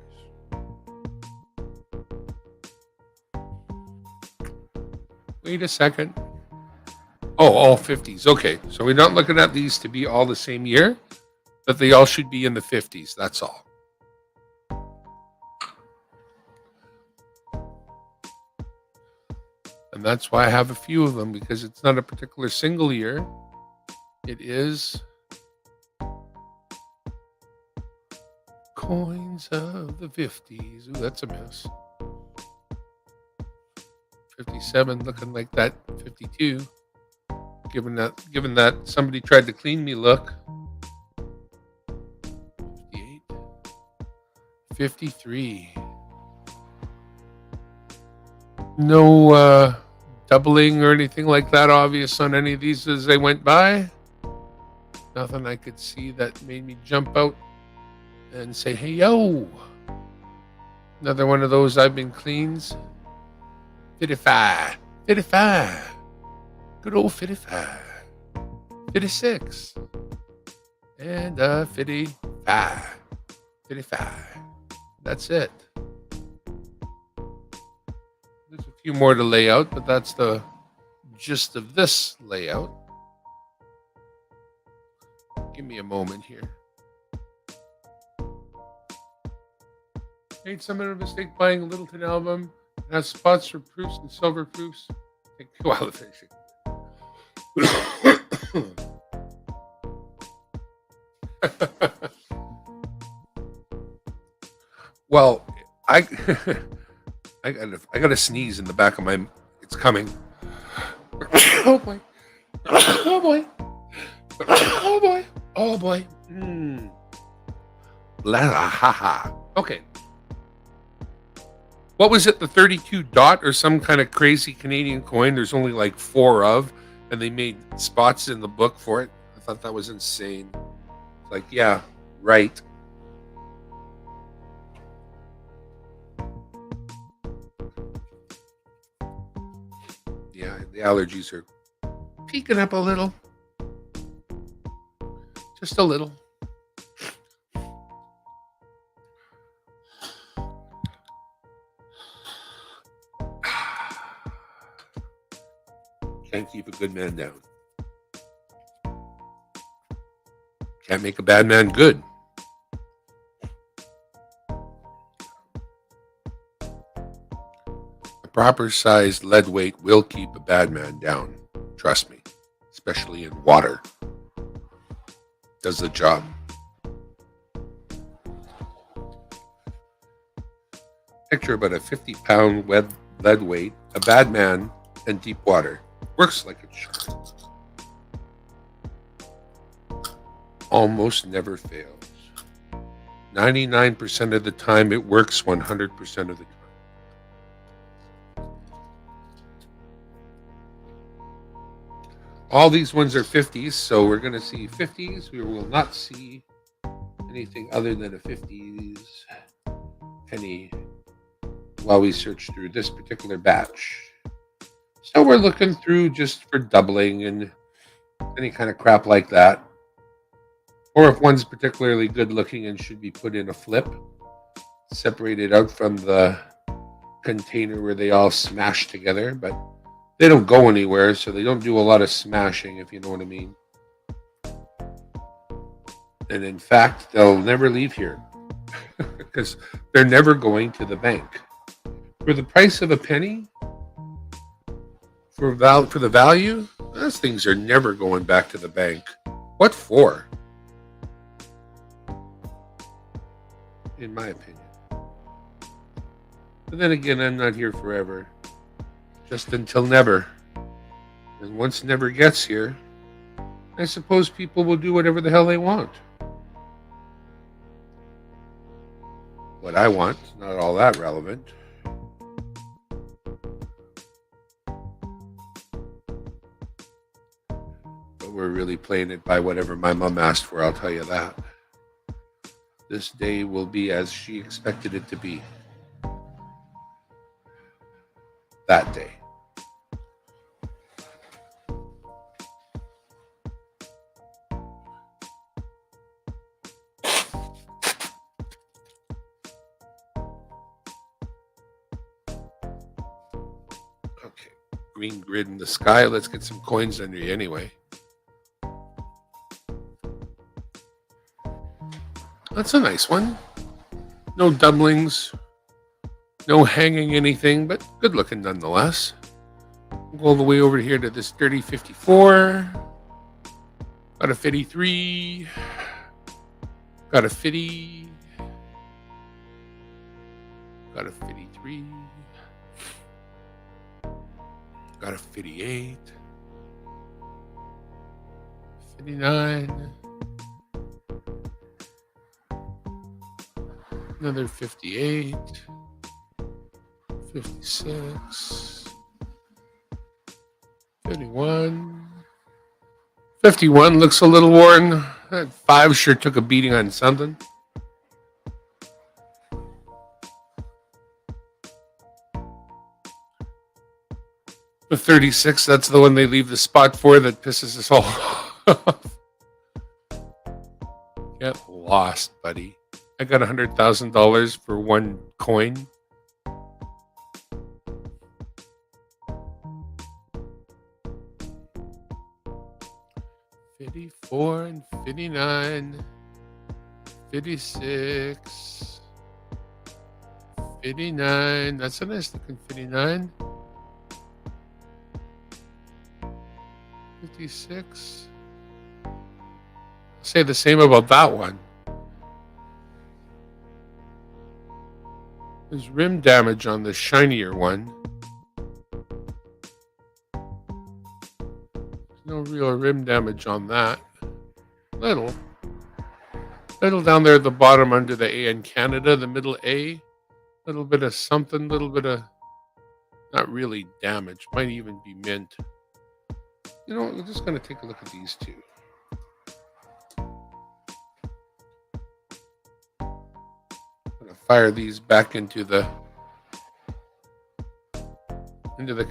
Wait a second. Oh, all 50s. Okay, so we're not looking at these to be all the same year, but they all should be in the 50s. That's all. And that's why I have a few of them, because it's not a particular single year. It is coins of the 50s. Ooh, that's a mess. 57 looking like that 52. Given that somebody tried to clean me look. 58. 53. No doubling or anything like that obvious on any of these as they went by. Nothing I could see that made me jump out and say, hey, yo. Another one of those I've been cleans. 55. 55. Good old 55. 56. And 55. 55. That's it. There's a few more to lay out, but that's the gist of this layout. Give me a moment here. Made some mistake buying a Littleton album. It has spots for proofs and silver proofs. Take a while to finish it. Well, I got a sneeze in the back of my. It's coming. Oh boy! Oh boy! Oh boy! Oh boy! La ha ha. Okay. What was it? The 32 dot or some kind of crazy Canadian coin? There's only like 4 of, and they made spots in the book for it. I thought that was insane. It's like, yeah, right. Yeah, the allergies are peaking up a little. Just a little. Can't keep a good man down. Can't make a bad man good. A proper sized lead weight will keep a bad man down. Trust me. Especially in water. Does the job. Picture about a 50-pound lead weight, a bad man, and deep water. Works like a charm. Almost never fails. 99% of the time it works 100% of the time. All these ones are 50s, so we're going to see 50s. We will not see anything other than a 50s penny while we search through this particular batch. So we're looking through just for doubling and any kind of crap like that. Or if one's particularly good looking and should be put in a flip, separated out from the container where they all smash together, but they don't go anywhere, so they don't do a lot of smashing, if you know what I mean. And in fact, they'll never leave here because they're never going to the bank. For the price of a penny, for the value, those things are never going back to the bank. What for? In my opinion. But then again, I'm not here forever. Just until never. And once never gets here, I suppose people will do whatever the hell they want. What I want is not all that relevant. But we're really playing it by whatever my mom asked for, I'll tell you that. This day will be as she expected it to be. That day. Okay, green grid in the sky. Let's get some coins under you anyway. That's a nice one. No doublings. No hanging anything, but good looking nonetheless. We'll go all the way over here to this dirty 54. Got a 53. Got a 50. Got a 53. Got a 58. 59. Another 58. 56. 51. 51 looks a little worn. That 5 sure took a beating on something. The 36, that's the one they leave the spot for that pisses us all off. Get lost, buddy. I got $100,000 for one coin. $54 and $59. $56. $59. That's a nice looking $59. $56. Say the same about that one. There's rim damage on the shinier one. There's no real rim damage on that. Little down there at the bottom under the A in Canada, the middle A. Little bit of something, little bit of not really damage. Might even be mint. You know, we're just going to take a look at these two. Fire these back into the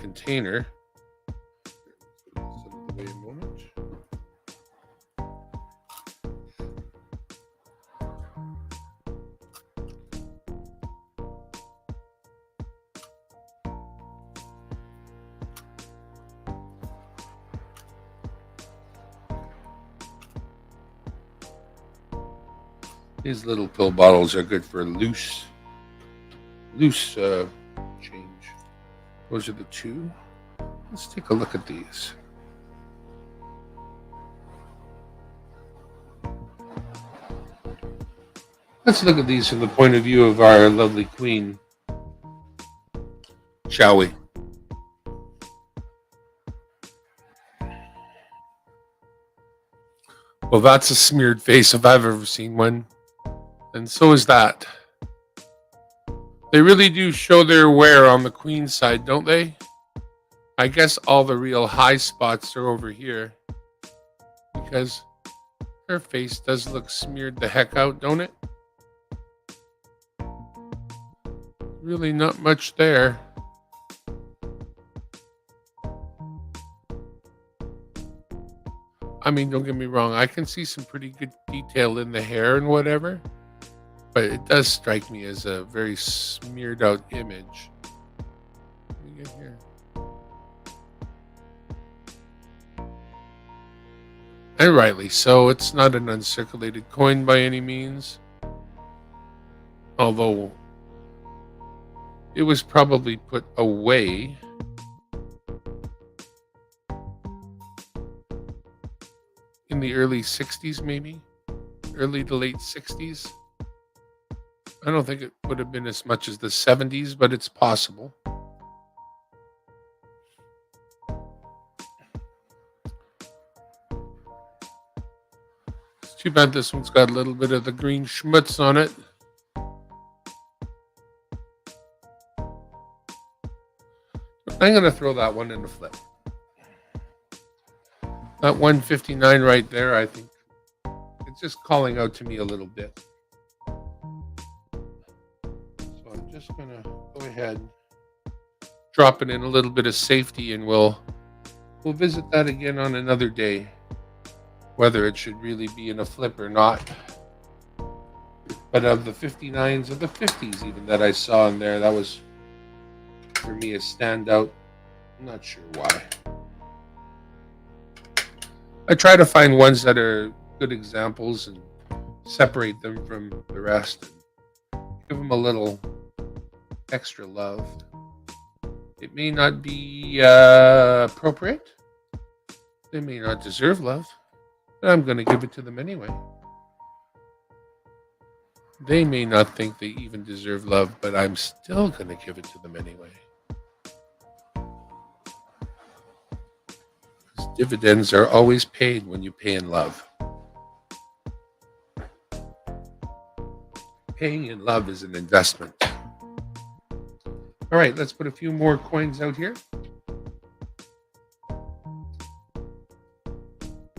container. Wait a moment. These little pill bottles are good for loose change. Those are the two. Let's take a look at these. Let's look at these from the point of view of our lovely queen, shall we? Well, that's a smeared face if I've ever seen one. And so is that. They really do show their wear on the queen side, don't they? I guess all the real high spots are over here. Because her face does look smeared the heck out, don't it? Really not much there. I mean, don't get me wrong. I can see some pretty good detail in the hair and whatever. But it does strike me as a very smeared out image. Let me get here. And rightly so. It's not an uncirculated coin by any means. Although it was probably put away in the early 60s, maybe. Early to late 60s. I don't think it would have been as much as the 70s, but it's possible. It's too bad this one's got a little bit of the green schmutz on it. I'm going to throw that one in the flip. That 159 right there, I think it's just calling out to me a little bit. Just gonna go ahead, drop it in a little bit of safety, and we'll visit that again on another day, whether it should really be in a flip or not. But of the 59s, of the 50s even that I saw in there, that was for me a standout. I'm not sure why. I try to find ones that are good examples and separate them from the rest and give them a little extra love. It may not be appropriate. They may not deserve love, but I'm going to give it to them anyway. They may not think they even deserve love, but I'm still going to give it to them anyway. Because dividends are always paid when you pay in love. paying in love is an investment. All right, let's put a few more coins out here.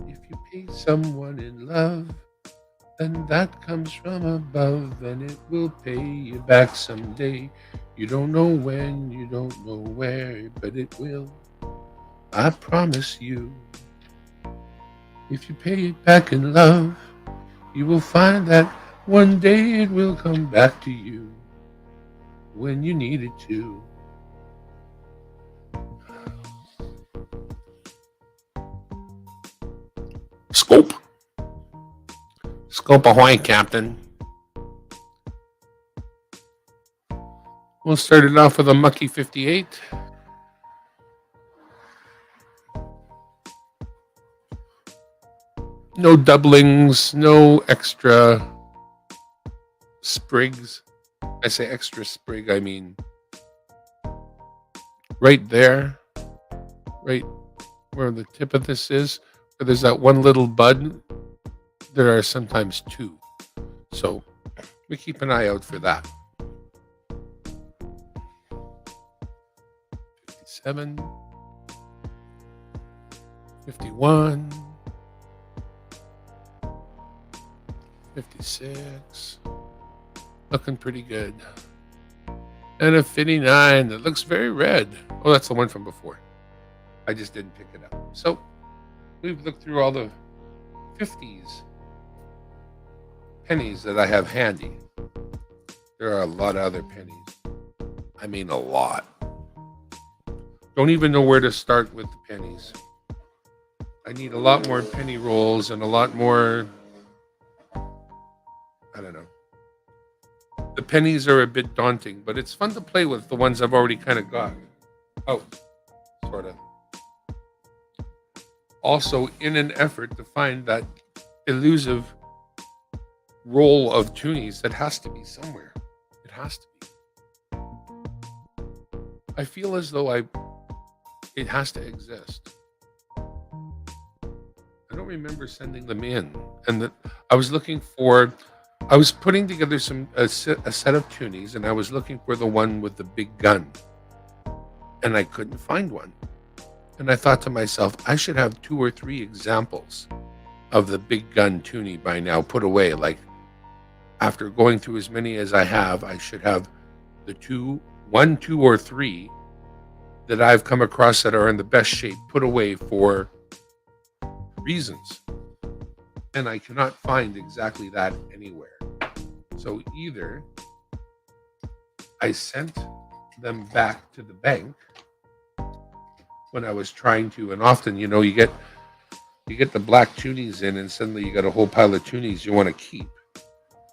If you pay someone in love, then that comes from above, and it will pay you back someday. You don't know when, you don't know where, but it will. I promise you. If you pay it back in love, you will find that one day it will come back to you when you need it to. Scope. Scope ahoy, Captain. We'll start it off with a mucky 58. No doublings, no extra sprigs. I say extra sprig, I mean right there, right where the tip of this is, where there's that one little bud, there are sometimes two. So we keep an eye out for that. 57, 51, 56, looking pretty good. And a 59 that looks very red. Oh, that's the one from before. I just didn't pick it up. So we've looked through all the 50s pennies that I have handy. There are a lot of other pennies. I mean, a lot. Don't even know where to start with the pennies. I need a lot more penny rolls and a lot more, I don't know. The pennies are a bit daunting, but it's fun to play with the ones I've already kind of got. Oh, sort of. Also, in an effort to find that elusive roll of toonies that has to be somewhere. It has to be. I feel as though it has to exist. I don't remember sending them in, and I was looking for. I was putting together a set of toonies, and I was looking for the one with the big gun, and I couldn't find one. And I thought to myself, I should have 2 or 3 examples of the big gun toonie by now put away. Like, after going through as many as I have, I should have the 1, 2, or 3 that I've come across that are in the best shape put away for reasons. And I cannot find exactly that anywhere. So either I sent them back to the bank when I was trying to, and often, you get the black toonies in, and suddenly you got a whole pile of toonies you want to keep.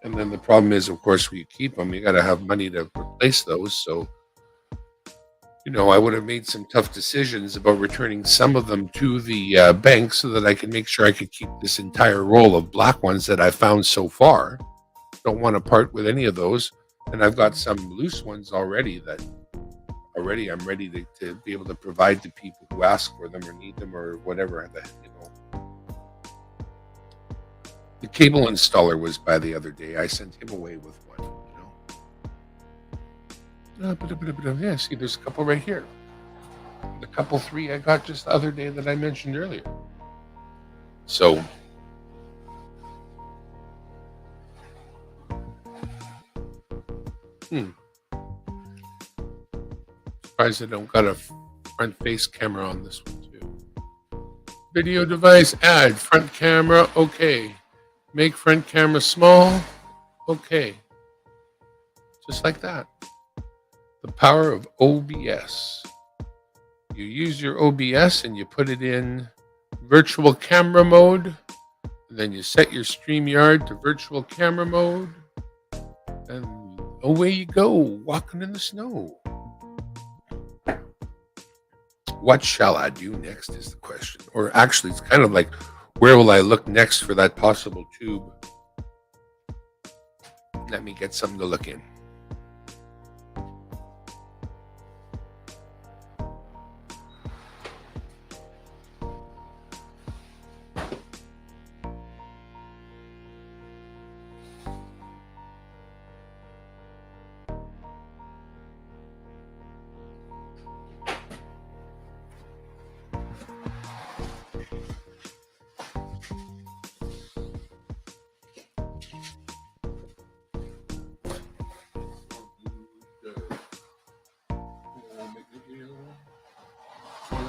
And then the problem is, of course, when you keep them, you got to have money to replace those. So, I would have made some tough decisions about returning some of them to the bank so that I could make sure I could keep this entire roll of black ones that I found so far. Don't want to part with any of those. And I've got some loose ones already that I'm ready to be able to provide to people who ask for them or need them or whatever. The cable installer was by the other day. I sent him away with one. Yeah, see, there's a couple right here. The couple 3 I got just the other day that I mentioned earlier. So, surprised I don't got a front face camera on this one too. Video device, add front camera, okay. Make front camera small, okay. Just like that. The power of OBS. You use your OBS and you put it in virtual camera mode. And then you set your StreamYard to virtual camera mode. And away you go, walking in the snow. What shall I do next is the question. Or actually, it's kind of like, where will I look next for that possible tube? Let me get something to look in.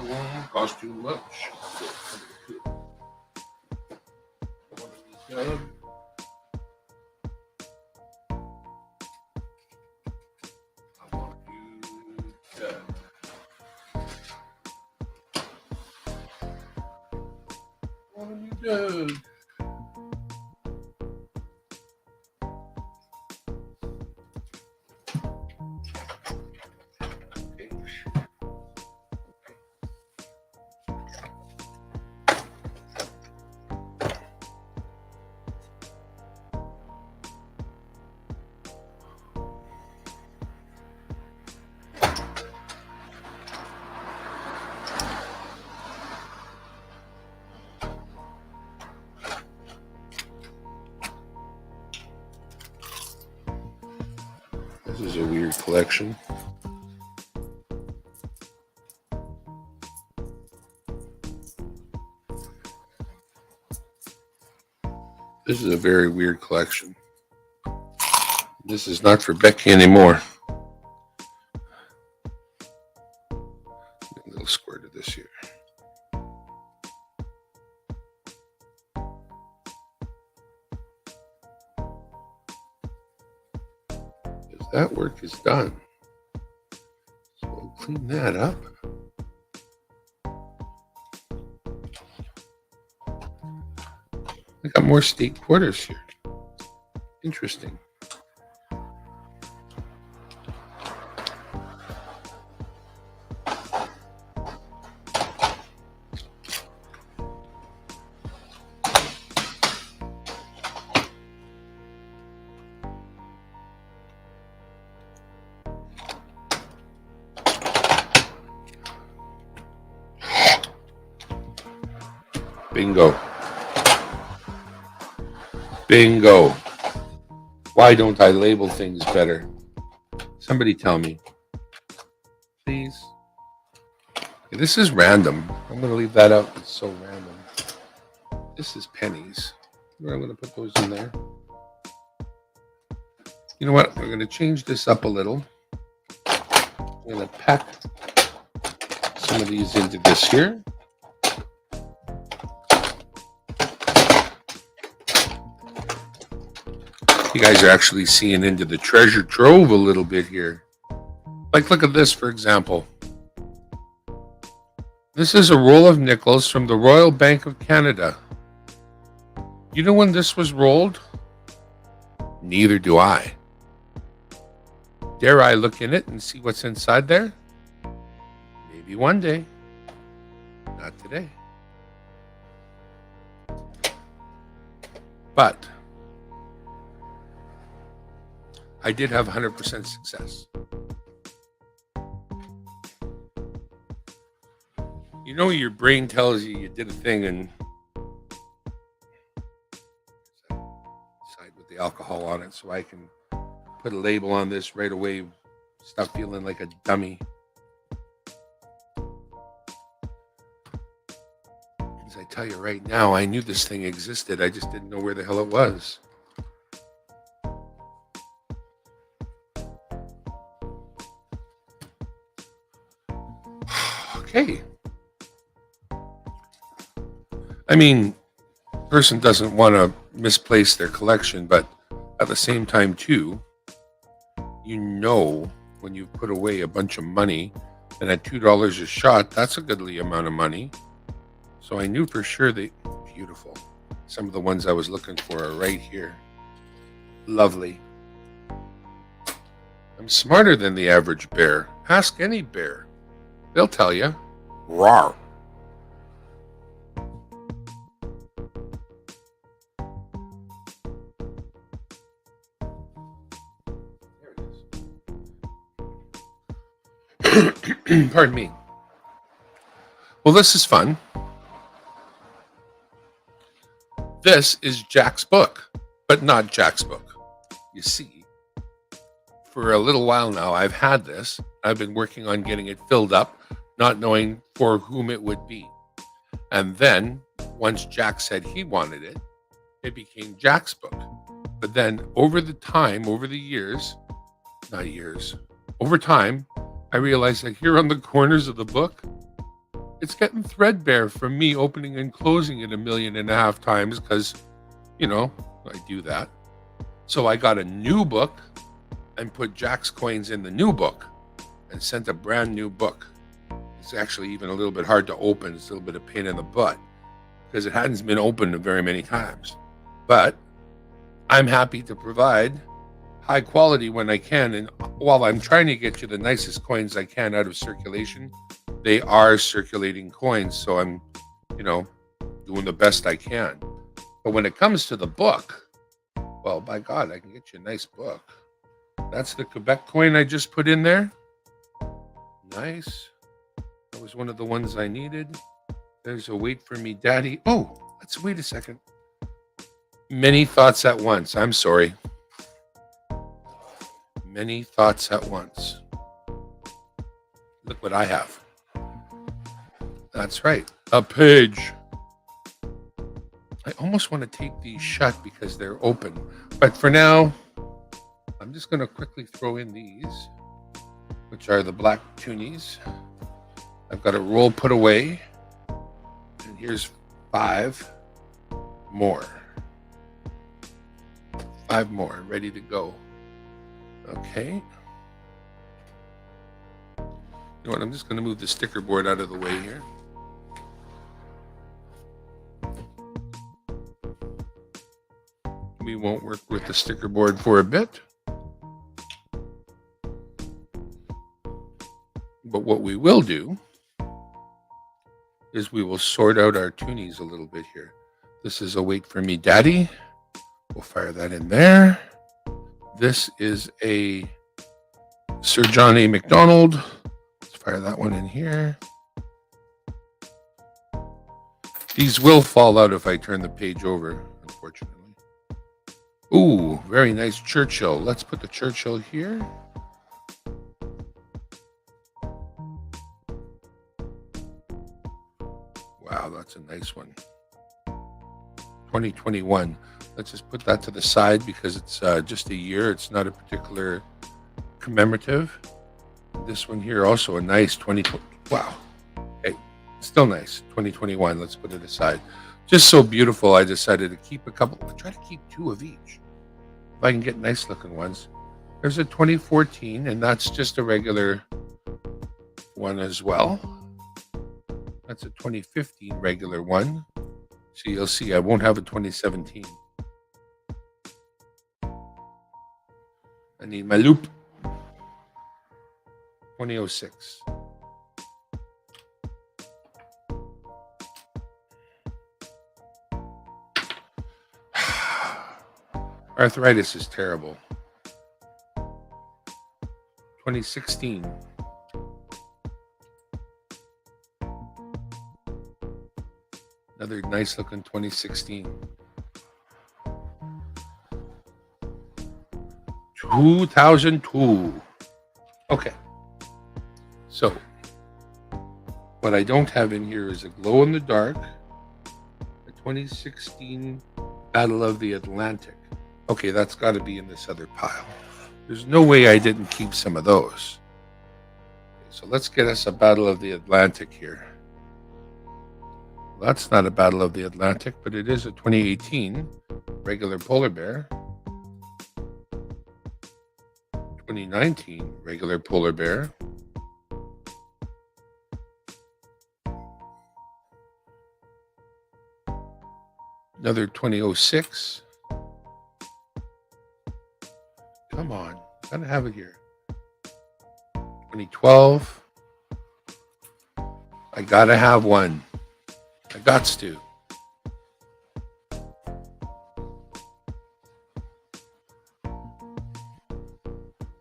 won't cost too much. Doug. This is a weird collection. This is a very weird collection. This is not for Becky anymore. A little squirt of this here. That work is done. So we'll clean that up. I got more steak quarters here. Interesting. Bingo. Bingo. Why don't I label things better? Somebody tell me. Please. Okay, this is random. I'm going to leave that out. It's so random. This is pennies. I'm going to put those in there. You know what? We're going to change this up a little. I'm going to pack some of these into this here. You guys are actually seeing into the treasure trove a little bit here. Like, look at this, for example. This is a roll of nickels from the Royal Bank of Canada. You know when this was rolled? Neither do I. Dare I look in it and see what's inside there? Maybe one day. Not today. But I did have 100% success. You know, your brain tells you you did a thing and side with the alcohol on it so I can put a label on this right away. Stop feeling like a dummy. As I tell you right now, I knew this thing existed. I just didn't know where the hell it was. Okay. I mean, person doesn't want to misplace their collection, but at the same time too, you know, when you put away a bunch of money and at $2 a shot, that's a goodly amount of money. So I knew for sure that beautiful. Some of the ones I was looking for are right here. Lovely. I'm smarter than the average bear. Ask any bear. They'll tell you. Rawr. There it is. Pardon me. Well, this is fun. This is Jack's book, but not Jack's book. You see, for a little while now, I've had this. I've been working on getting it filled up, not knowing for whom it would be. And then, once Jack said he wanted it, it became Jack's book. But then, over time, I realized that here on the corners of the book, it's getting threadbare from me opening and closing it 1.5 million times because, I do that. So I got a new book and put Jack's coins in the new book and sent a brand new book. It's actually even a little bit hard to open. It's a little bit of pain in the butt because it hadn't been opened very many times. But I'm happy to provide high quality when I can. And while I'm trying to get you the nicest coins I can out of circulation, they are circulating coins. So I'm, doing the best I can. But when it comes to the book, well, by God, I can get you a nice book. That's the Quebec coin I just put in there. Nice. That was one of the ones I needed. There's a wait for me, Daddy. Oh, let's wait a second. Many thoughts at once. I'm sorry. Many thoughts at once. Look what I have. That's right. A page. I almost want to take these shut because they're open. But for now, I'm just going to quickly throw in these, which are the black tunies. I've got a roll put away. And here's 5 more. 5 more ready to go. Okay. You know what? I'm just going to move the sticker board out of the way here. We won't work with the sticker board for a bit. But what we will do is we will sort out our tunies a little bit here. This is a wait for me, Daddy. We'll fire that in there. This is a Sir John A. MacDonald. Let's fire that one in here. These will fall out if I turn the page over, unfortunately. Ooh, very nice Churchill. Let's put the Churchill here. Wow, that's a nice one. 2021. Let's just put that to the side because it's just a year. It's not a particular commemorative. This one here also a nice 2020. Wow. Okay, still nice. 2021. Let's put it aside. Just so beautiful. I decided to keep a couple. I'll try to keep 2 of each if I can get nice looking ones. There's a 2014, and that's just a regular one as well. That's a 2015 regular one. So you'll see I won't have a 2017. I need my loop. 2006. Arthritis is terrible. 2016. Another nice looking 2016. 2002. Okay. So, what I don't have in here is a glow in the dark, a 2016 Battle of the Atlantic. Okay, that's got to be in this other pile. There's no way I didn't keep some of those. Okay, so let's get us a Battle of the Atlantic here. Well, that's not a Battle of the Atlantic, but it is a 2018 regular polar bear. 2019 regular polar bear. Another 2006. Come on, gotta have it here. 2012. I gotta have one. I gots to.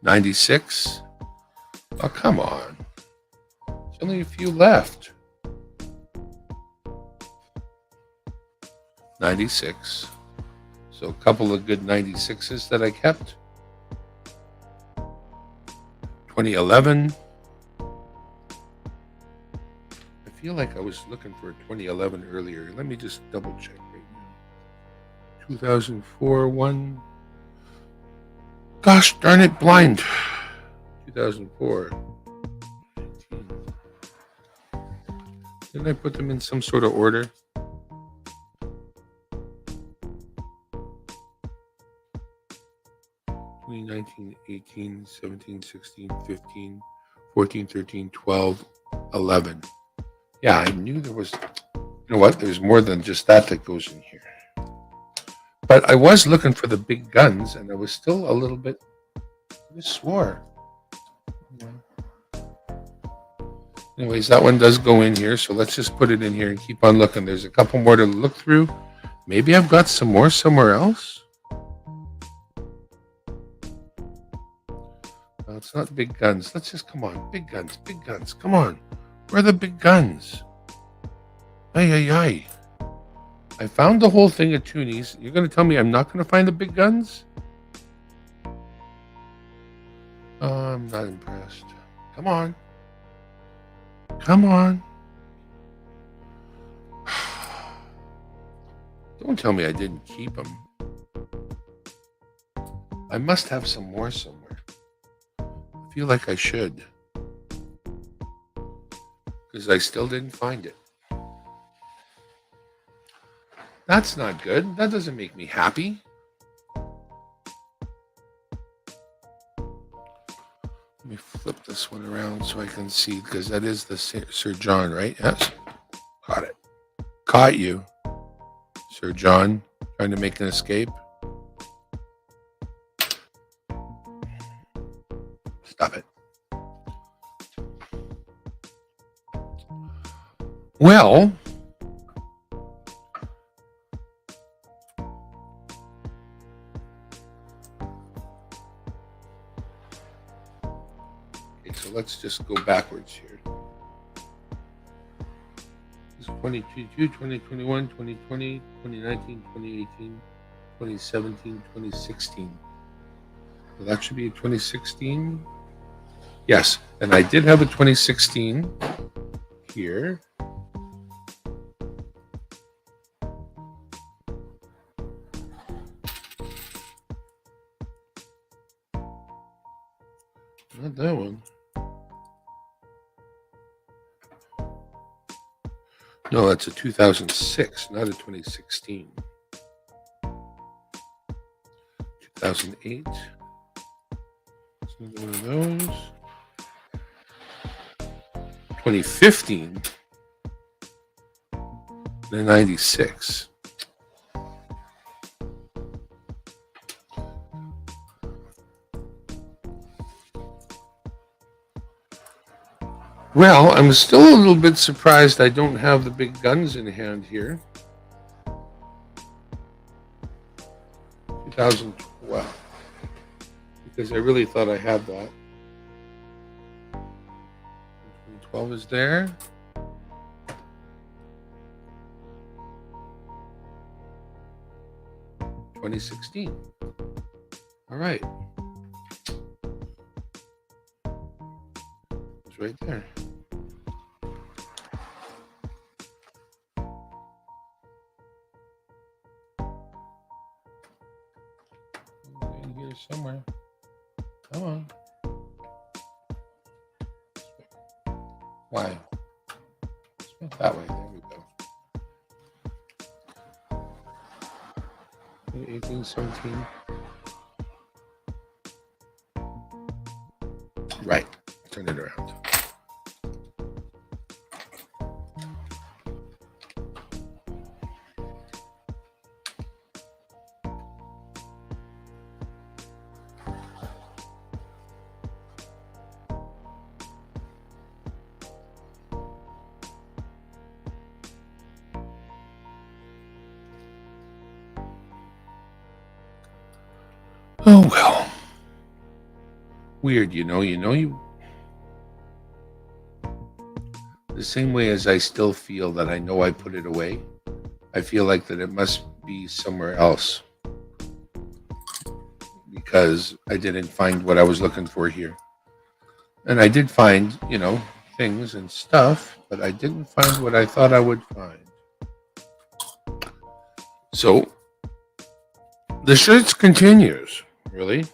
'96. Oh, come on. There's only a few left. 96. So a couple of good 96s that I kept. 2011. I feel like I was looking for a 2011 earlier. Let me just double check right now. 2004 one. Gosh darn it, blind. 2004. Didn't I put them in some sort of order? Twenty 19, 18, 17, 16, 15, 14, 13, 12, 11. Yeah, I knew there was, you know what? There's more than just that goes in here. But I was looking for the big guns, and I was still a little bit, I swore. Yeah. Anyways, that one does go in here, so let's just put it in here and keep on looking. There's a couple more to look through. Maybe I've got some more somewhere else. No, it's not big guns. Let's just, come on, big guns, come on. Where are the big guns? Ay, ay, ay. I found the whole thing of toonies. You're going to tell me I'm not going to find the big guns? I'm not impressed. Come on. Come on. Don't tell me I didn't keep them. I must have some more somewhere. I feel like I should. Because I still didn't find it. That's not good. That doesn't make me happy. Let me flip this one around so I can see, because that is the Sir John, right? Yes. Got it. Caught you, Sir John, trying to make an escape. Stop it. Well, so let's just go backwards here. It's 2022, 2021, 2020, 2019, 2018, 2017, 2016. So that should be a 2016. Yes, and I did have a 2016 here. Not that one. No, that's a 2006, not a 2016. 2008. It's another one of those. 2015. The 96. Well, I'm still a little bit surprised I don't have the big guns in hand here. 2012. Because I really thought I had that. 2012 is there. $2016. All right. It's right there. In here somewhere. Come on. Why? It's not that way. There we go. 18, 17. Right. Turn it around. Oh well. Weird, you know, the same way as I still feel that I know I put it away, I feel like that it must be somewhere else because I didn't find what I was looking for here. And I did find, you know, things and stuff, but I didn't find what I thought I would find. So the search continues, really.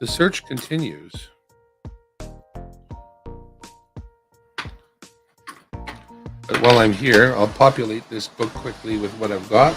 The search continues. But while I'm here, I'll populate this book quickly with what I've got.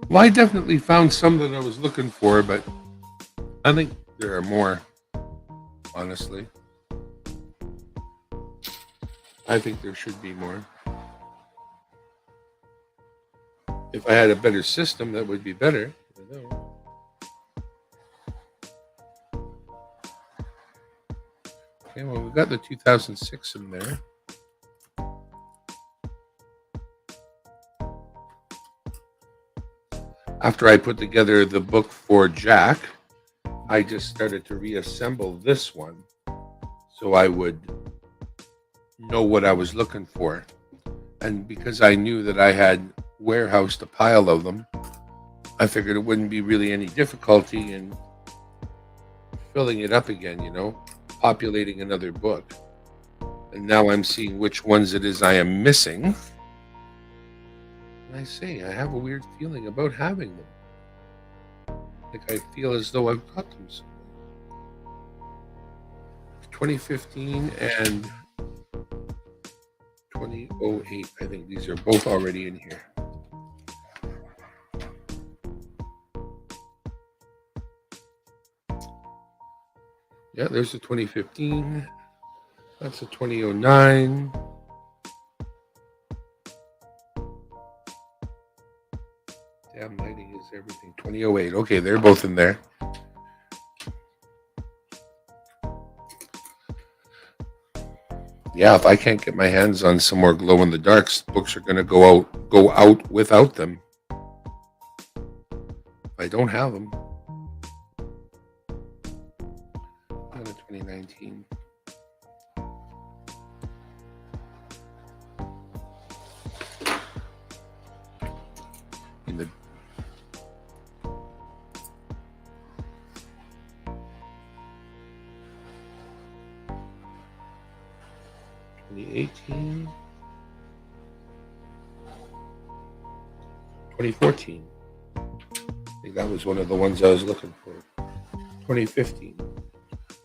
Well, I definitely found some that I was looking for, but I think there are more, honestly. I think there should be more. If I had a better system, that would be better. I know. Okay, well, we've got the 2006 in there. After I put together the book for Jack, I just started to reassemble this one so I would know what I was looking for. And because I knew that I had warehoused a pile of them, I figured it wouldn't be really any difficulty in filling it up again, populating another book. And now I'm seeing which ones it is I am missing. And I say, I have a weird feeling about having them. Like I feel as though I've got them somewhere. 2015 and 2008. I think these are both already in here. Yeah, there's the 2015. That's a 2009. Damn, lighting is everything. 2008. Okay, they're both in there. Yeah, if I can't get my hands on some more glow in the darks, books are going to go out without them. If I don't have them. 2019. In the (2018), 2014. I think that was one of the ones I was looking for. 2015.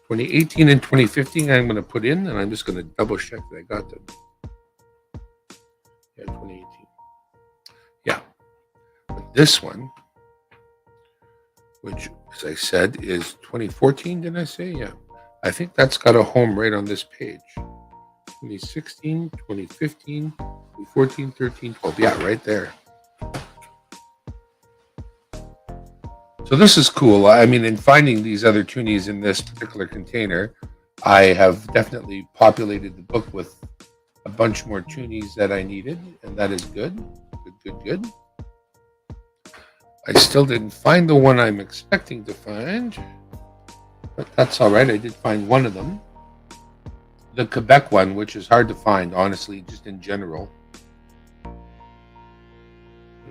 2018 and 2015 I'm going to put in, and I'm just going to double check that I got them. Yeah, 2018. Yeah. But this one, which, as I said, is 2014, did I say? Yeah. I think that's got a home right on this page. 2016, 2015, 2014, 13, 12. Yeah, right there. So this is cool. I mean, in finding these other toonies in this particular container, I have definitely populated the book with a bunch more toonies that I needed, and that is good. Good. I still didn't find the one I'm expecting to find, but that's all right. I did find one of them. The Quebec one, which is hard to find, honestly, just in general. But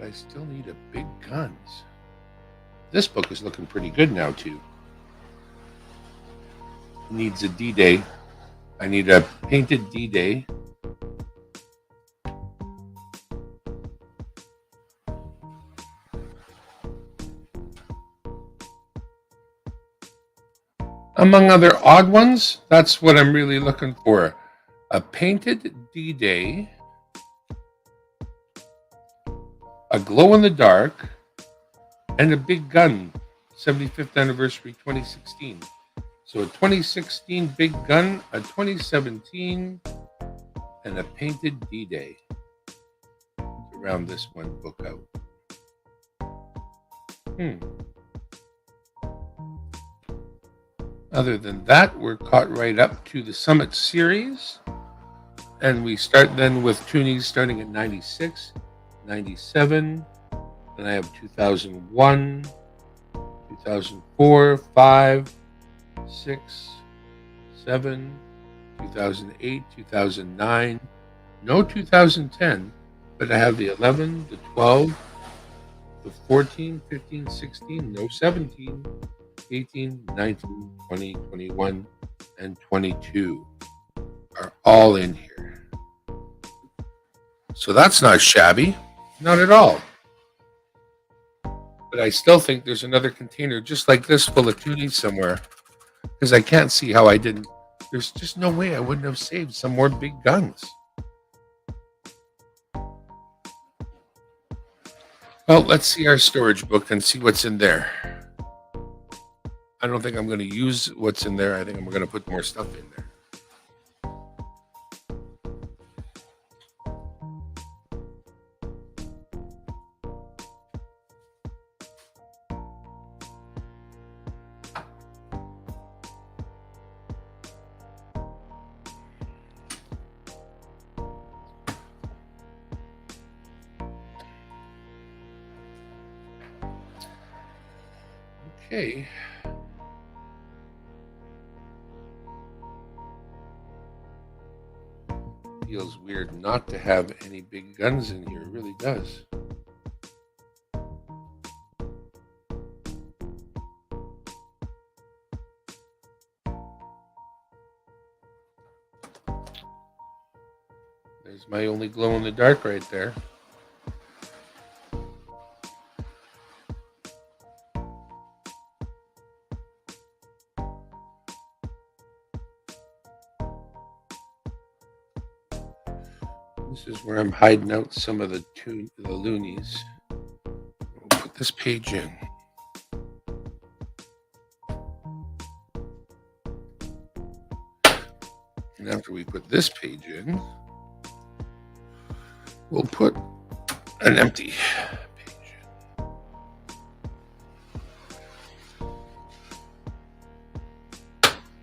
I still need a big guns. This book is looking pretty good now, too. Needs a D-Day. I need a painted D-Day. Among other odd ones, that's what I'm really looking for. A painted D-Day, a glow-in-the-dark, and a big gun, 75th anniversary 2016. So a 2016 big gun, a 2017, and a painted D-Day to round this one book out. Other than that, we're caught right up to the Summit series. And we start then with toonies starting at 96, 97. Then I have 2001, 2004, 5, 6, 7, 2008, 2009, No 2010, but I have the 11, the 12, the 14, 15, 16, no 17, 18, 19, 20, 21, and 22 are all in here. So that's not shabby. Not at all. But I still think there's another container just like this full of tooties somewhere. Because I can't see how I didn't. There's just no way I wouldn't have saved some more big guns. Well, let's see our storage book and see what's in there. I don't think I'm going to use what's in there. I think I'm going to put more stuff in there. Okay. Feels weird not to have any big guns in here. It really does. There's my only glow in the dark right there. This is where I'm hiding out some of the loonies. We'll put this page in. And after we put this page in, we'll put an empty page in.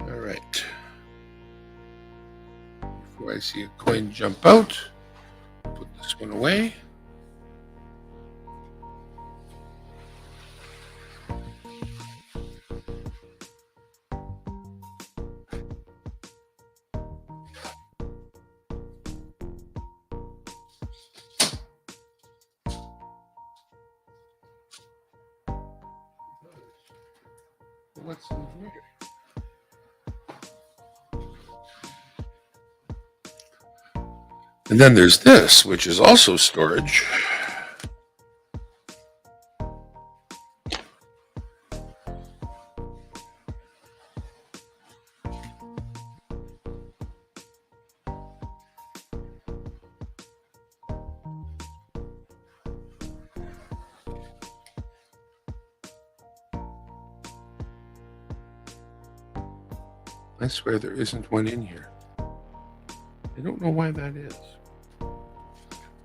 All right. Before I see a coin jump out, put this one away. What's in here? And then there's this, which is also storage. I swear there isn't one in here. I don't know why that is.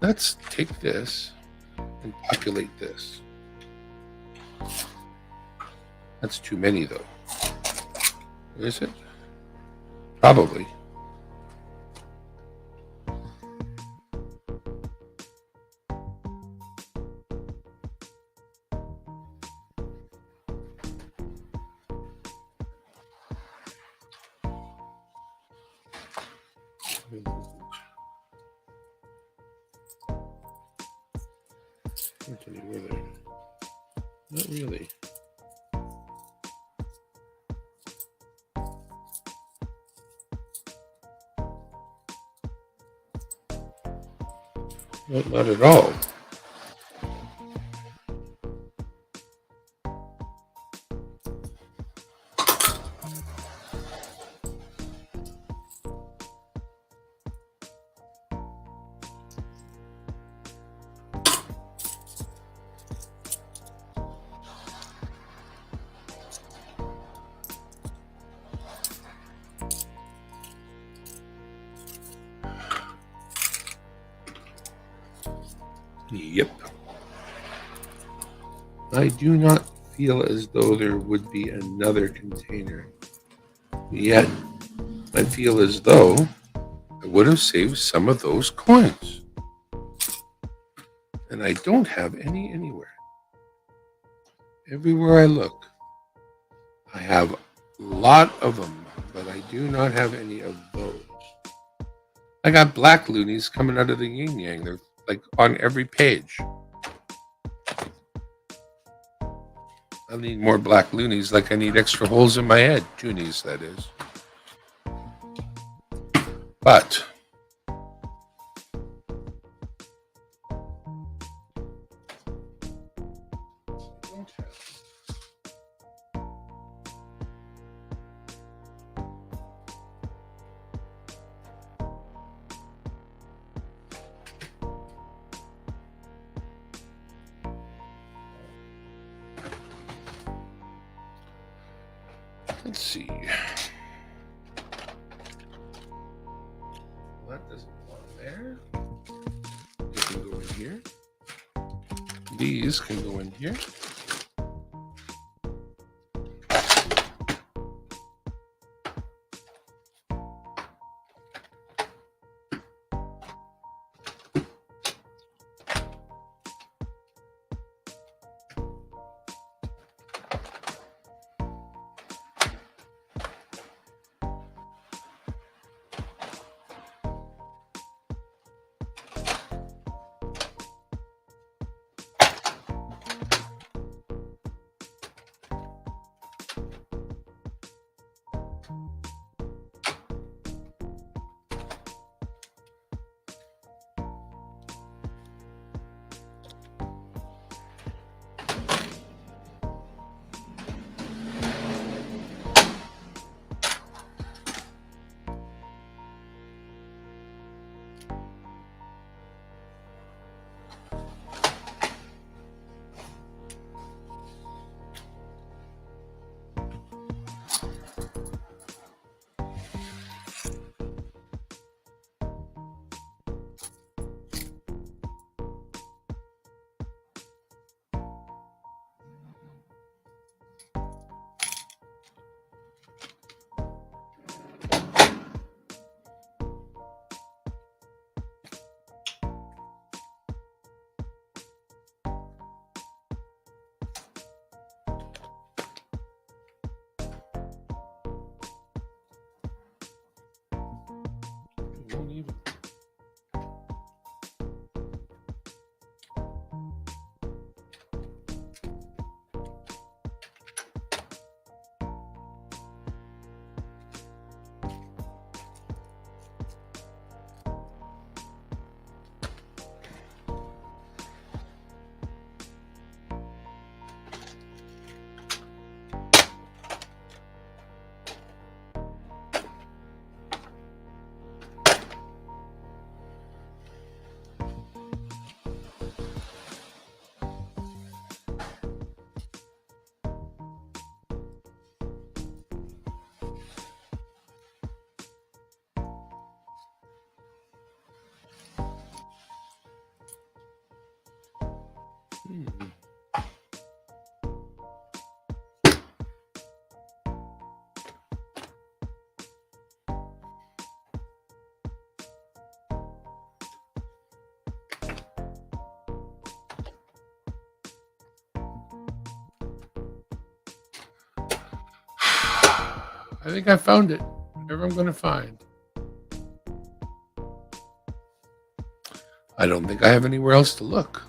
Let's take this and populate this. That's too many, though. Is it? Probably. Not really. Not at all. Yep. I do not feel as though there would be another container. Yet, I feel as though I would have saved some of those coins. And I don't have any anywhere. Everywhere I look, I have a lot of them, but I do not have any of those. I got black loonies coming out of the yin yang. They're like on every page. I need more black loonies, like I need extra holes in my head. Toonies, that is. But let's see. That doesn't belong there. It can go in here. These can go in here. It won't even. I think I found it. Whatever I'm going to find. I don't think I have anywhere else to look.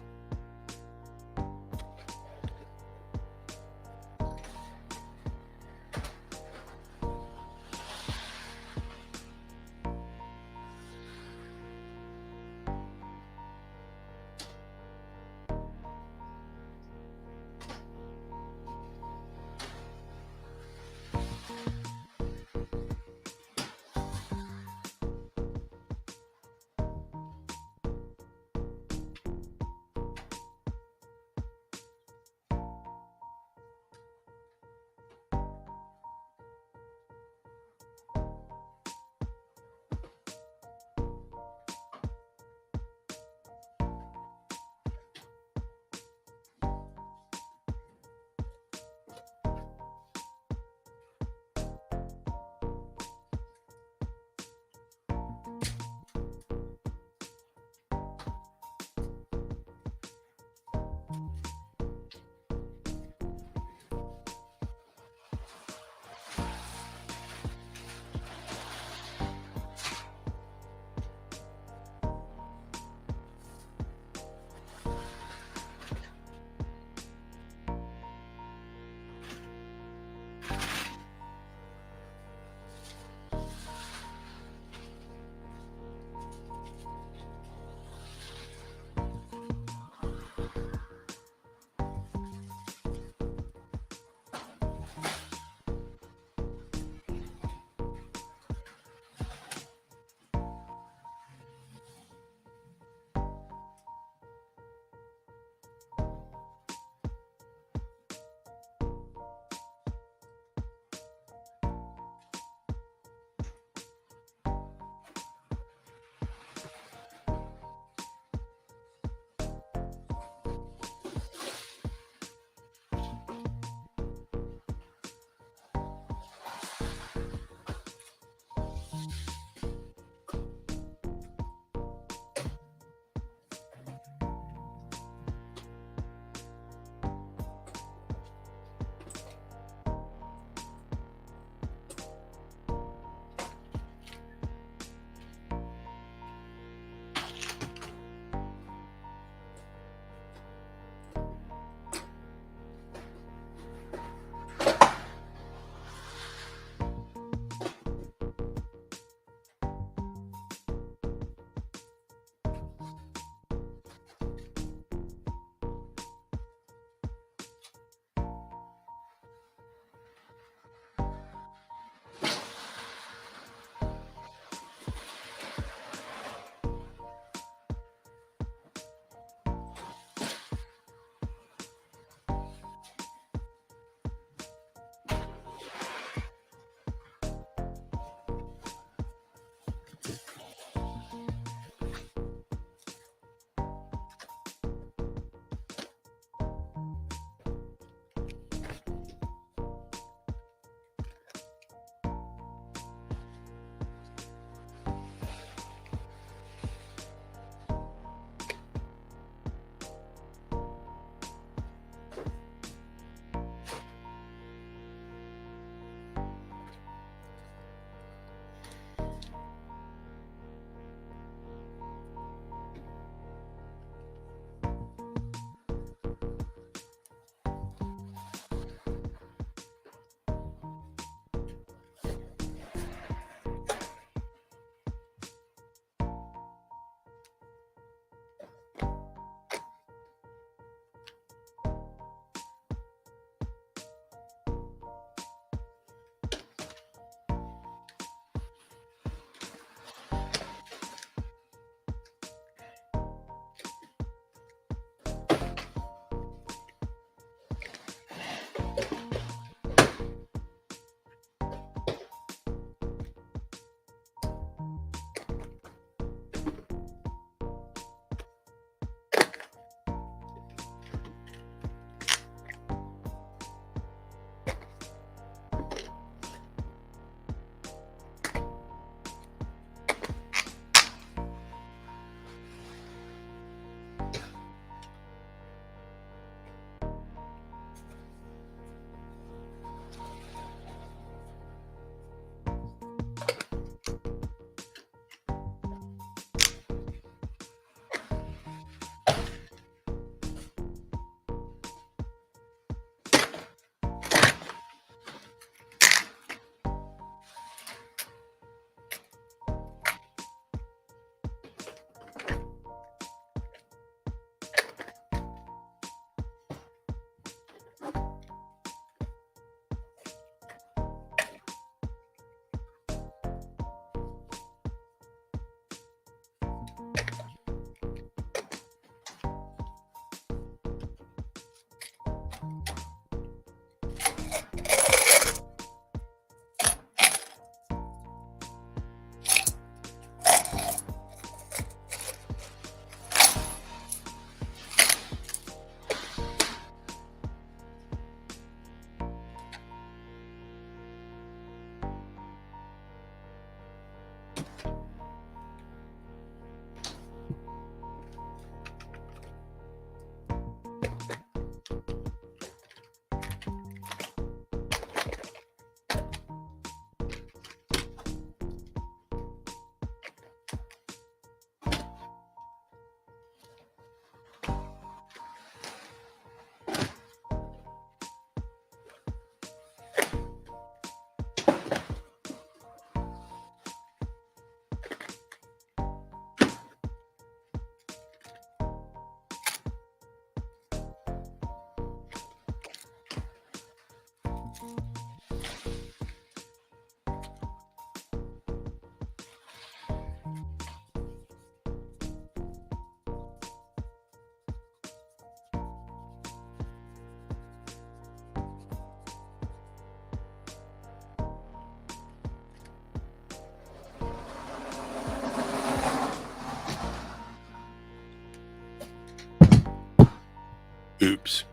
Oops.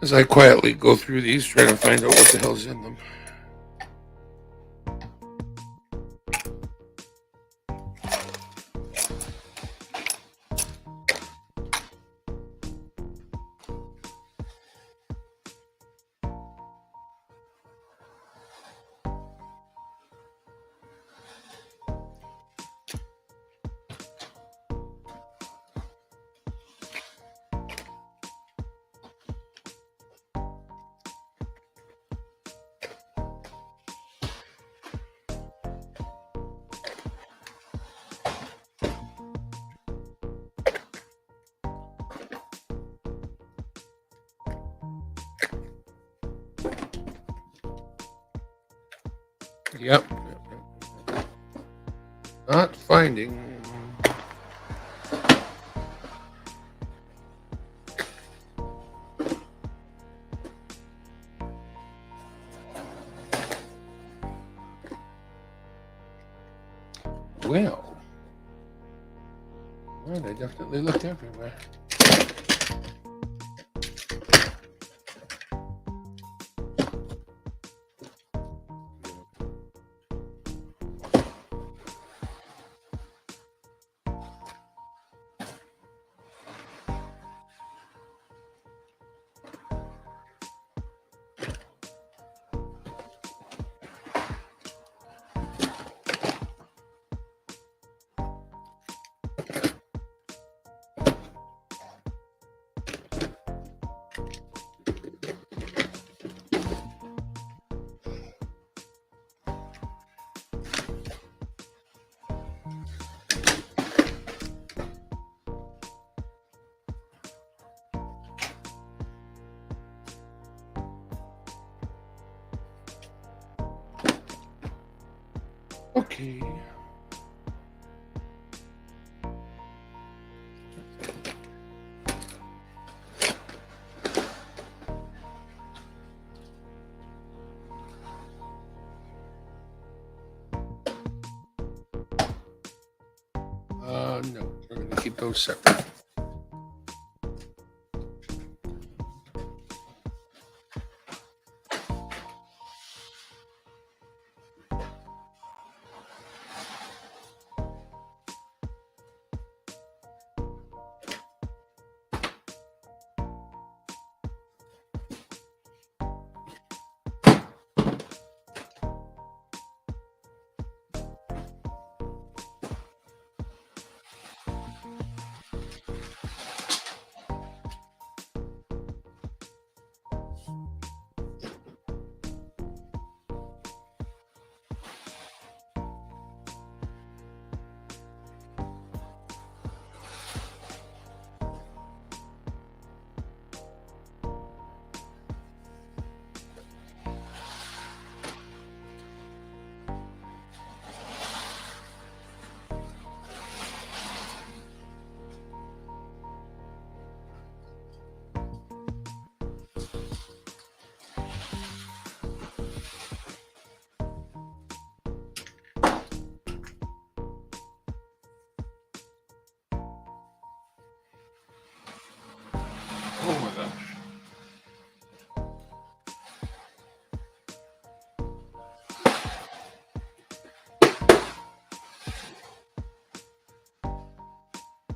As I quietly go through these, trying to find out what the hell's in them. Yep. Not finding. Well, I definitely looked everywhere. Okay. No, we're going to keep those separate. Oh my gosh.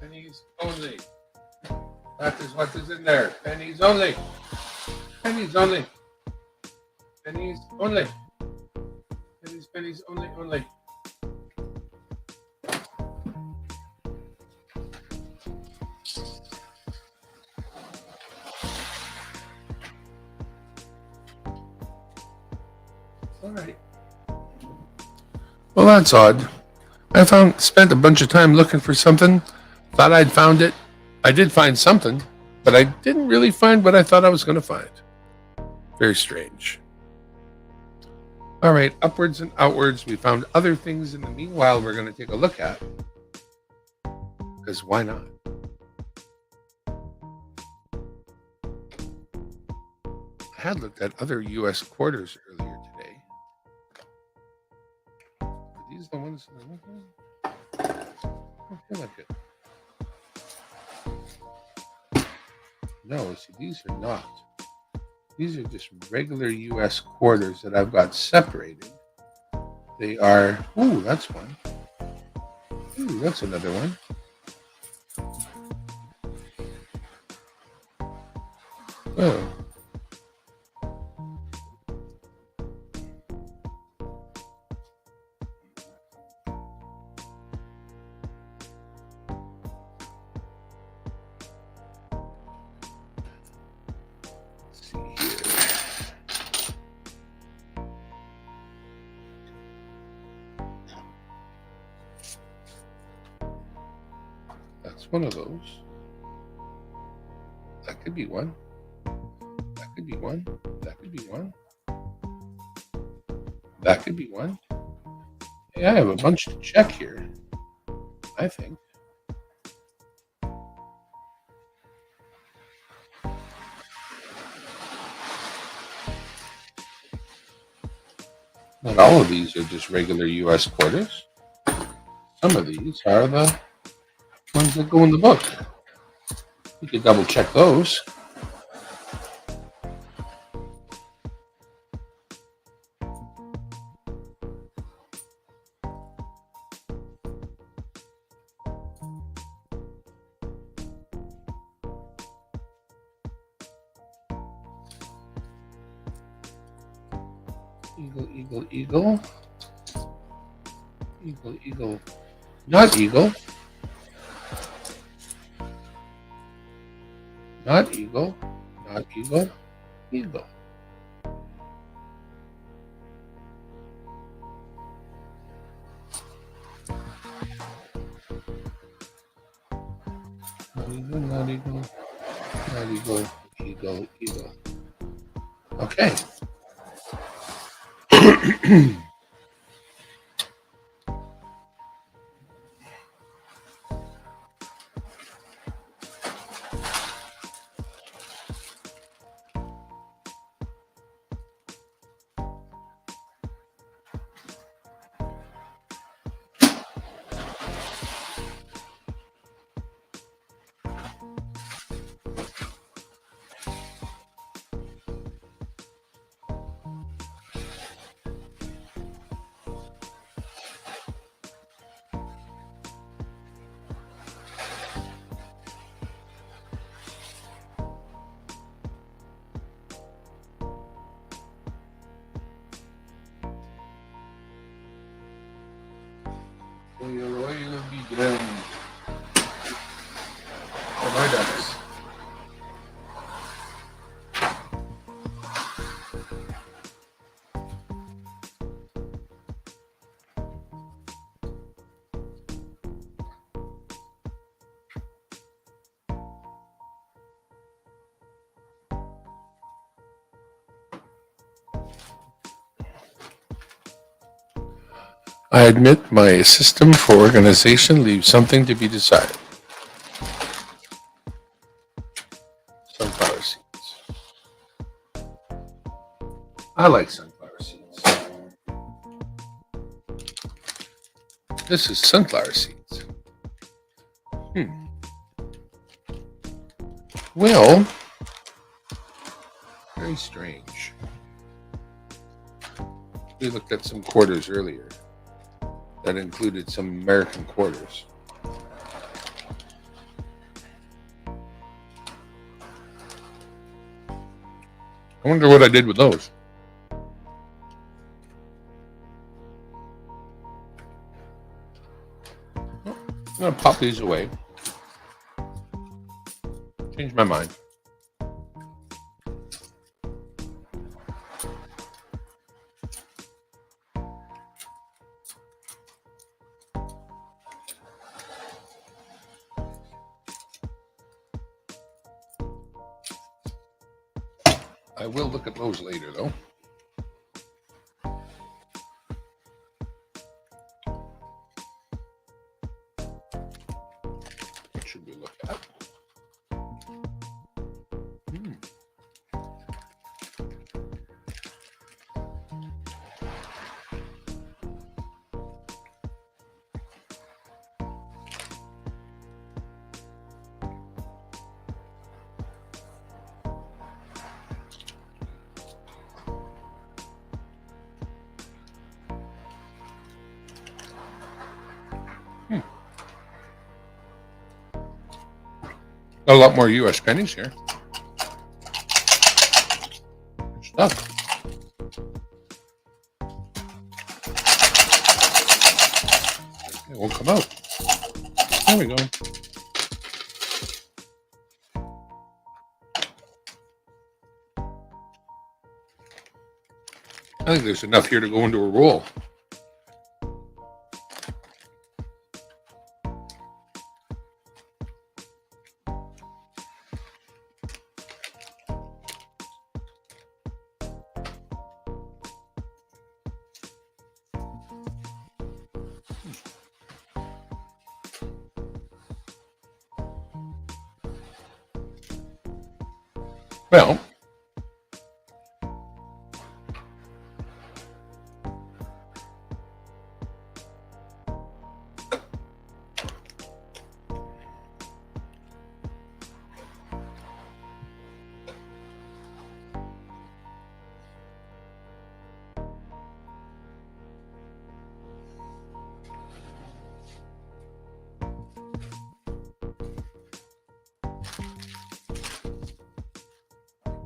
Pennies only. That is what is in there. Pennies only. Pennies only. Pennies only. Pennies only, only. All right. Well, that's odd. Spent a bunch of time looking for something. Thought I'd found it. I did find something, but I didn't really find what I thought I was going to find. Very strange. All right, upwards and outwards. We found other things in the meanwhile we're going to take a look at. Because why not? I had looked at other U.S. quarters earlier today. Are these the ones? I feel like it. No, see, these are not. These are just regular U.S. quarters that I've got separated. They are. Ooh, that's one. Ooh, that's another one. Oh. Let's see here. That's one of those. That could be one. That could be one. That could be one. That could be one. Hey, I have a bunch to check here, I think. Not all of these are just regular U.S. quarters. Some of these are the ones that go in the book. You could double check those. Eagle, eagle, eagle. Eagle, eagle. Not eagle. Not eagle. Not eagle. Eagle. Not eagle, not eagle. Not eagle. Eagle, eagle. Okay. Oil be ground. Oh, my ducks. I admit my system for organization leaves something to be desired. Sunflower seeds. I like sunflower seeds. This is sunflower seeds. Well, very strange. We looked at some quarters earlier that included some American quarters. I wonder what I did with those. I'm going to pop these away. Change my mind. I will look at those later, though. What should we look at? Got a lot more U.S. pennies here. Good stuff. It won't come out. There we go. I think there's enough here to go into a roll. Well,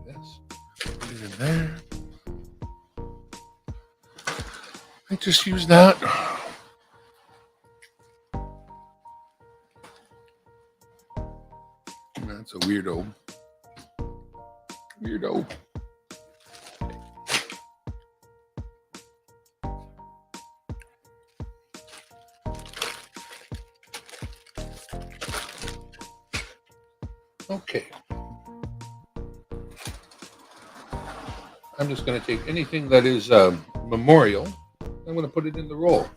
this. Put it in there. I just use that. That's a weirdo. Weirdo. Okay. I'm just going to take anything that is memorial. I'm going to put it in the roll.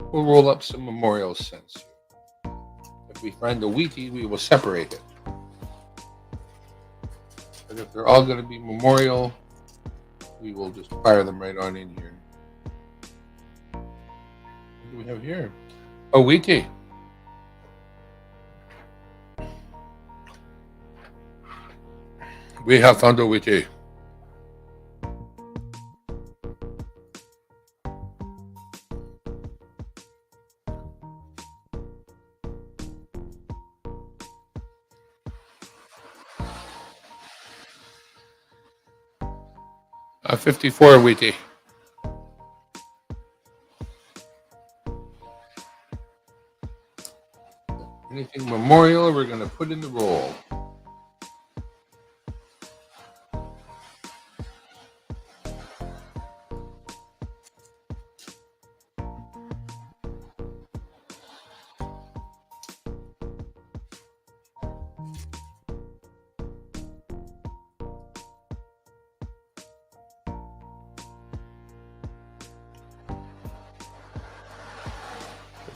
We'll roll up some memorial cents. If we find a Wheatie, we will separate it. But if they're all going to be memorial, we will just fire them right on in here. What do we have here? A Wheatie. We have found a Wheatie. A 54 Wheatie. Anything memorial, we're going to put in the roll.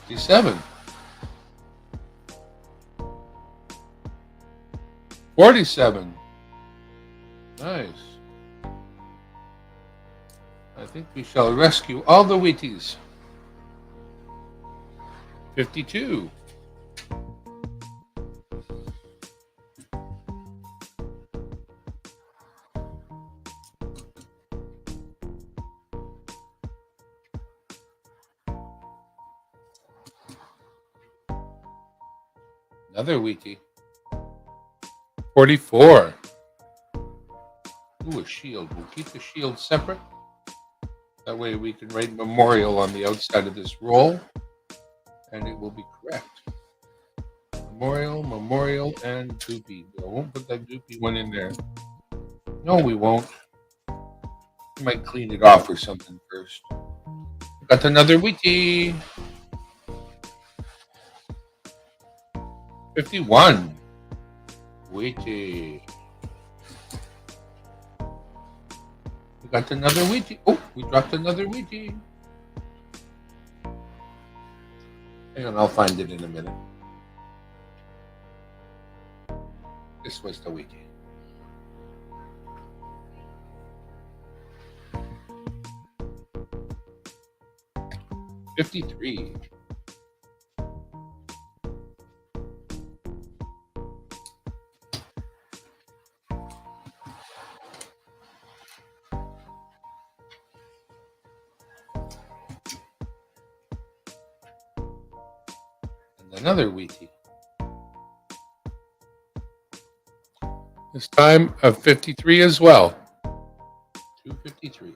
$57. 47. Nice. I think we shall rescue all the Wheaties. 52. Another Wheatie. 44. Ooh, a shield. We'll keep the shield separate. That way we can write memorial on the outside of this roll, and it will be correct. Memorial, memorial, and doopy. I won't put that doopy one in there. No, we won't. We might clean it off or something first. Got another Wheatie. 51. Wheatie. We got another Wheatie. Oh, we dropped another Wheatie. Hang on, I'll find it in a minute. This was the Wheatie. $53. Another Wheatie. This time of 53 as well. 253s.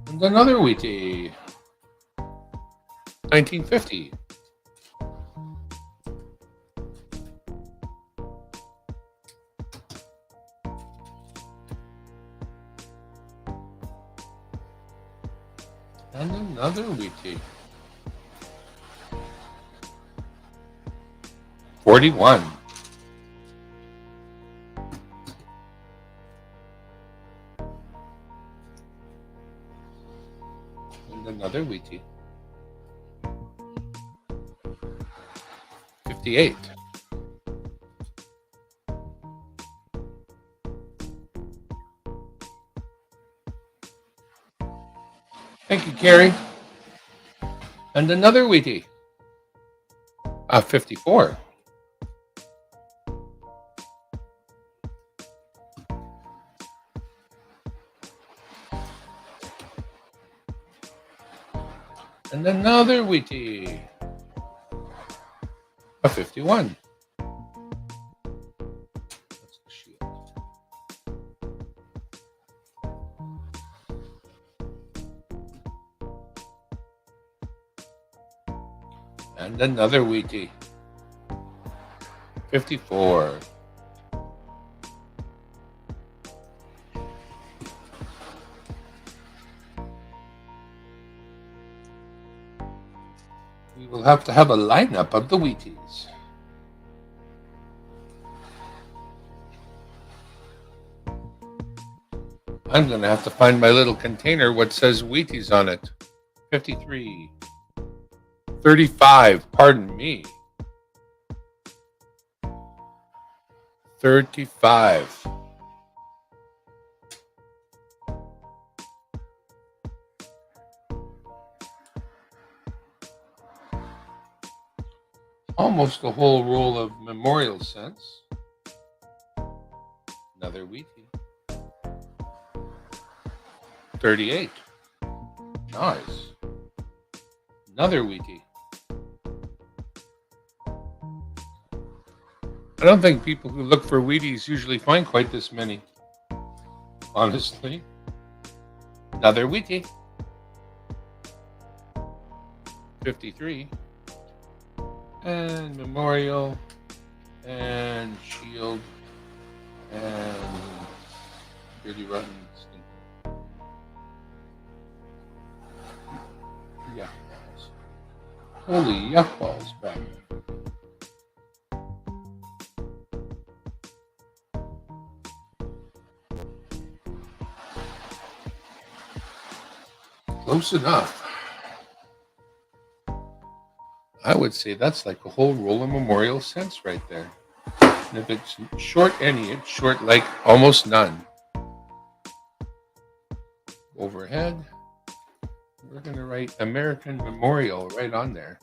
And another wheatie. 1950. And another wheatie. 41. And another wheatie. 58. Thank you, Carrie. And another wheatie. 54. And another wheatie. 51. That's the shield. And another wheatie. 54. We will have to have a lineup of the wheaties. I'm going to have to find my little container what says wheaties on it. 53. 35, pardon me. 35. Almost a whole roll of memorial cents. Another wheatie. 38. Nice. Another wheatie. I don't think people who look for wheaties usually find quite this many. Honestly. Another wheatie. 53. And memorial. And shield. And really rotten. Yuck balls. Holy yuck balls back there. Close enough. I would say that's like a whole roll of memorial cents right there. And if it's short any, it's short like almost none. Overhead, we're going to write American Memorial right on there.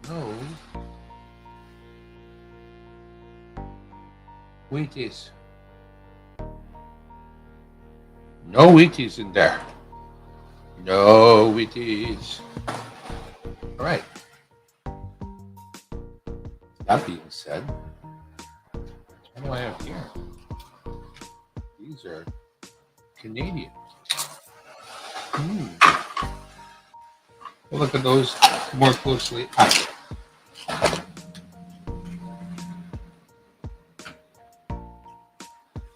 No wheaties. No wheaties in there. No wheaties. All right. That being said, what do I have here? These are Canadian. We'll look at those more closely after.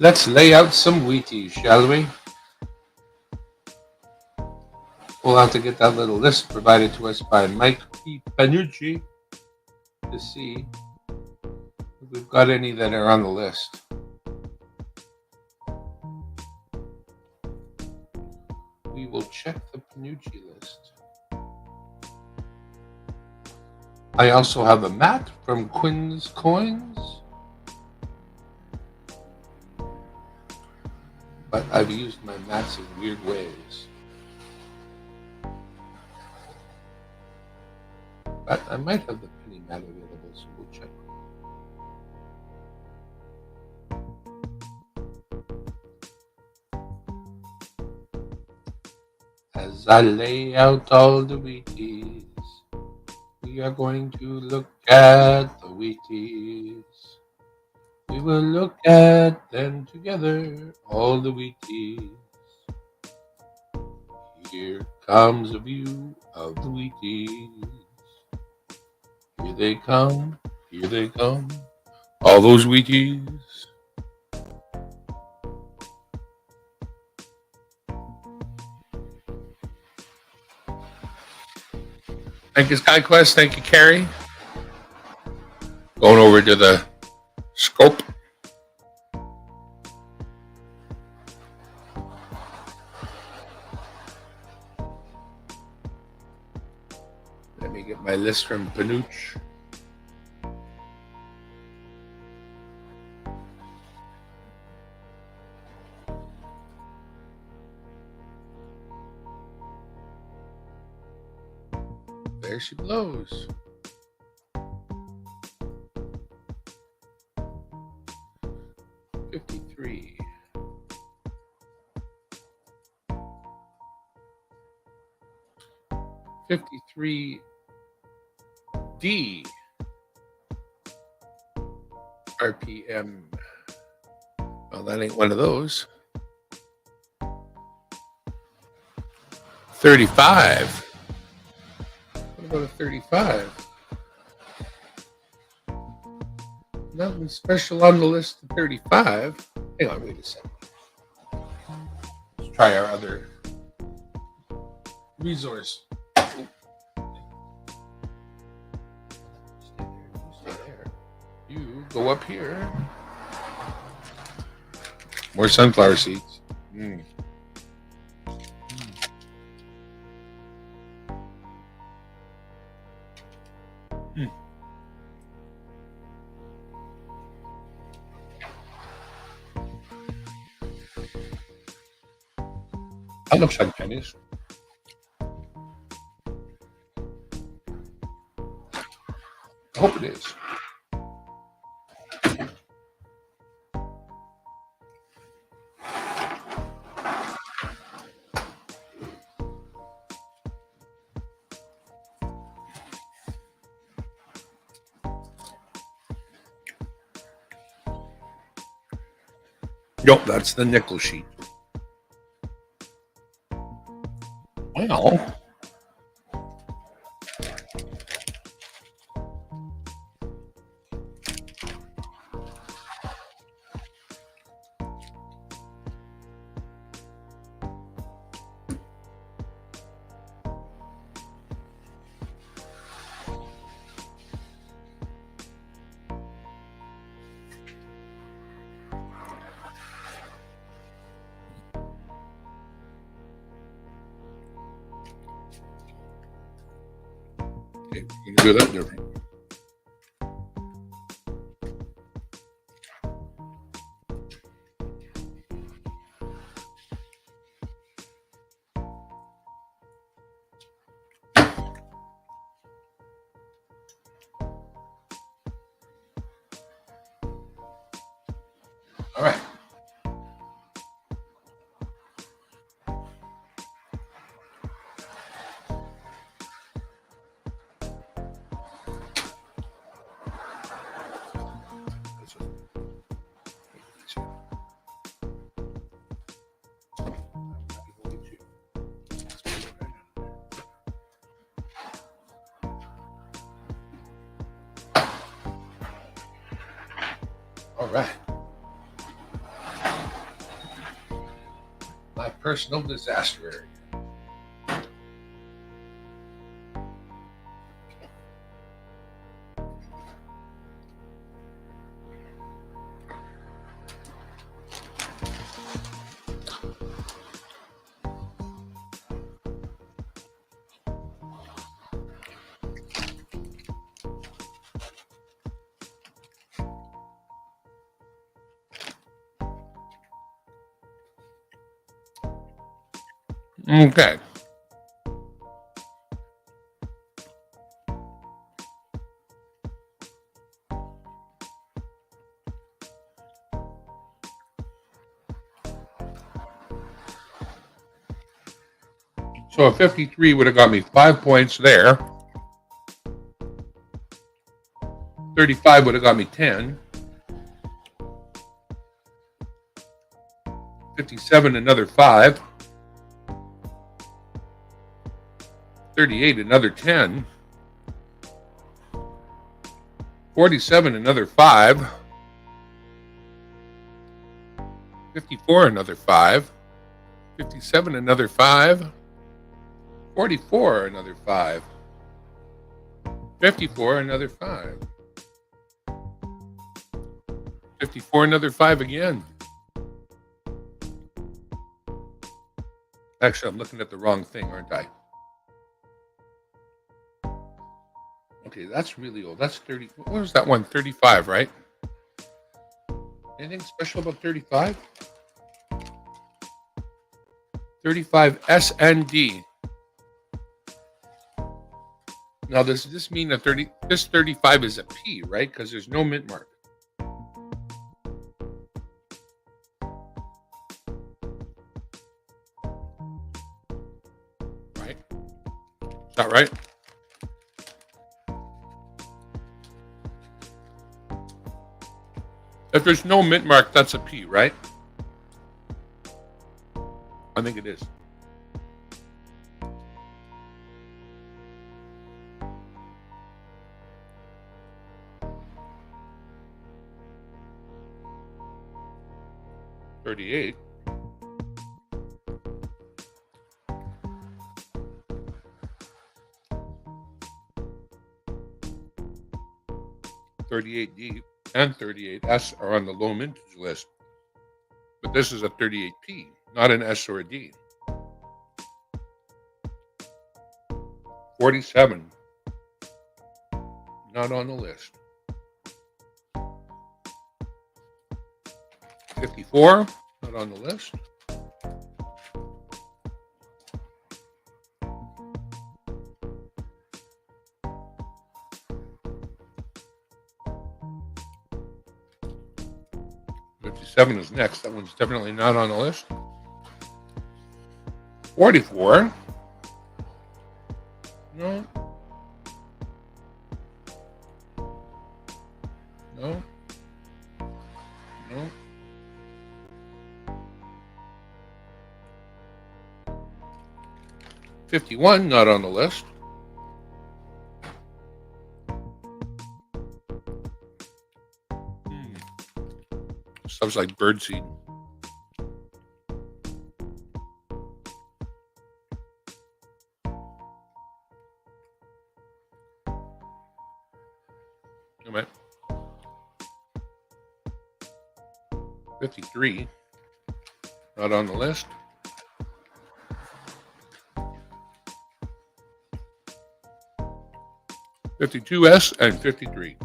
Let's lay out some wheaties, shall we? We'll have to get that little list provided to us by Mike P. Panucci to see if we've got any that are on the list. We will check the Panucci list. I also have a mat from Quinn's Coins. but I've used my mats in weird ways. But I might have the penny mat available, so we'll check. As I lay out all the Wheaties, we are going to look at the Wheaties. We will look at them together, all the Wheaties. Here comes a view of the Wheaties. Here they come, all those Wheaties. Thank you, SkyQuest. Thank you, Carrie. Going over to the scope. Let me get my list from Panuch. There she blows. $53. $53D RPM. Well, that ain't one of those. 35. What about a 35? Nothing special on the list of 35. Hang on, wait a second. Let's try our other resource. Stay there. You go up here. More sunflower seeds. That looks like pennies. I hope it is. Nope, that's the nickel sheet. Well, okay, we're gonna do that different. All right. All right. My personal disaster area. Okay. So a 53 would have got me 5 points there. 35 would have got me 10. 57, another 5. 38, another 10. 47, another 5. 54, another 5. 57, another 5. 44, another 5. 54, another 5. 54, another 5 again. Actually, I'm looking at the wrong thing, aren't I? Okay, that's really old. That's 30. What was that one? 35, right? Anything special about 35? 35 S and D. Now, does this mean that this 35 is a P, right? Because there's no mint mark. Right? Is that right? If there's no mint mark, that's a P, right? I think it is. $38. $38D and $38S are on the low mintage list, but this is a $38P, not an S or a D. 47, not on the list. 54, not on the list. 57 is next. That one's definitely not on the list. 44. No. No. No. 51, not on the list. Sounds like birdseed. All right. 53, not on the list. 52S and 53.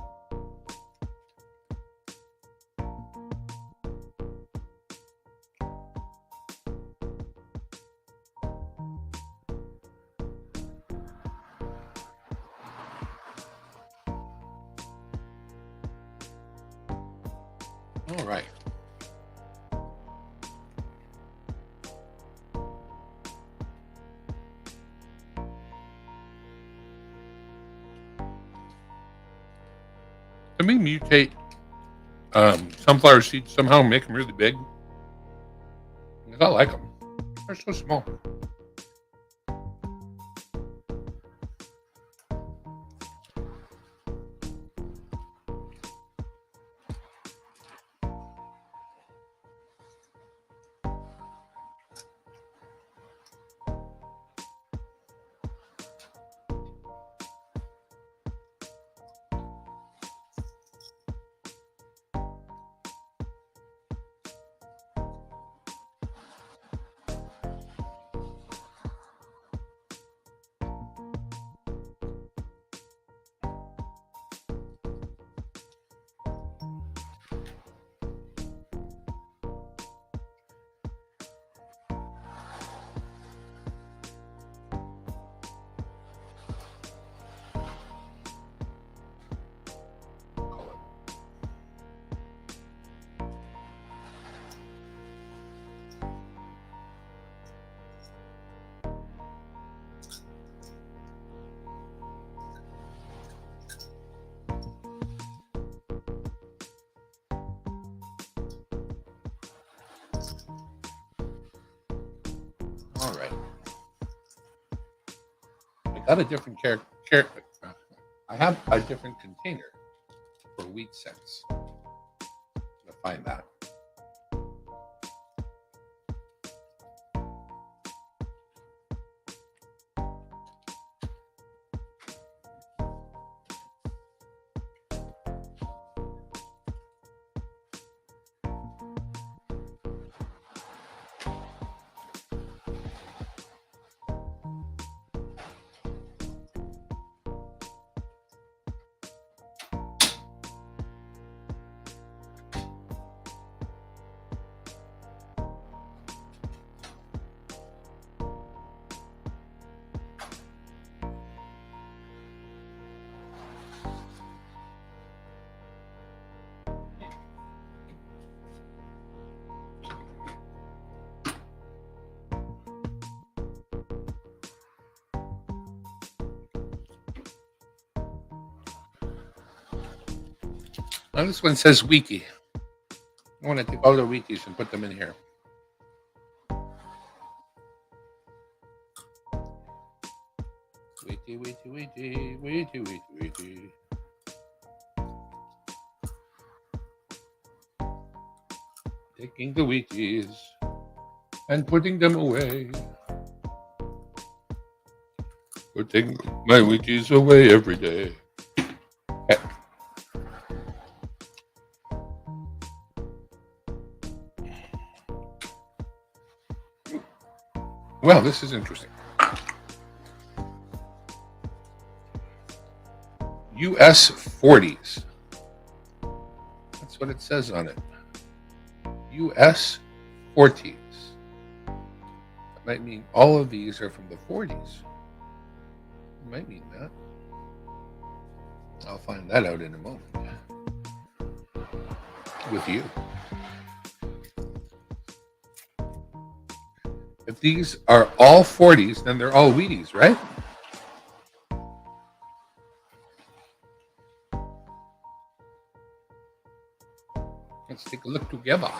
All right. Can we mutate sunflower seeds somehow and make them really big? Because I like them. They're so small. All right. I got a different I have a different container for wheat cents. I'm gonna find that. Now this one says wiki. I want to take all the wikis and put them in here. Wiki. Taking the wikis and putting them away. Putting my wikis away every day. Well, this is interesting. US 40s. That's what it says on it. US 40s. That might mean all of these are from the 40s. It might mean that. I'll find that out in a moment. With you. If these are all 40s, then they're all Wheaties, right? Let's take a look together.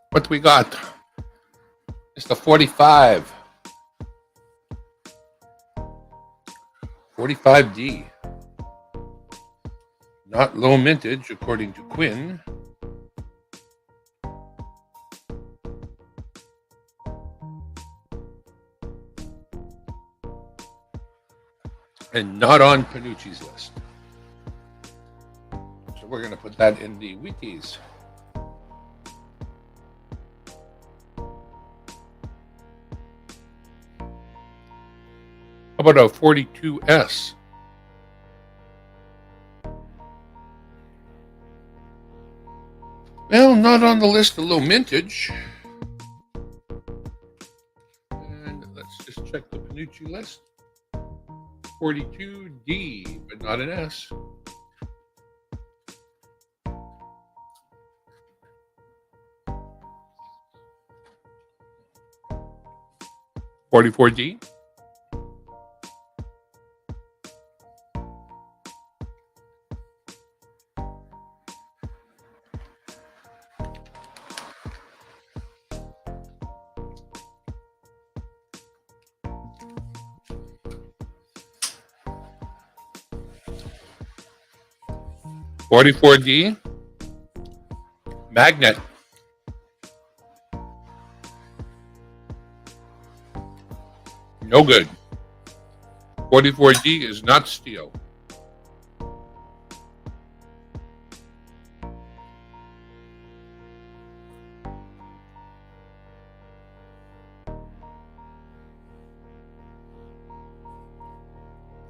What we got? It's the 45. 45D. Not low mintage, according to Quinn. And not on Panucci's list. So we're going to put that in the wikis. How about a 42S? Well, not on the list of low mintage. And let's just check the Panucci list. 42D, but not an S. 44D. $44D. Magnet. No good. 44D is not steel.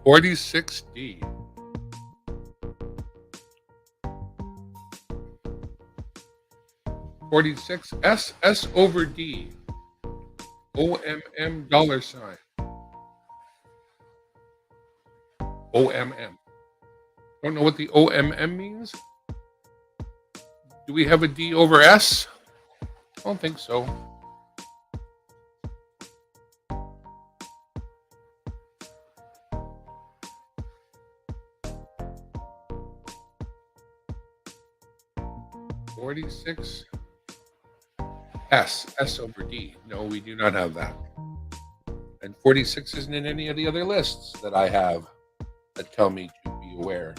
$46D. $46 S over D. OMM dollar sign. OMM. Don't know what the OMM means? Do we have a D over S? I don't think so. $46 S over D. No, we do not have that. And 46 isn't in any of the other lists that I have that tell me to be aware.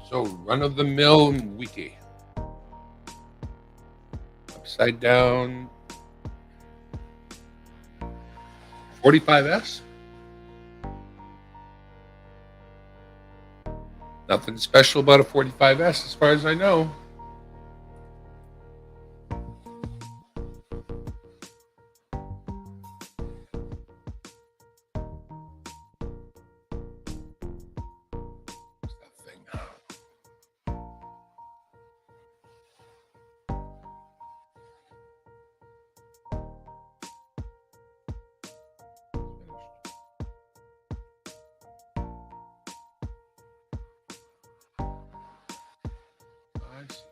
So run-of-the-mill wiki. Upside down 45S. Nothing special about a 45S as far as I know. What's that thing? I see.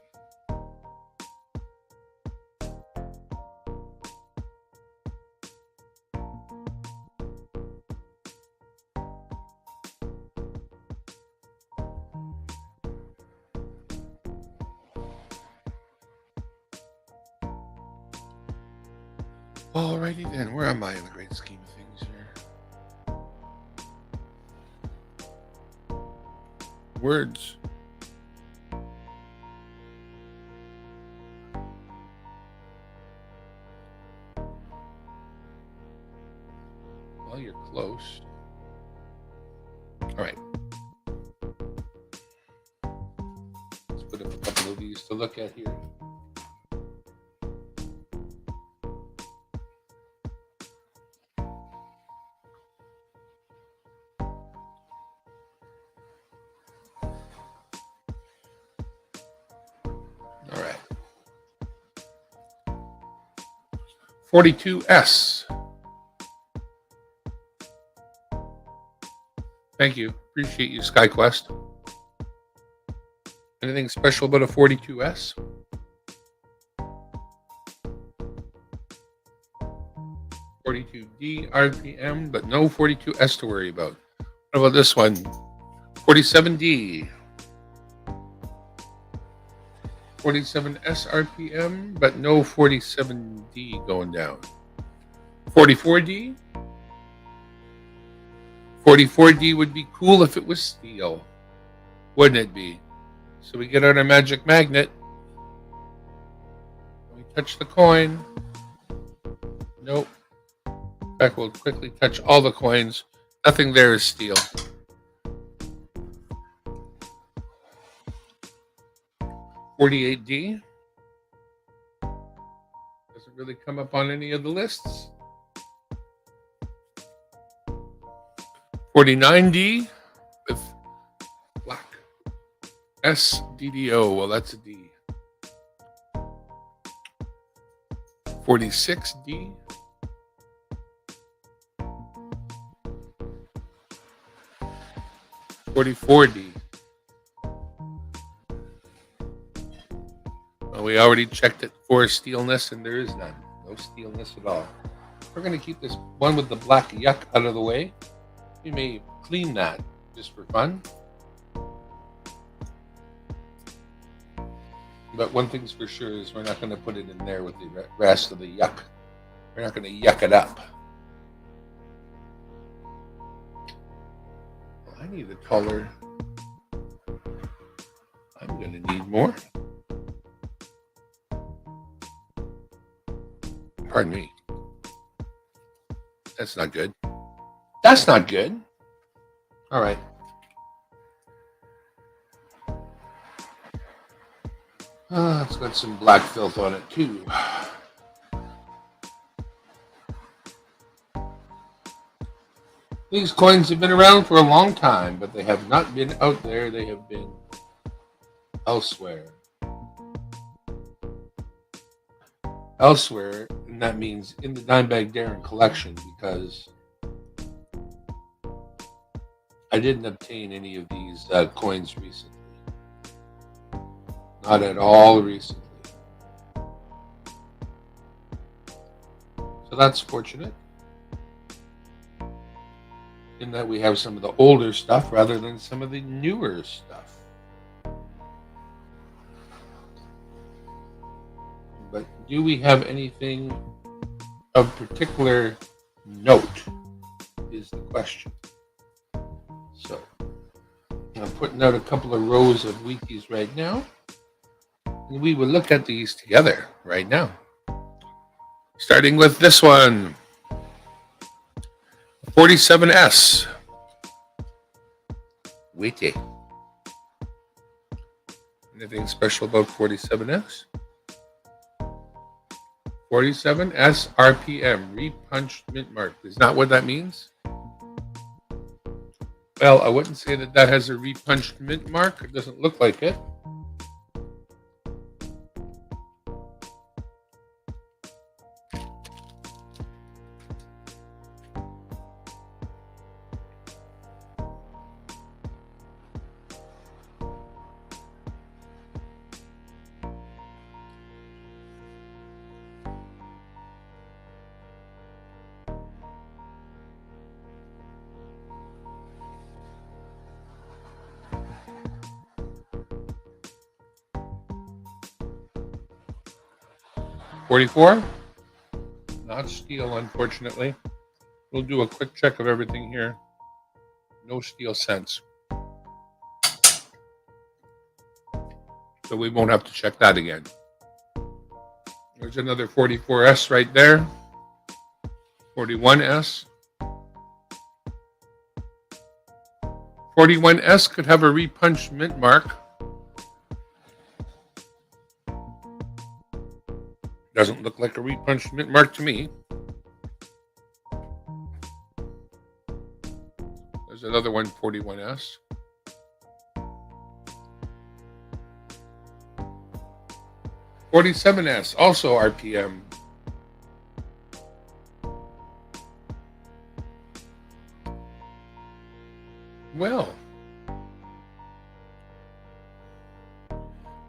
Alrighty then, where am I in the great scheme of things here? Words. Well, you're close. All right. Let's put up a couple of these to look at here. All right. 42S. Thank you. Appreciate you, SkyQuest. Anything special about a 42S? $42D RPM, but no 42S to worry about. What about this one? 47D. 47S RPM, but no 47D going down. 44D. 44D would be cool if it was steel, wouldn't it be? So we get out our magic magnet. We touch the coin. Nope. In fact, we'll quickly touch all the coins. Nothing there is steel. 48D. Doesn't really come up on any of the lists. 49D with black. SDDO, well, that's a D. 46D. 44D. Well, we already checked it for steelness, and there is none. No steelness at all. We're going to keep this one with the black yuck out of the way. We may clean that just for fun. But one thing's for sure is we're not going to put it in there with the rest of the yuck. We're not going to yuck it up. Well, I need a taller. I'm going to need more. Pardon me. That's not good. That's not good. All right. It's got some black filth on it too. These coins have been around for a long time, but they have not been out there. They have been elsewhere. Elsewhere, and that means in the Dimebag Darren collection, because I didn't obtain any of these coins recently. Not at all recently. So that's fortunate, in that we have some of the older stuff rather than some of the newer stuff. do we have anything of particular note is the question. So I'm putting out a couple of rows of wikis right now, and we will look at these together right now. Starting with this one, 47S. Witty. Anything special about 47S? 47S RPM, repunched mint mark. Is that what that means? Well, I wouldn't say that that has a repunched mint mark. It doesn't look like it. $44? Not steel, unfortunately. We'll do a quick check of everything here. No steel cents. So we won't have to check that again. There's another 44S right there. 41S. 41S could have a repunched mint mark. Doesn't look like a repunched mint mark to me. There's another one, 41S. $47S, also RPM. Well,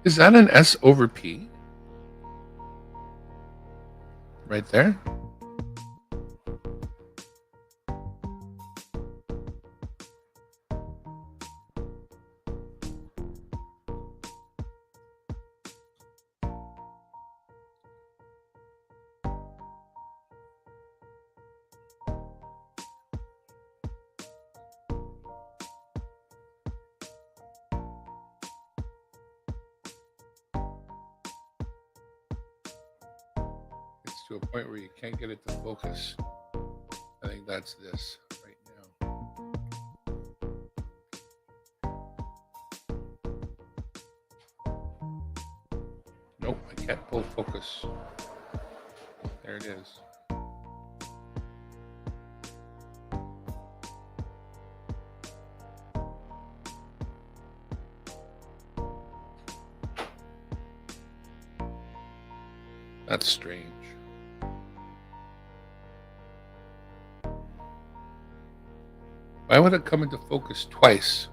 is that an S over P? Right there? To a point where you can't get it to focus. I think that's this right now. Nope, I can't pull focus. There it is. That's strange. Why would it come into focus twice?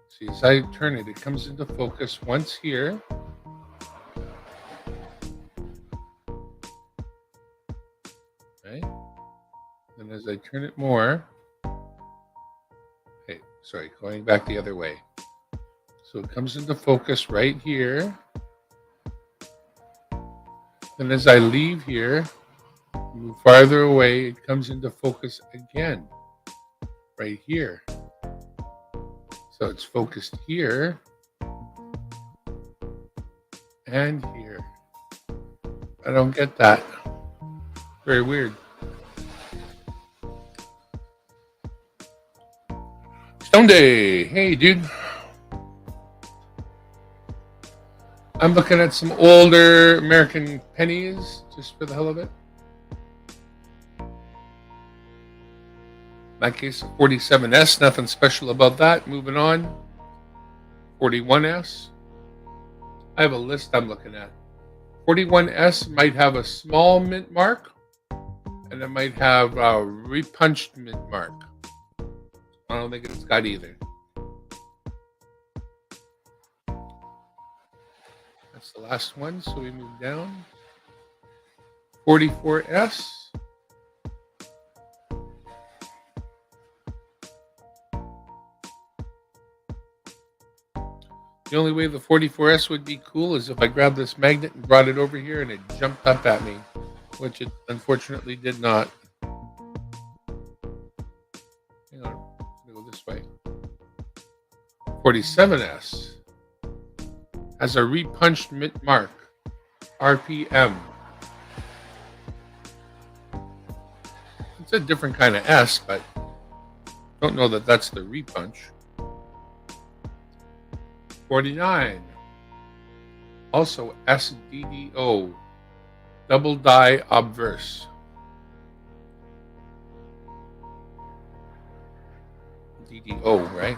See, as I turn it, it comes into focus once here. Right? And as I turn it more, hey, sorry, going back the other way. So it comes into focus right here. And as I leave here, move farther away, it comes into focus again, right here. So it's focused here and here. I don't get that. Very weird. Stone Day. Hey, dude. I'm looking at some older American pennies, just for the hell of it. In that case, 47S, nothing special about that. Moving on. 41S. I have a list I'm looking at. 41S might have a small mint mark, and it might have a repunched mint mark. I don't think it's got either. That's the last one, so we move down. 44S. The only way the 44S would be cool is if I grabbed this magnet and brought it over here and it jumped up at me, which it unfortunately did not. Hang on, I'm gonna go this way. 47S has a repunched mint mark, RPM. It's a different kind of S, but don't know that that's the repunch. 49, also SDDO, double die obverse. DDO, right?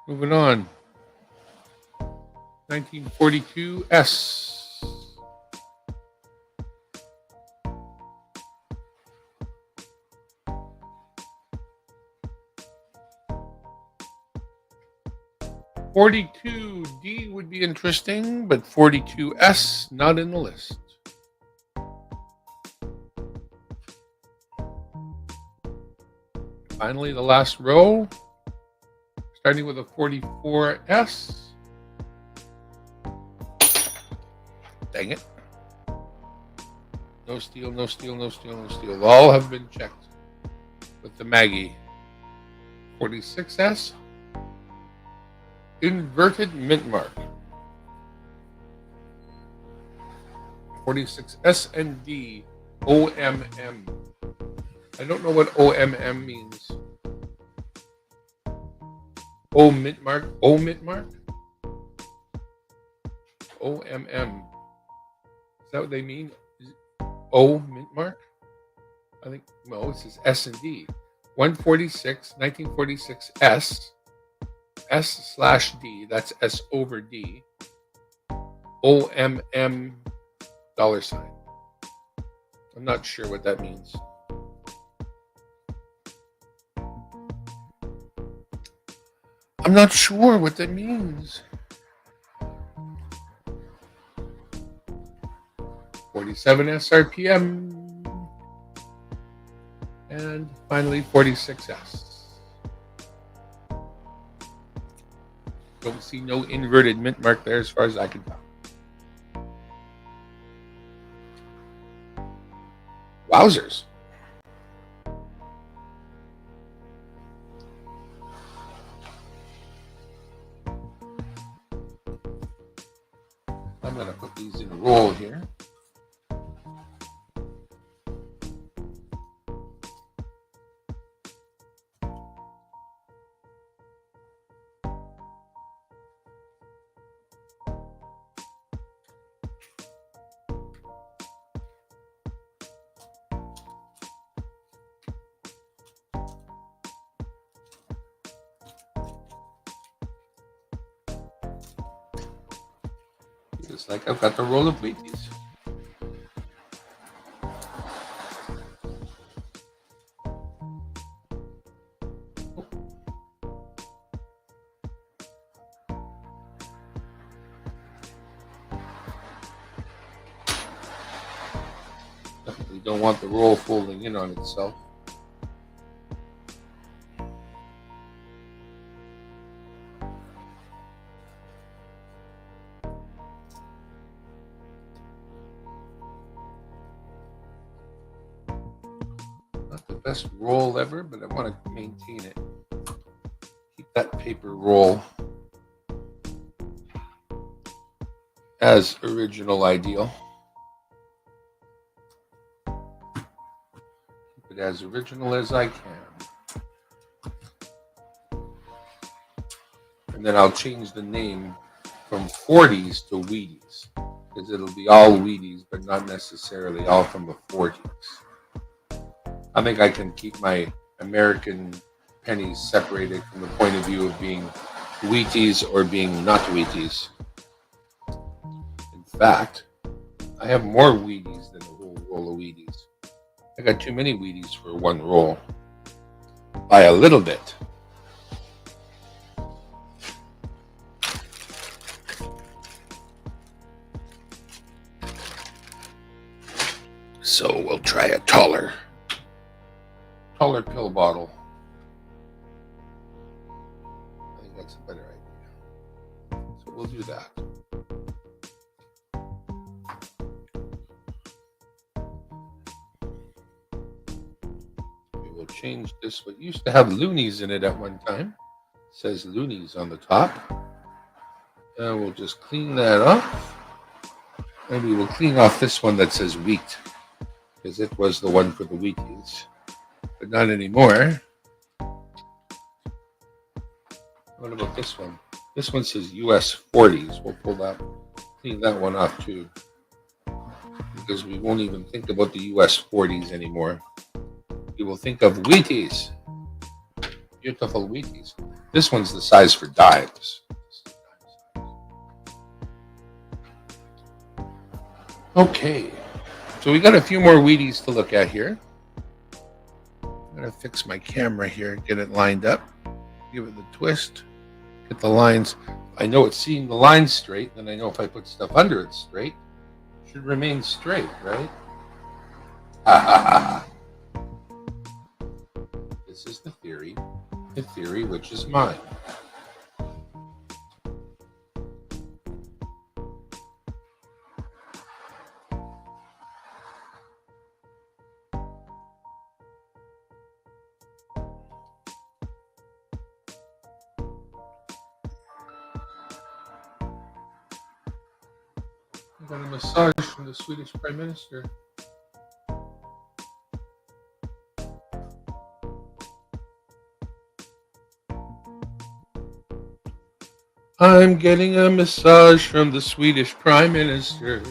Moving on. 1942 S. $42D would be interesting, but 42S not in the list. Finally, the last row, starting with a 44S. Dang it. No steel, no steel, no steel, no steel. All have been checked with the Maggie. 46S. Inverted mint mark. 46S and D. OMM. I don't know what OMM means. O mint mark? O mint mark? OMM. Is that what they mean? O mint mark? I think, no, it says S and D. 146, 1946 S. S/D, that's S over D. OMM $. I'm not sure what that means. I'm not sure what that means. 47S RPM. And finally 46S. Don't see no inverted mint mark there as far as I can tell. Wowzers. I'm going to put these in a roll here. Just like I've got the roll of Wheaties. Definitely don't want the roll folding in on itself. Best roll ever, but I want to maintain it. Keep that paper roll as original ideal. Keep it as original as I can. And then I'll change the name from 40s to Wheaties, because it'll be all Wheaties, but not necessarily all from the 40s. I think I can keep my American pennies separated from the point of view of being Wheaties or being not Wheaties. In fact, I have more Wheaties than a whole roll of Wheaties. I got too many Wheaties for one roll. By a little bit. So we'll try a taller pill bottle. I think that's a better idea. So we'll do that. We will change this. What used to have loonies in it at one time. It says loonies on the top. And we'll just clean that off. And we will clean off this one that says wheat, because it was the one for the Wheaties. But not anymore. What about this one? This one says US 40s. We'll clean that one off too, because we won't even think about the US 40s anymore. We will think of Wheaties. Beautiful Wheaties. This one's the size for dimes. Okay, so we got a few more Wheaties to look at here. I'm gonna fix my camera here, get it lined up, give it the twist, get the lines. I know it's seeing the lines straight, then I know if I put stuff under it straight, it should remain straight, right? Ha ha ha. This is the theory which is mine. I got a massage from the Swedish Prime Minister. I'm getting a massage from the Swedish Prime Minister.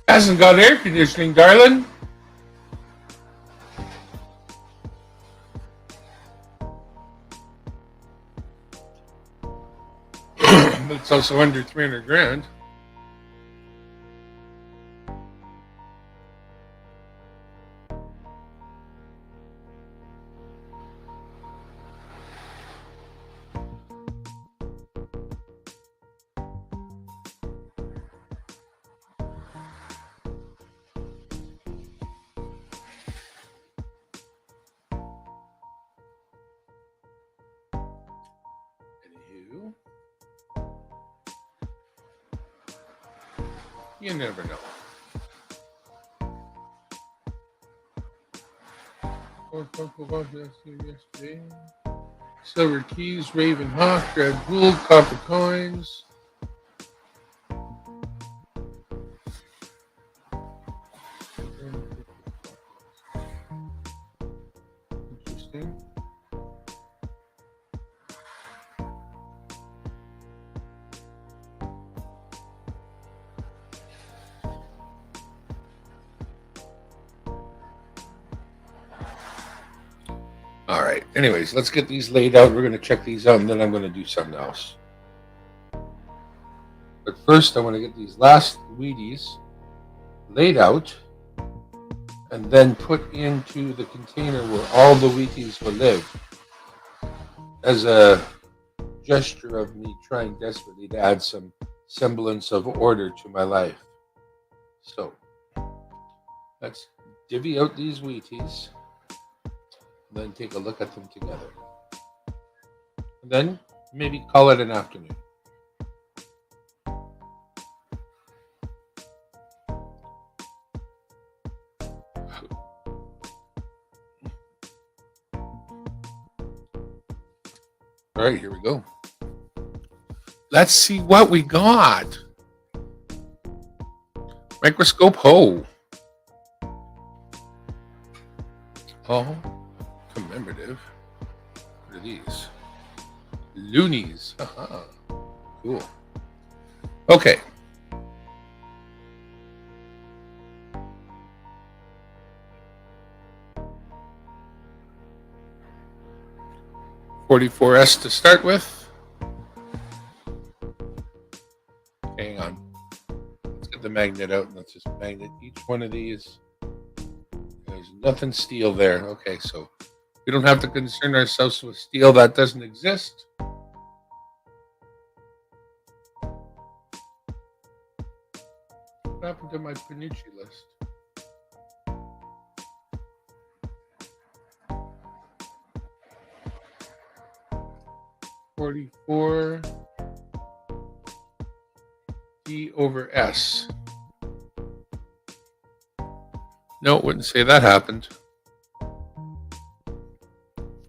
Hasn't got air conditioning, darling. But it's also under 300 grand. Anywho. You never know. Yesterday. Silver Keys, Raven Hawk, Red Bull, Copper Coins. Interesting. All right. Anyways, let's get these laid out. We're going to check these out, and then I'm going to do something else. But first, I want to get these last Wheaties laid out and then put into the container where all the Wheaties will live as a gesture of me trying desperately to add some semblance of order to my life. So, let's divvy out these Wheaties. Then take a look at them together. And then maybe call it an afternoon. All right, here we go. Let's see what we got. Microscope Ho. Oh. Commemorative. What are these? Loonies. Cool. Okay. $44S to start with. Hang on. Let's get the magnet out and let's just magnet each one of these. There's nothing steel there. Okay, so we don't have to concern ourselves with steel that doesn't exist. What happened to my Panucci list? $44 D over S. No, it wouldn't say that happened.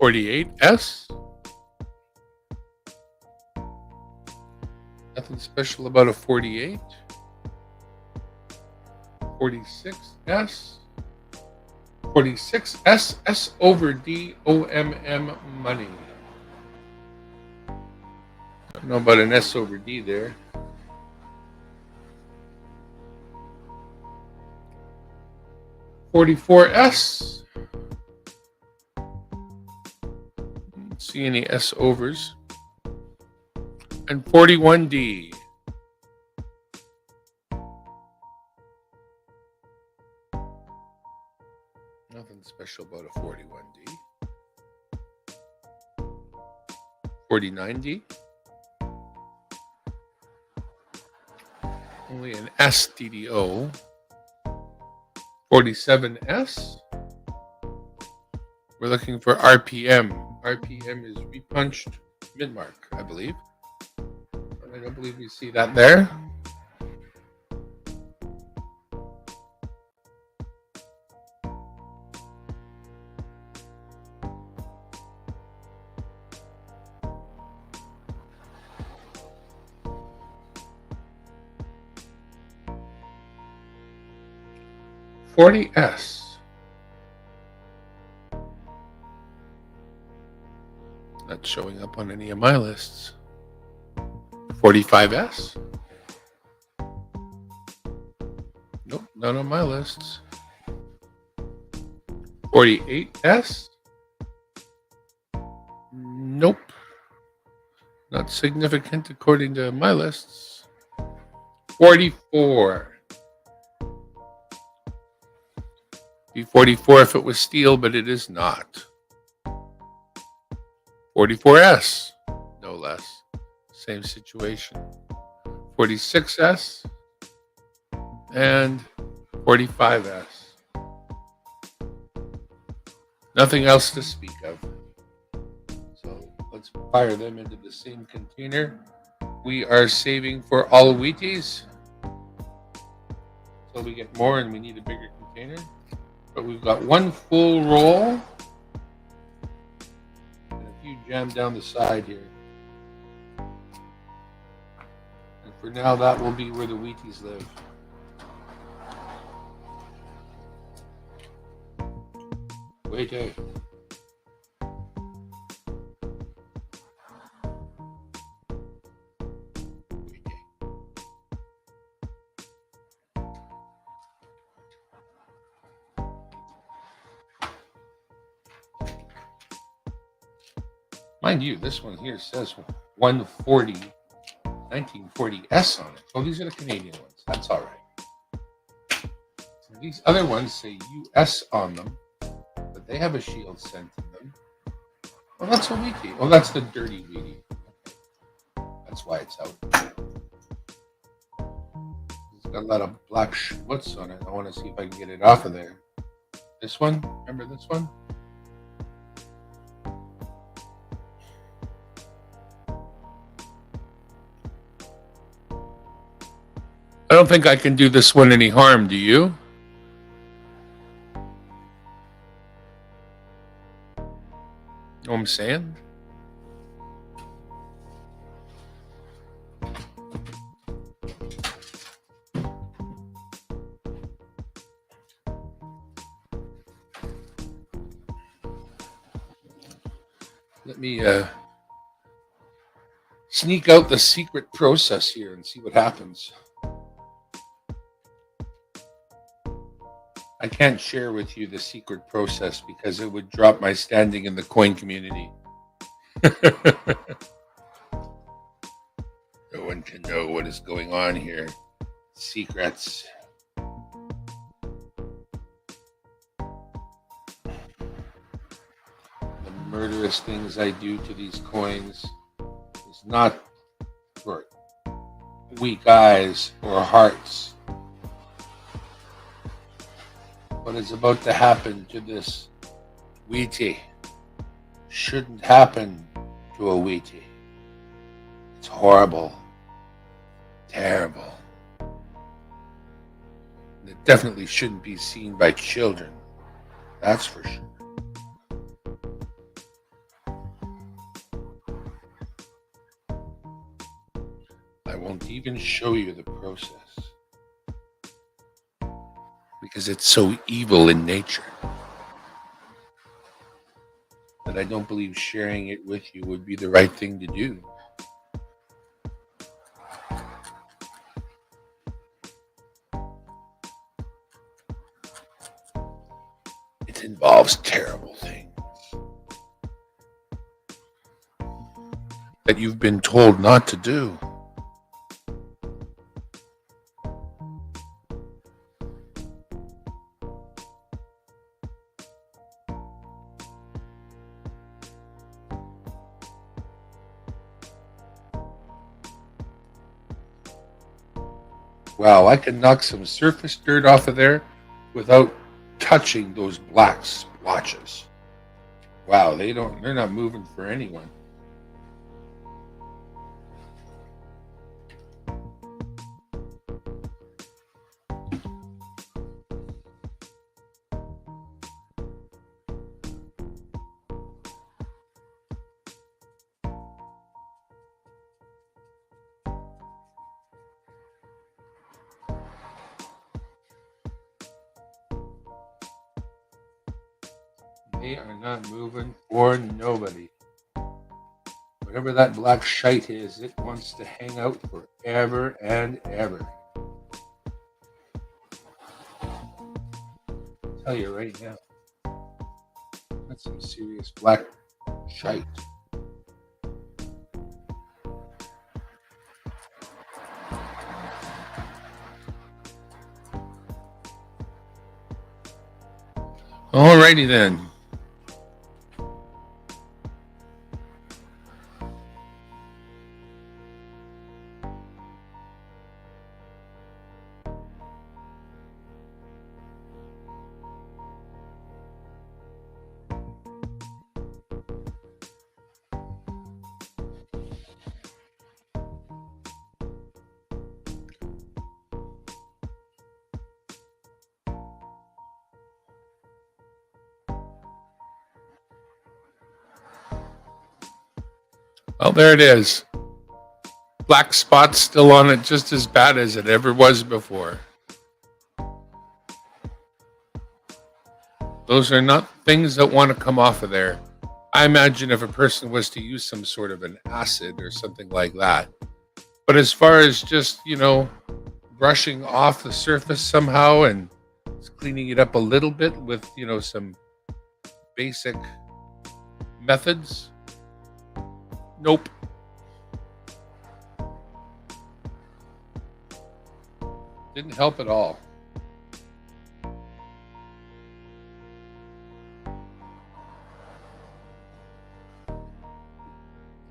48S. Nothing special about a 48. 46S. 46S. S over D OMM money. I don't know about an S over D there. $44S. Don't see any S overs. And 41D. Nothing special about a 41D. 49D. Only an SDDO. 47S. We're looking for RPM. RPM is repunched mid-mark, I believe. I don't believe we see that there. $40S. Not showing up on any of my lists. $45S. Nope, not on my lists. $48S. Nope. Not significant according to my lists. 44. Be 44 if it was steel, but it is not. 44S, no less. Same situation. 46S and 45S. Nothing else to speak of. So let's fire them into the same container. We are saving for all Wheaties. until we get more and we need a bigger container. But we've got one full roll and a few jammed down the side here. And for now, that will be where the Wheaties live. Wait, hey. Mind you, this one here says 140, 1940S on it. Oh, these are the Canadian ones. That's all right. These other ones say US on them, but they have a shield sent to them. Well, that's a Wheatie. Oh, that's the dirty Wheatie. That's why it's out. It's got a lot of black schmutz on it. I want to see if I can get it off of there. This one? Remember this one? I don't think I can do this one any harm, do you? Know what I'm saying? Let me sneak out the secret process here and see what happens. I can't share with you the secret process because it would drop my standing in the coin community. No one can know what is going on here. Secrets. The murderous things I do to these coins is not for weak eyes or hearts. What is about to happen to this Wheatie shouldn't happen to a Wheatie. It's horrible, terrible. And it definitely shouldn't be seen by children. That's for sure. I won't even show you the process because it's so evil in nature that I don't believe sharing it with you would be the right thing to do. It involves terrible things that you've been told not to do. Wow, I can knock some surface dirt off of there without touching those black splotches. Wow, they're not moving for anyone. They are not moving for nobody. Whatever that black shite is, it wants to hang out forever and ever. I'll tell you right now. That's some serious black shite. Alrighty then. Well, there it is. Black spots still on it, just as bad as it ever was before. Those are not things that want to come off of there. I imagine if a person was to use some sort of an acid or something like that. But as far as just, brushing off the surface somehow and cleaning it up a little bit with, some basic methods, nope. Didn't help at all.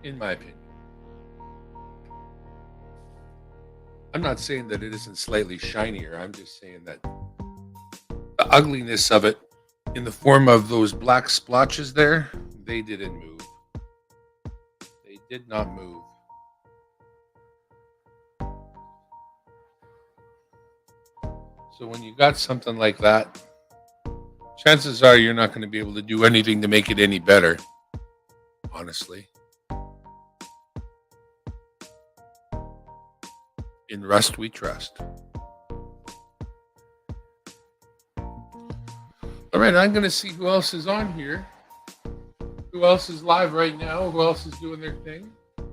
In my opinion. I'm not saying that it isn't slightly shinier. I'm just saying that the ugliness of it in the form of those black splotches there, they didn't move. They did not move. So when you got something like that, chances are you're not going to be able to do anything to make it any better, honestly. In Rust we trust. All right, I'm going to see who else is on here. Who else is live right now? Who else is doing their thing? We're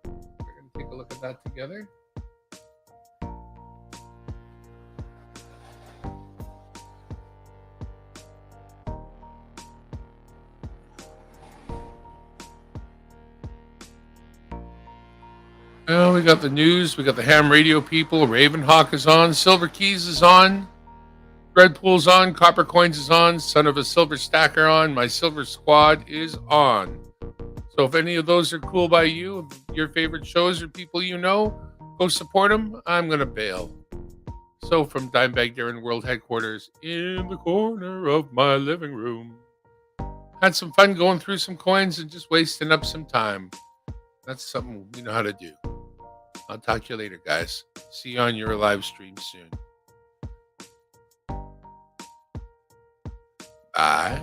going to take a look at that together. Oh, we got the news. We got the ham radio people. Ravenhawk is on. Silver Keys is on. Dreadpool's on. Copper Coins is on. Son of a Silver Stacker on. My Silver Squad is on. So if any of those are cool by you, your favorite shows or people you know, go support them. I'm going to bail. So from Dimebag Darren World Headquarters in the corner of my living room. Had some fun going through some coins and just wasting up some time. That's something we know how to do. I'll talk to you later, guys. See you on your live stream soon. Bye.